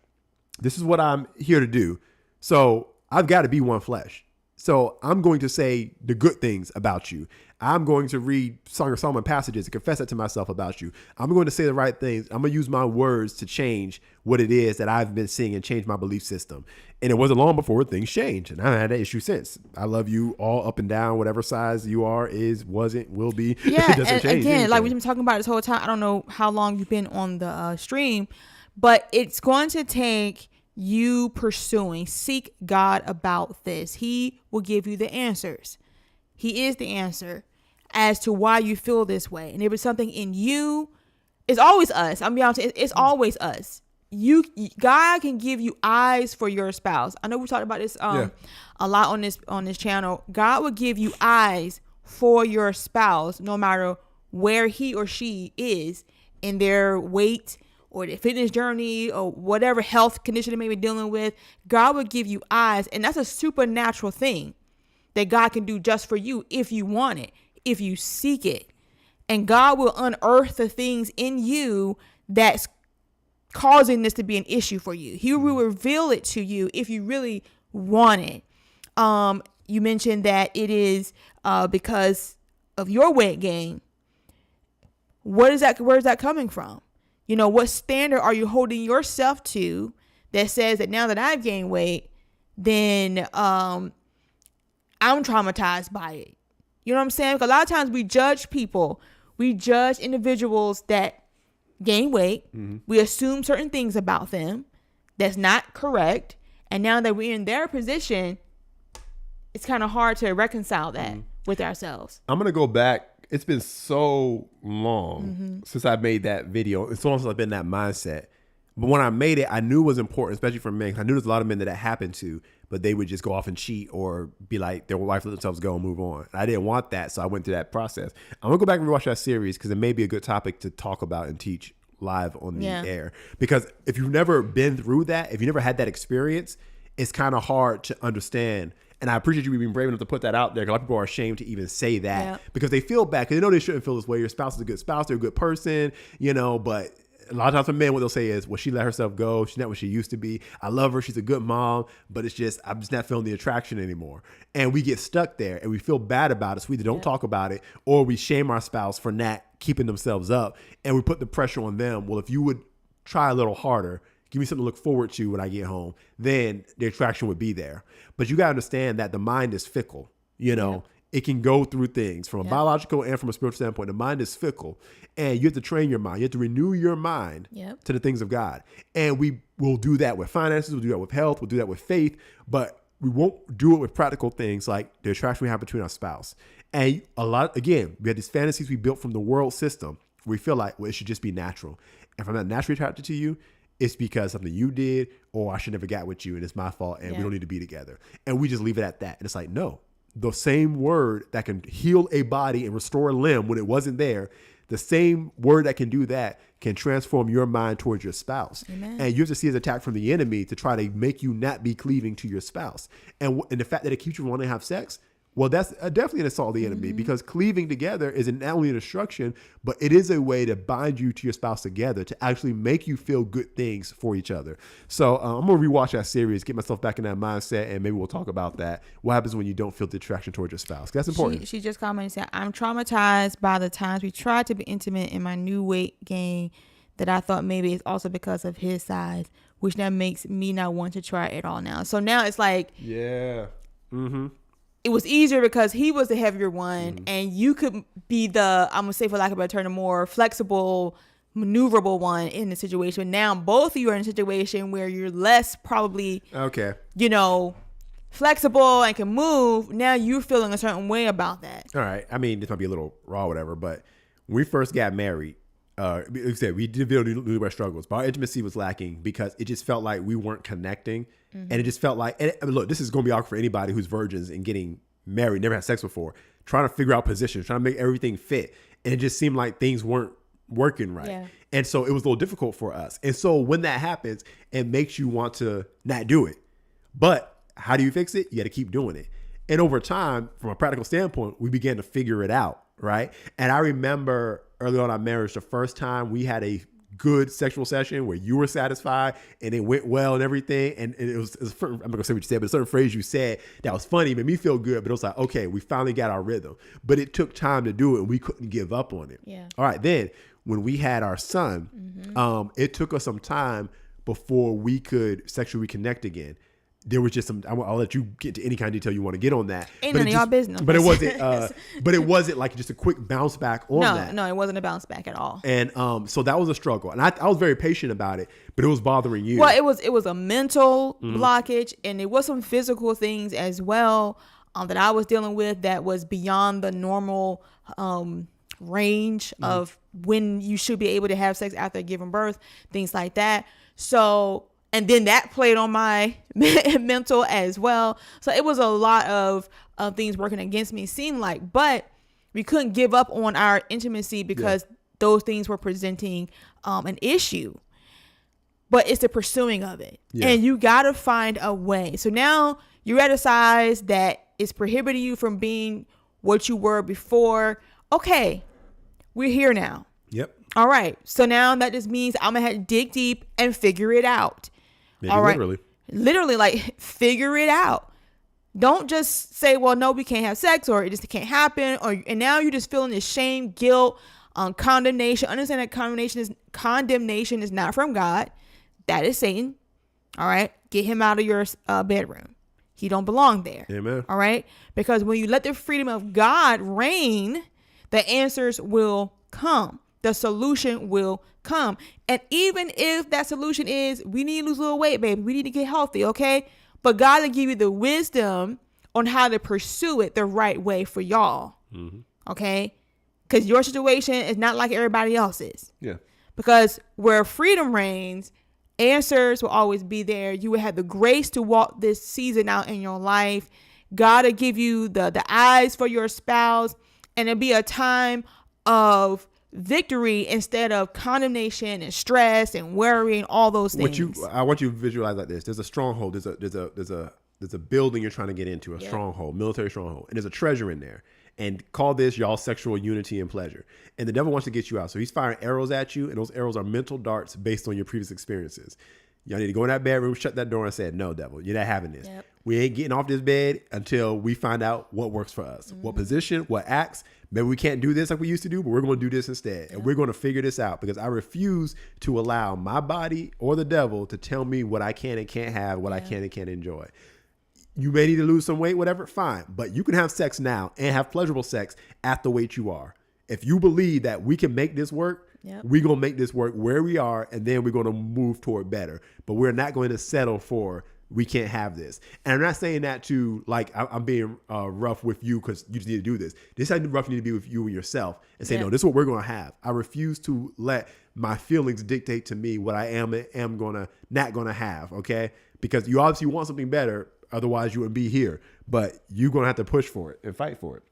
Speaker 2: This is what I'm here to do. So I've got to be one flesh. So I'm going to say the good things about you. I'm going to read Song of Solomon passages and confess that to myself about you. I'm going to say the right things. I'm going to use my words to change what it is that I've been seeing and change my belief system. And it wasn't long before things changed. And I haven't had that issue since. I love you all up and down, whatever size you are, is, wasn't, will be.
Speaker 3: Yeah, it doesn't change again, anything. Like we've been talking about this whole time. I don't know how long you've been on the stream, but it's going to take you pursuing. Seek God about this. He will give you the answers. He is the answer as to why you feel this way. And if it's something in you, it's always us. I'm be honest, it's always us. God can give you eyes for your spouse. I know we talked about this a lot on this channel. God will give you eyes for your spouse, no matter where he or she is in their weight or their fitness journey or whatever health condition they may be dealing with. God will give you eyes, and that's a supernatural thing that God can do just for you if you want it, if you seek it. And God will unearth the things in you that's causing this to be an issue for you. He will reveal it to you if you really want it. You mentioned that it is because of your weight gain. Where is that coming from? You know, what standard are you holding yourself to that says that now that I've gained weight, then I'm traumatized by it? You know what I'm saying? Because a lot of times we judge people. We judge individuals that gain weight. Mm-hmm. We assume certain things about them that's not correct. And now that we're in their position, it's kind of hard to reconcile that with ourselves.
Speaker 2: I'm going to go back. It's been so long since I made that video. It's so long since I've been in that mindset. But when I made it, I knew it was important, especially for men. I knew there's a lot of men that happened to, but they would just go off and cheat or be like, their wife let themselves go and move on. I didn't want that, so I went through that process. I'm going to go back and rewatch that series because it may be a good topic to talk about and teach live on the air. Because if you've never been through that, if you never had that experience, it's kind of hard to understand. And I appreciate you being brave enough to put that out there. Because a lot of people are ashamed to even say that because they feel bad. Because they know they shouldn't feel this way. Your spouse is a good spouse. They're a good person, you know. But a lot of times for men, what they'll say is, well, she let herself go. She's not what she used to be. I love her. She's a good mom. But it's just, I'm just not feeling the attraction anymore. And we get stuck there and we feel bad about it. So we either don't talk about it or we shame our spouse for not keeping themselves up. And we put the pressure on them. Well, if you would try a little harder, give me something to look forward to when I get home, then the attraction would be there. But you got to understand that the mind is fickle. You know, it can go through things from a biological and from a spiritual standpoint. The mind is fickle and you have to train your mind. You have to renew your mind to the things of God. And we will do that with finances. We'll do that with health. We'll do that with faith, but we won't do it with practical things like the attraction we have between our spouse. And a lot, again, we had these fantasies we built from the world system. We feel like, well, it should just be natural. And if I'm not naturally attracted to you, it's because something you did, or I should never got with you and it's my fault and we don't need to be together. And we just leave it at that. And it's like, no, the same word that can heal a body and restore a limb when it wasn't there, The same word that can do that can transform your mind towards your spouse.
Speaker 3: Amen.
Speaker 2: And you have to see it as an attack from the enemy to try to make you not be cleaving to your spouse. And the fact that it keeps you from wanting to have sex, well, that's definitely an assault of the enemy, because cleaving together is not only a destruction, but it is a way to bind you to your spouse together to actually make you feel good things for each other. So I'm going to rewatch that series, get myself back in that mindset, and maybe we'll talk about that. What happens when you don't feel the attraction towards your spouse? That's important.
Speaker 3: She just commented and said, I'm traumatized by the times we tried to be intimate in my new weight gain that I thought maybe it's also because of his size, which now makes me not want to try it all now. So now it's like,
Speaker 2: yeah. Mm-hmm.
Speaker 3: It was easier because he was the heavier one, and you could be the, I'm going to say for lack of a better term, the more flexible, maneuverable one in the situation. Now both of you are in a situation where you're less probably, flexible and can move. Now you're feeling a certain way about that.
Speaker 2: All right. I mean, this might be a little raw, whatever, but when we first got married, like I said, we did newlywed struggles, but our intimacy was lacking because it just felt like we weren't connecting. And it just felt like, look, this is going to be awkward for anybody who's virgins and getting married, never had sex before, trying to figure out positions, trying to make everything fit. And it just seemed like things weren't working right. Yeah. And so it was a little difficult for us. And so when that happens, it makes you want to not do it. But how do you fix it? You got to keep doing it. And over time, from a practical standpoint, we began to figure it out, right? And I remember early on in our marriage, the first time we had a good sexual session where you were satisfied and it went well and everything. And it was I'm not gonna say what you said, but a certain phrase you said that was funny, made me feel good, but it was like, okay, we finally got our rhythm, but it took time to do it and we couldn't give up on it.
Speaker 3: Yeah.
Speaker 2: All right. Then when we had our son, it took us some time before we could sexually connect again. There was just some, I'll let you get to any kind of detail you want to get on that.
Speaker 3: Ain't none of y'all business.
Speaker 2: But it wasn't like just a quick bounce back on that.
Speaker 3: No, it wasn't a bounce back at all.
Speaker 2: And so that was a struggle. And I was very patient about it, but it was bothering you.
Speaker 3: Well, it was a mental blockage, and it was some physical things as well that I was dealing with that was beyond the normal range of when you should be able to have sex after giving birth, things like that. So... And then that played on my mental as well. So it was a lot of things working against me, it seemed like. But we couldn't give up on our intimacy because those things were presenting an issue. But it's the pursuing of it. Yeah. And you got to find a way. So now you're at a size that is prohibiting you from being what you were before. Okay, we're here now.
Speaker 2: Yep.
Speaker 3: All right. So now that just means I'm going to have to dig deep and figure it out.
Speaker 2: Maybe all right.
Speaker 3: Literally, like, figure it out. Don't just say, well, no, we can't have sex, or it just can't happen. And now you're just feeling this shame, guilt, condemnation. Understand that condemnation is not from God. That is Satan. All right. Get him out of your bedroom. He don't belong there.
Speaker 2: Amen.
Speaker 3: All right. Because when you let the freedom of God reign, the answers will come. The solution will come. And even if that solution is, we need to lose a little weight, baby, we need to get healthy, okay? But God will give you the wisdom on how to pursue it the right way for y'all, okay? Because your situation is not like everybody else's.
Speaker 2: Yeah.
Speaker 3: Because where freedom reigns, answers will always be there. You will have the grace to walk this season out in your life. God will give you the eyes for your spouse, and it'll be a time of victory instead of condemnation and stress and worry and all those things.
Speaker 2: I want you to visualize like this. There's a stronghold. There's a building you're trying to get into, a stronghold, military stronghold, and there's a treasure in there. And call this y'all sexual unity and pleasure. And the devil wants to get you out. So he's firing arrows at you, and those arrows are mental darts based on your previous experiences. Y'all need to go in that bedroom, shut that door, and say, no, devil, you're not having this. Yep. We ain't getting off this bed until we find out what works for us. What position, what acts. Maybe we can't do this like we used to do, but we're going to do this instead. And we're going to figure this out, because I refuse to allow my body or the devil to tell me what I can and can't have, what I can and can't enjoy. You may need to lose some weight, whatever, fine. But you can have sex now and have pleasurable sex at the weight you are. If you believe that we can make this work, we're going to make this work where we are, and then we're going to move toward better. But we're not going to settle for we can't have this. And I'm not saying that to, like, I'm being rough with you because you just need to do this. This is how rough you need to be with you and yourself and say, no, this is what we're going to have. I refuse to let my feelings dictate to me what I am not going to have, okay? Because you obviously want something better. Otherwise, you wouldn't be here. But you're going to have to push for it and fight for it.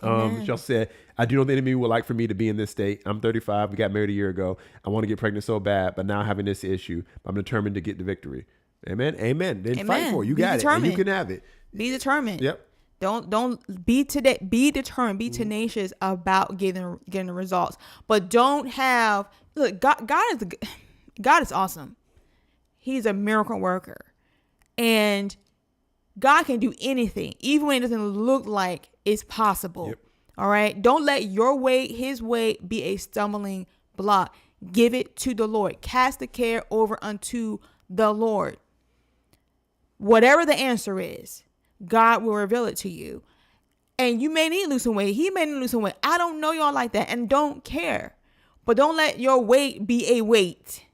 Speaker 2: Michelle said, I do know the enemy would like for me to be in this state. I'm 35. We got married a year ago. I want to get pregnant so bad, but now having this issue, I'm determined to get the victory. Amen. Amen. Then fight for it. You got it. And you can have it.
Speaker 3: Be determined.
Speaker 2: Yep.
Speaker 3: Don't be determined. Be tenacious about getting the results. But don't have look. God is awesome. He's a miracle worker, and God can do anything, even when it doesn't look like it's possible. Yep. All right. Don't let your weight, his weight, be a stumbling block. Give it to the Lord. Cast the care over unto the Lord. Whatever the answer is, God will reveal it to you. And you may need to lose some weight. He may need to lose some weight. I don't know y'all like that and don't care. But don't let your weight be a weight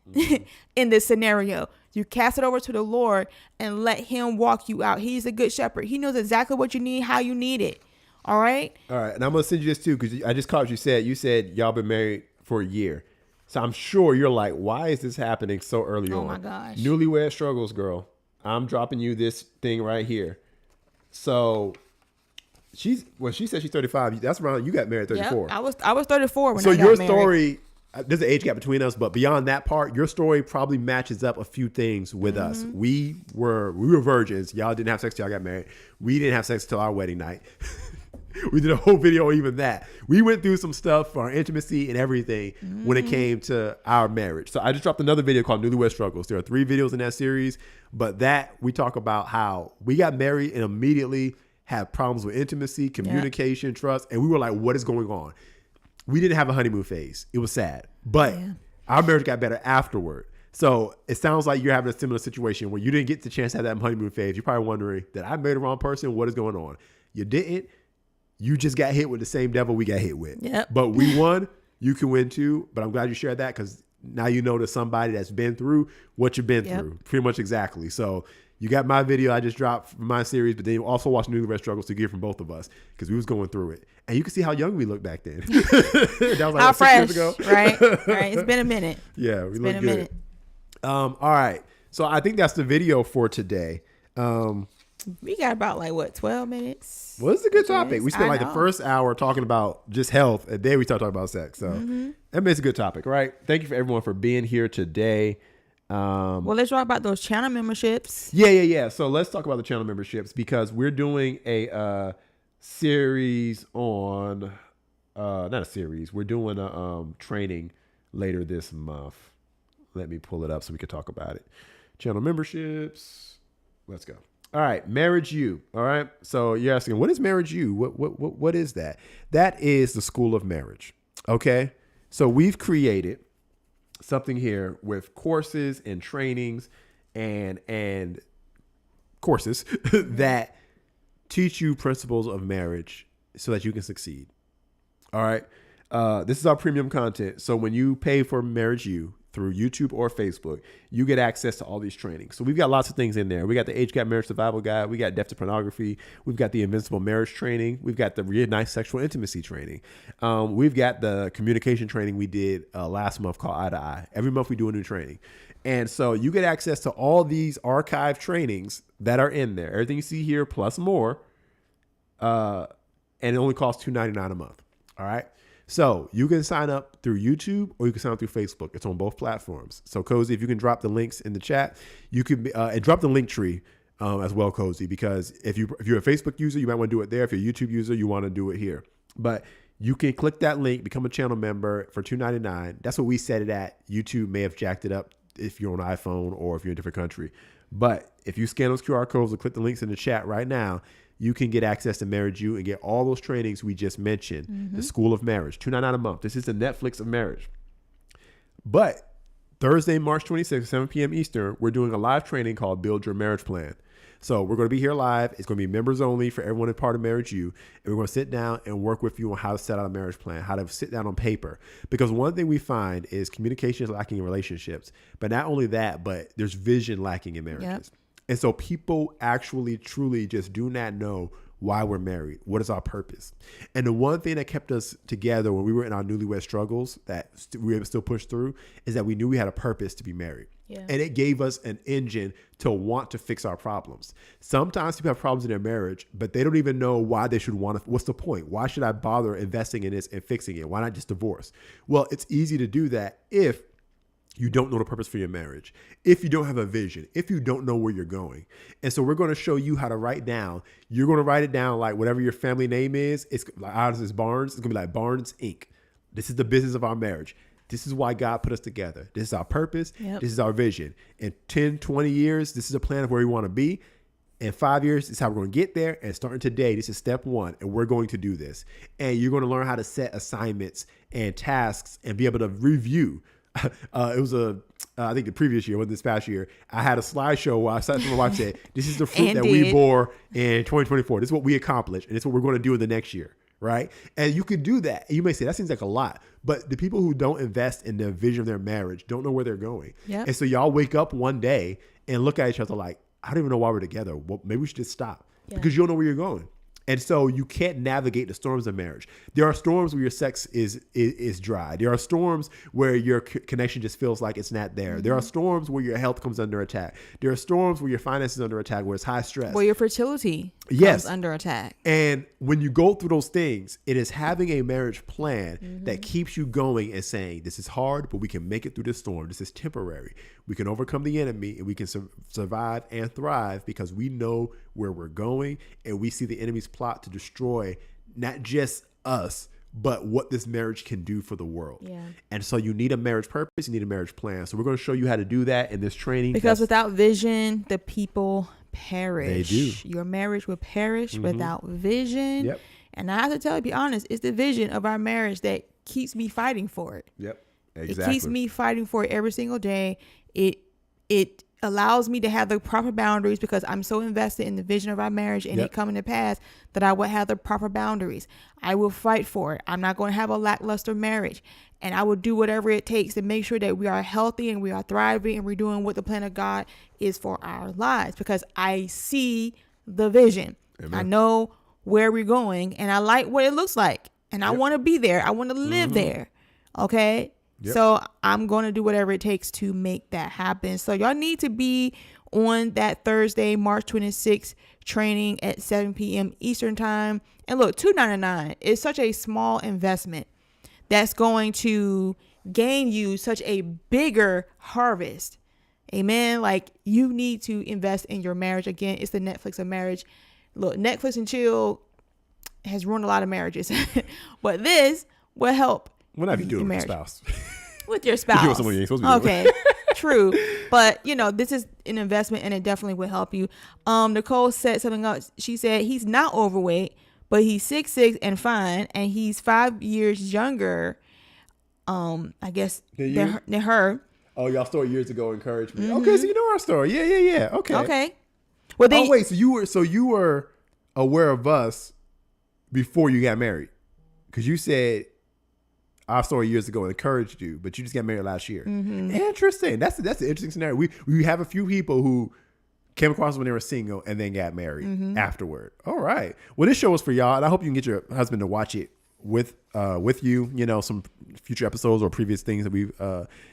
Speaker 3: in this scenario. You cast it over to the Lord and let him walk you out. He's a good shepherd. He knows exactly what you need, how you need it. All right?
Speaker 2: All right. And I'm going to send you this too, because I just caught what you said. You said y'all been married for a year. So I'm sure you're like, why is this happening so early on?
Speaker 3: Oh, my gosh.
Speaker 2: Newlywed struggles, girl. I'm dropping you this thing right here. So she said she's 35. That's around, you got married at 34.
Speaker 3: Yep, I was 34 when
Speaker 2: so
Speaker 3: I got
Speaker 2: your
Speaker 3: married.
Speaker 2: Story, there's an age gap between us, but beyond that part, your story probably matches up a few things with us. We were virgins. Y'all didn't have sex till y'all got married. We didn't have sex till our wedding night. We did a whole video on even that. We went through some stuff for our intimacy and everything when it came to our marriage. So I just dropped another video called Newlywed Struggles. There are 3 videos in that series, but that we talk about how we got married and immediately had problems with intimacy, communication, trust, and we were like, what is going on? We didn't have a honeymoon phase. It was sad, but our marriage got better afterward. So it sounds like you're having a similar situation where you didn't get the chance to have that honeymoon phase. You're probably wondering, did I marry the wrong person? What is going on? You didn't. You just got hit with the same devil we got hit with.
Speaker 3: Yep.
Speaker 2: But we won. You can win too. But I'm glad you shared that, because now you know there's somebody that's been through what you've been through. Pretty much exactly. So you got my video I just dropped from my series, but then you also watch Newlywed Struggles to get from both of us, because we was going through it. And you can see how young we looked back then. That was like
Speaker 3: how
Speaker 2: 6
Speaker 3: fresh,
Speaker 2: years ago.
Speaker 3: Right? Right. It's been a minute.
Speaker 2: Yeah, we look good. Minute. All right. So I think that's the video for today.
Speaker 3: We got about 12 minutes.
Speaker 2: Well, it's a good topic. We spent the first hour talking about just health, and then we started talking about sex. So that makes a good topic, right? Thank you for everyone for being here today.
Speaker 3: Well, let's talk about those channel memberships.
Speaker 2: Yeah. So let's talk about the channel memberships, because we're doing a series on, not a series. We're doing a training later this month. Let me pull it up so we can talk about it. Channel memberships. Let's go. All right, Marriage U. All right. So you're asking, what is Marriage U? What is that? That is the School of Marriage. Okay. So we've created something here with courses and trainings and courses that teach you principles of marriage so that you can succeed. All right. This is our premium content. So when you pay for Marriage U through YouTube or Facebook, you get access to all these trainings. So we've got lots of things in there. We got the Age Gap Marriage Survival Guide. We got Death to Pornography. We've got the Invincible Marriage Training. We've got the Reignite Sexual Intimacy Training. We've got the communication training we did last month called Eye to Eye. Every month we do a new training. And so you get access to all these archive trainings that are in there. Everything you see here plus more. And it only costs $2.99 a month. All right. So you can sign up through YouTube or you can sign up through Facebook. It's on both platforms. So Cozy, if you can drop the links in the chat, you can drop the link tree as well, Cozy, because if you're a Facebook user, you might want to do it there. If you're a YouTube user, you want to do it here. But you can click that link, become a channel member for $2.99. That's what we set it at. YouTube may have jacked it up if you're on an iPhone or if you're in a different country. But if you scan those QR codes or click the links in the chat right now, you can get access to Marriage U and get all those trainings we just mentioned. The School of Marriage, $2.99 a month. This is the Netflix of marriage. But Thursday, March 26th, 7 p.m. Eastern, we're doing a live training called Build Your Marriage Plan. So we're going to be here live. It's going to be members only for everyone in part of Marriage U. And we're going to sit down and work with you on how to set out a marriage plan, how to sit down on paper. Because one thing we find is communication is lacking in relationships. But not only that, but there's vision lacking in marriages. Yep. And so people actually truly just do not know why we're married. What is our purpose? And the one thing that kept us together when we were in our newlywed struggles that we were able to still push through is that we knew we had a purpose to be married. Yeah. And it gave us an engine to want to fix our problems. Sometimes people have problems in their marriage, but they don't even know why they should want to. What's the point? Why should I bother investing in this and fixing it? Why not just divorce? Well, it's easy to do that if you don't know the purpose for your marriage, if you don't have a vision, if you don't know where you're going. And so we're going to show you how to write down. You're going to write it down like whatever your family name is. It's like ours is Barnes. It's going to be like Barnes Inc. This is the business of our marriage. This is why God put us together. This is our purpose. Yep. This is our vision. In 10, 20 years, this is a plan of where we want to be. In 5 years, this is how we're going to get there. And starting today, this is step one. And we're going to do this. And you're going to learn how to set assignments and tasks and be able to review. It was I think the previous year, this past year, I had a slideshow where I sat with my wife and said, this is the fruit that we bore in 2024. This is what we accomplished. And it's what we're going to do in the next year. Right. And you could do that. You may say that seems like a lot, but the people who don't invest in the vision of their marriage don't know where they're going. Yep. And so y'all wake up one day and look at each other like, I don't even know why we're together. Well, maybe we should just stop because you don't know where you're going. And so you can't navigate the storms of marriage. There are storms where your sex is dry. There are storms where your connection just feels like it's not there. Mm-hmm. There are storms where your health comes under attack. There are storms where your finances are under attack, where it's high stress.
Speaker 3: Where your fertility comes under attack.
Speaker 2: And when you go through those things, it is having a marriage plan that keeps you going and saying, this is hard, but we can make it through this storm. This is temporary. We can overcome the enemy and we can survive and thrive because we know where we're going and we see the enemy's plot to destroy not just us, but what this marriage can do for the world. Yeah. And so you need a marriage purpose, you need a marriage plan. So we're going to show you how to do that in this training.
Speaker 3: Because without vision, the people perish. They do. Your marriage will perish without vision. Yep. And I have to tell you, be honest, it's the vision of our marriage that keeps me fighting for it.
Speaker 2: Yep. Exactly.
Speaker 3: It keeps me fighting for it every single day. It allows me to have the proper boundaries because I'm so invested in the vision of our marriage and it coming to pass that I will have the proper boundaries. I will fight for it. I'm not going to have a lackluster marriage, and I will do whatever it takes to make sure that we are healthy and we are thriving and we're doing what the plan of God is for our lives because I see the vision. Amen. I know where we're going and I like what it looks like and I want to be there. I want to live there. Okay. Yep. So I'm going to do whatever it takes to make that happen. So y'all need to be on that Thursday, March 26th training at 7 p.m. Eastern time. And look, $2.99 is such a small investment that's going to gain you such a bigger harvest. Amen. Like you need to invest in your marriage. Again, it's the Netflix of marriage. Look, Netflix and chill has ruined a lot of marriages, but this will help.
Speaker 2: What have you doing with your spouse?
Speaker 3: With your spouse.
Speaker 2: You're doing something you ain't supposed to be
Speaker 3: doing. Okay, true. But, this is an investment and it definitely will help you. Nicole said something else. She said he's not overweight, but he's 6'6" and fine, and he's 5 years younger, I guess, than her.
Speaker 2: Oh, y'all story years ago encouraged me. Okay, so you know our story. Yeah. Okay.
Speaker 3: Well,
Speaker 2: wait, so you were aware of us before you got married? Because you said our story years ago encouraged you, but you just got married last year. Interesting. That's an interesting scenario. We have a few people who came across when they were single and then got married afterward. All right. Well, this show was for y'all, and I hope you can get your husband to watch it with you. Some future episodes or previous things that we've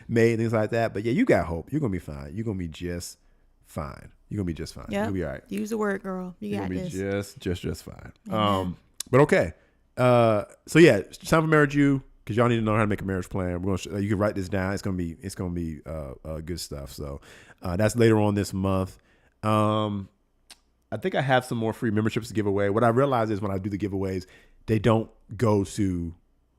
Speaker 2: made, things like that. But yeah, you got hope. You're gonna be fine. You're gonna be just fine. You're gonna be just fine. You'll be all right.
Speaker 3: Use the word, girl. You're
Speaker 2: gonna be just fine. But okay. So yeah, it's time for Marriage You. Because y'all need to know how to make a marriage plan. We're gonna you can write this down. It's gonna be good stuff. So that's later on this month. I think I have some more free memberships to give away. What I realize is when I do the giveaways, they don't go to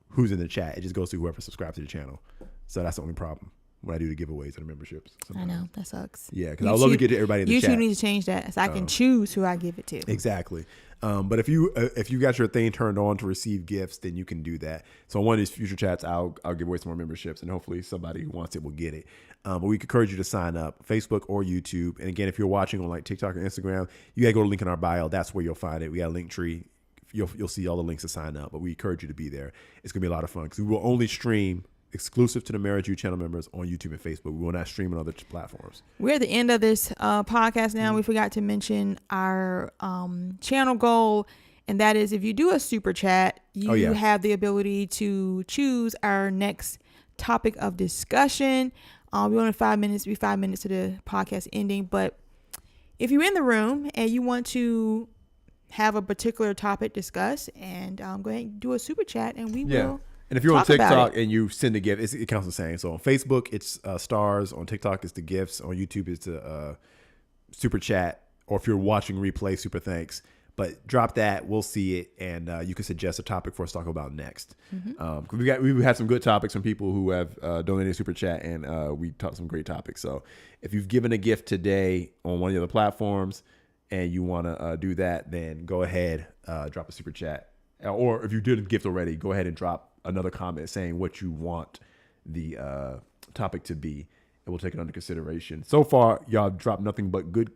Speaker 2: who's in the chat. It just goes to whoever subscribes to the channel. So that's the only problem when I do the giveaways and the memberships. Sometimes.
Speaker 3: I know that sucks.
Speaker 2: Yeah, because I would love to get to everybody in the chat.
Speaker 3: YouTube needs to change that so I can choose who I give it to.
Speaker 2: Exactly. But if you got your thing turned on to receive gifts, then you can do that. So on one of these future chats, I'll give away some more memberships, and hopefully somebody who wants it will get it. But we encourage you to sign up, Facebook or YouTube. And again, if you're watching on like TikTok or Instagram, you gotta go to the link in our bio. That's where you'll find it. We got a Linktree. You'll see all the links to sign up. But we encourage you to be there. It's gonna be a lot of fun because we will only stream exclusive to the Marriage U channel members on YouTube and Facebook. We will not stream on other platforms.
Speaker 3: We're at the end of this podcast now. We forgot to mention our channel goal, and that is if you do a super chat, you have the ability to choose our next topic of discussion. We only 5 minutes, be 5 minutes to the podcast ending. But if you're in the room and you want to have a particular topic discussed, and go ahead and do a super chat, and we will.
Speaker 2: And if you're on TikTok and you send a gift, it counts the same. So on Facebook, it's stars. On TikTok, it's the gifts. On YouTube, it's the super chat. Or if you're watching replay, super thanks. But drop that, we'll see it, and you can suggest a topic for us to talk about next. We've had some good topics from people who have donated super chat, and we talked some great topics. So if you've given a gift today on one of the other platforms and you want to do that, then go ahead, drop a super chat. Or if you did a gift already, go ahead and drop another comment saying what you want the topic to be, and we'll take it under consideration. So far, y'all dropped nothing but good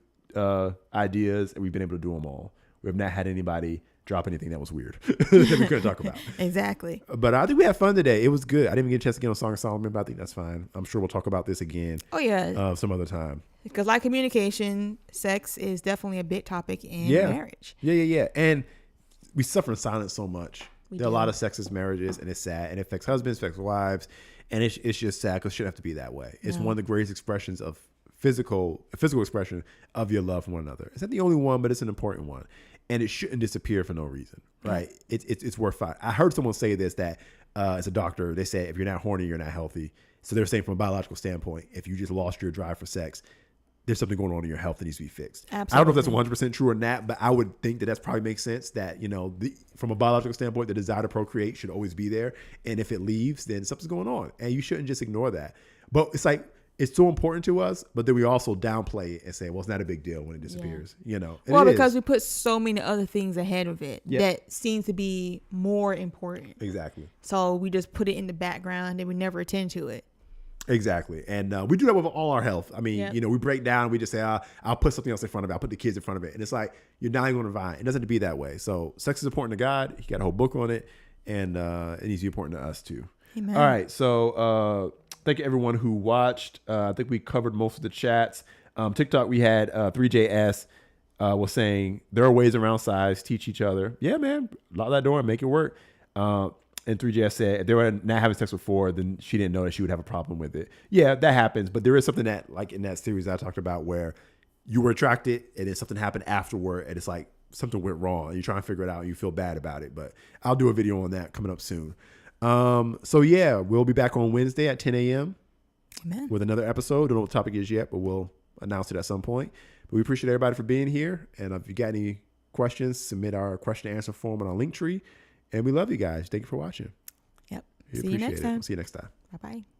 Speaker 2: ideas, and we've been able to do them all. We have not had anybody drop anything that was weird that we couldn't talk about.
Speaker 3: Exactly.
Speaker 2: But I think we had fun today. It was good. I didn't even get a chance to get on Song of Solomon, but I think that's fine. I'm sure we'll talk about this again.
Speaker 3: Oh, yeah.
Speaker 2: Some other time.
Speaker 3: Because like communication, sex is definitely a big topic in marriage.
Speaker 2: Yeah. And we suffer in silence so much. There are a lot of sexist marriages, and it's sad. And it affects husbands, affects wives. And it's just sad because it shouldn't have to be that way. It's one of the greatest expressions of physical expression of your love for one another. It's not the only one, but it's an important one. And it shouldn't disappear for no reason, right? It's worth fighting. I heard someone say this, that as a doctor, they said if you're not horny, you're not healthy. So they're saying from a biological standpoint, if you just lost your drive for sex, there's something going on in your health that needs to be fixed.
Speaker 3: Absolutely.
Speaker 2: I don't know if that's 100% true or not, but I would think that probably makes sense that, from a biological standpoint, the desire to procreate should always be there. And if it leaves, then something's going on. And you shouldn't just ignore that. But it's like, it's so important to us, but then we also downplay it and say, well, it's not a big deal when it disappears, Well,
Speaker 3: because we put so many other things ahead of it that seems to be more important.
Speaker 2: Exactly.
Speaker 3: So we just put it in the background and we never attend to it.
Speaker 2: Exactly. And we do that with all our health. I mean, we break down, we just say, I'll put something else in front of it. I'll put the kids in front of it. And it's like, you're not even going to find. It doesn't have to be that way. So sex is important to God. He got a whole book on it. And it needs to be important to us too.
Speaker 3: Amen.
Speaker 2: All right. So thank you everyone who watched. I think we covered most of the chats. TikTok, we had 3JS was saying there are ways around size, teach each other. Yeah, man. Lock that door and make it work. And 3JS said if they were not having sex before, then she didn't know that she would have a problem with it. Yeah, that happens. But there is something that, like in that series I talked about, where you were attracted and then something happened afterward and it's like something went wrong and you're trying to figure it out and you feel bad about it. But I'll do a video on that coming up soon. So yeah, we'll be back on Wednesday at 10 a.m.
Speaker 3: Amen.
Speaker 2: With another episode. Don't know what the topic is yet, but we'll announce it at some point. But we appreciate everybody for being here. And if you got any questions, submit our question and answer form on our Linktree. And we love you guys. Thank you for watching.
Speaker 3: Yep. See you next time.
Speaker 2: See you next time.
Speaker 3: Bye-bye.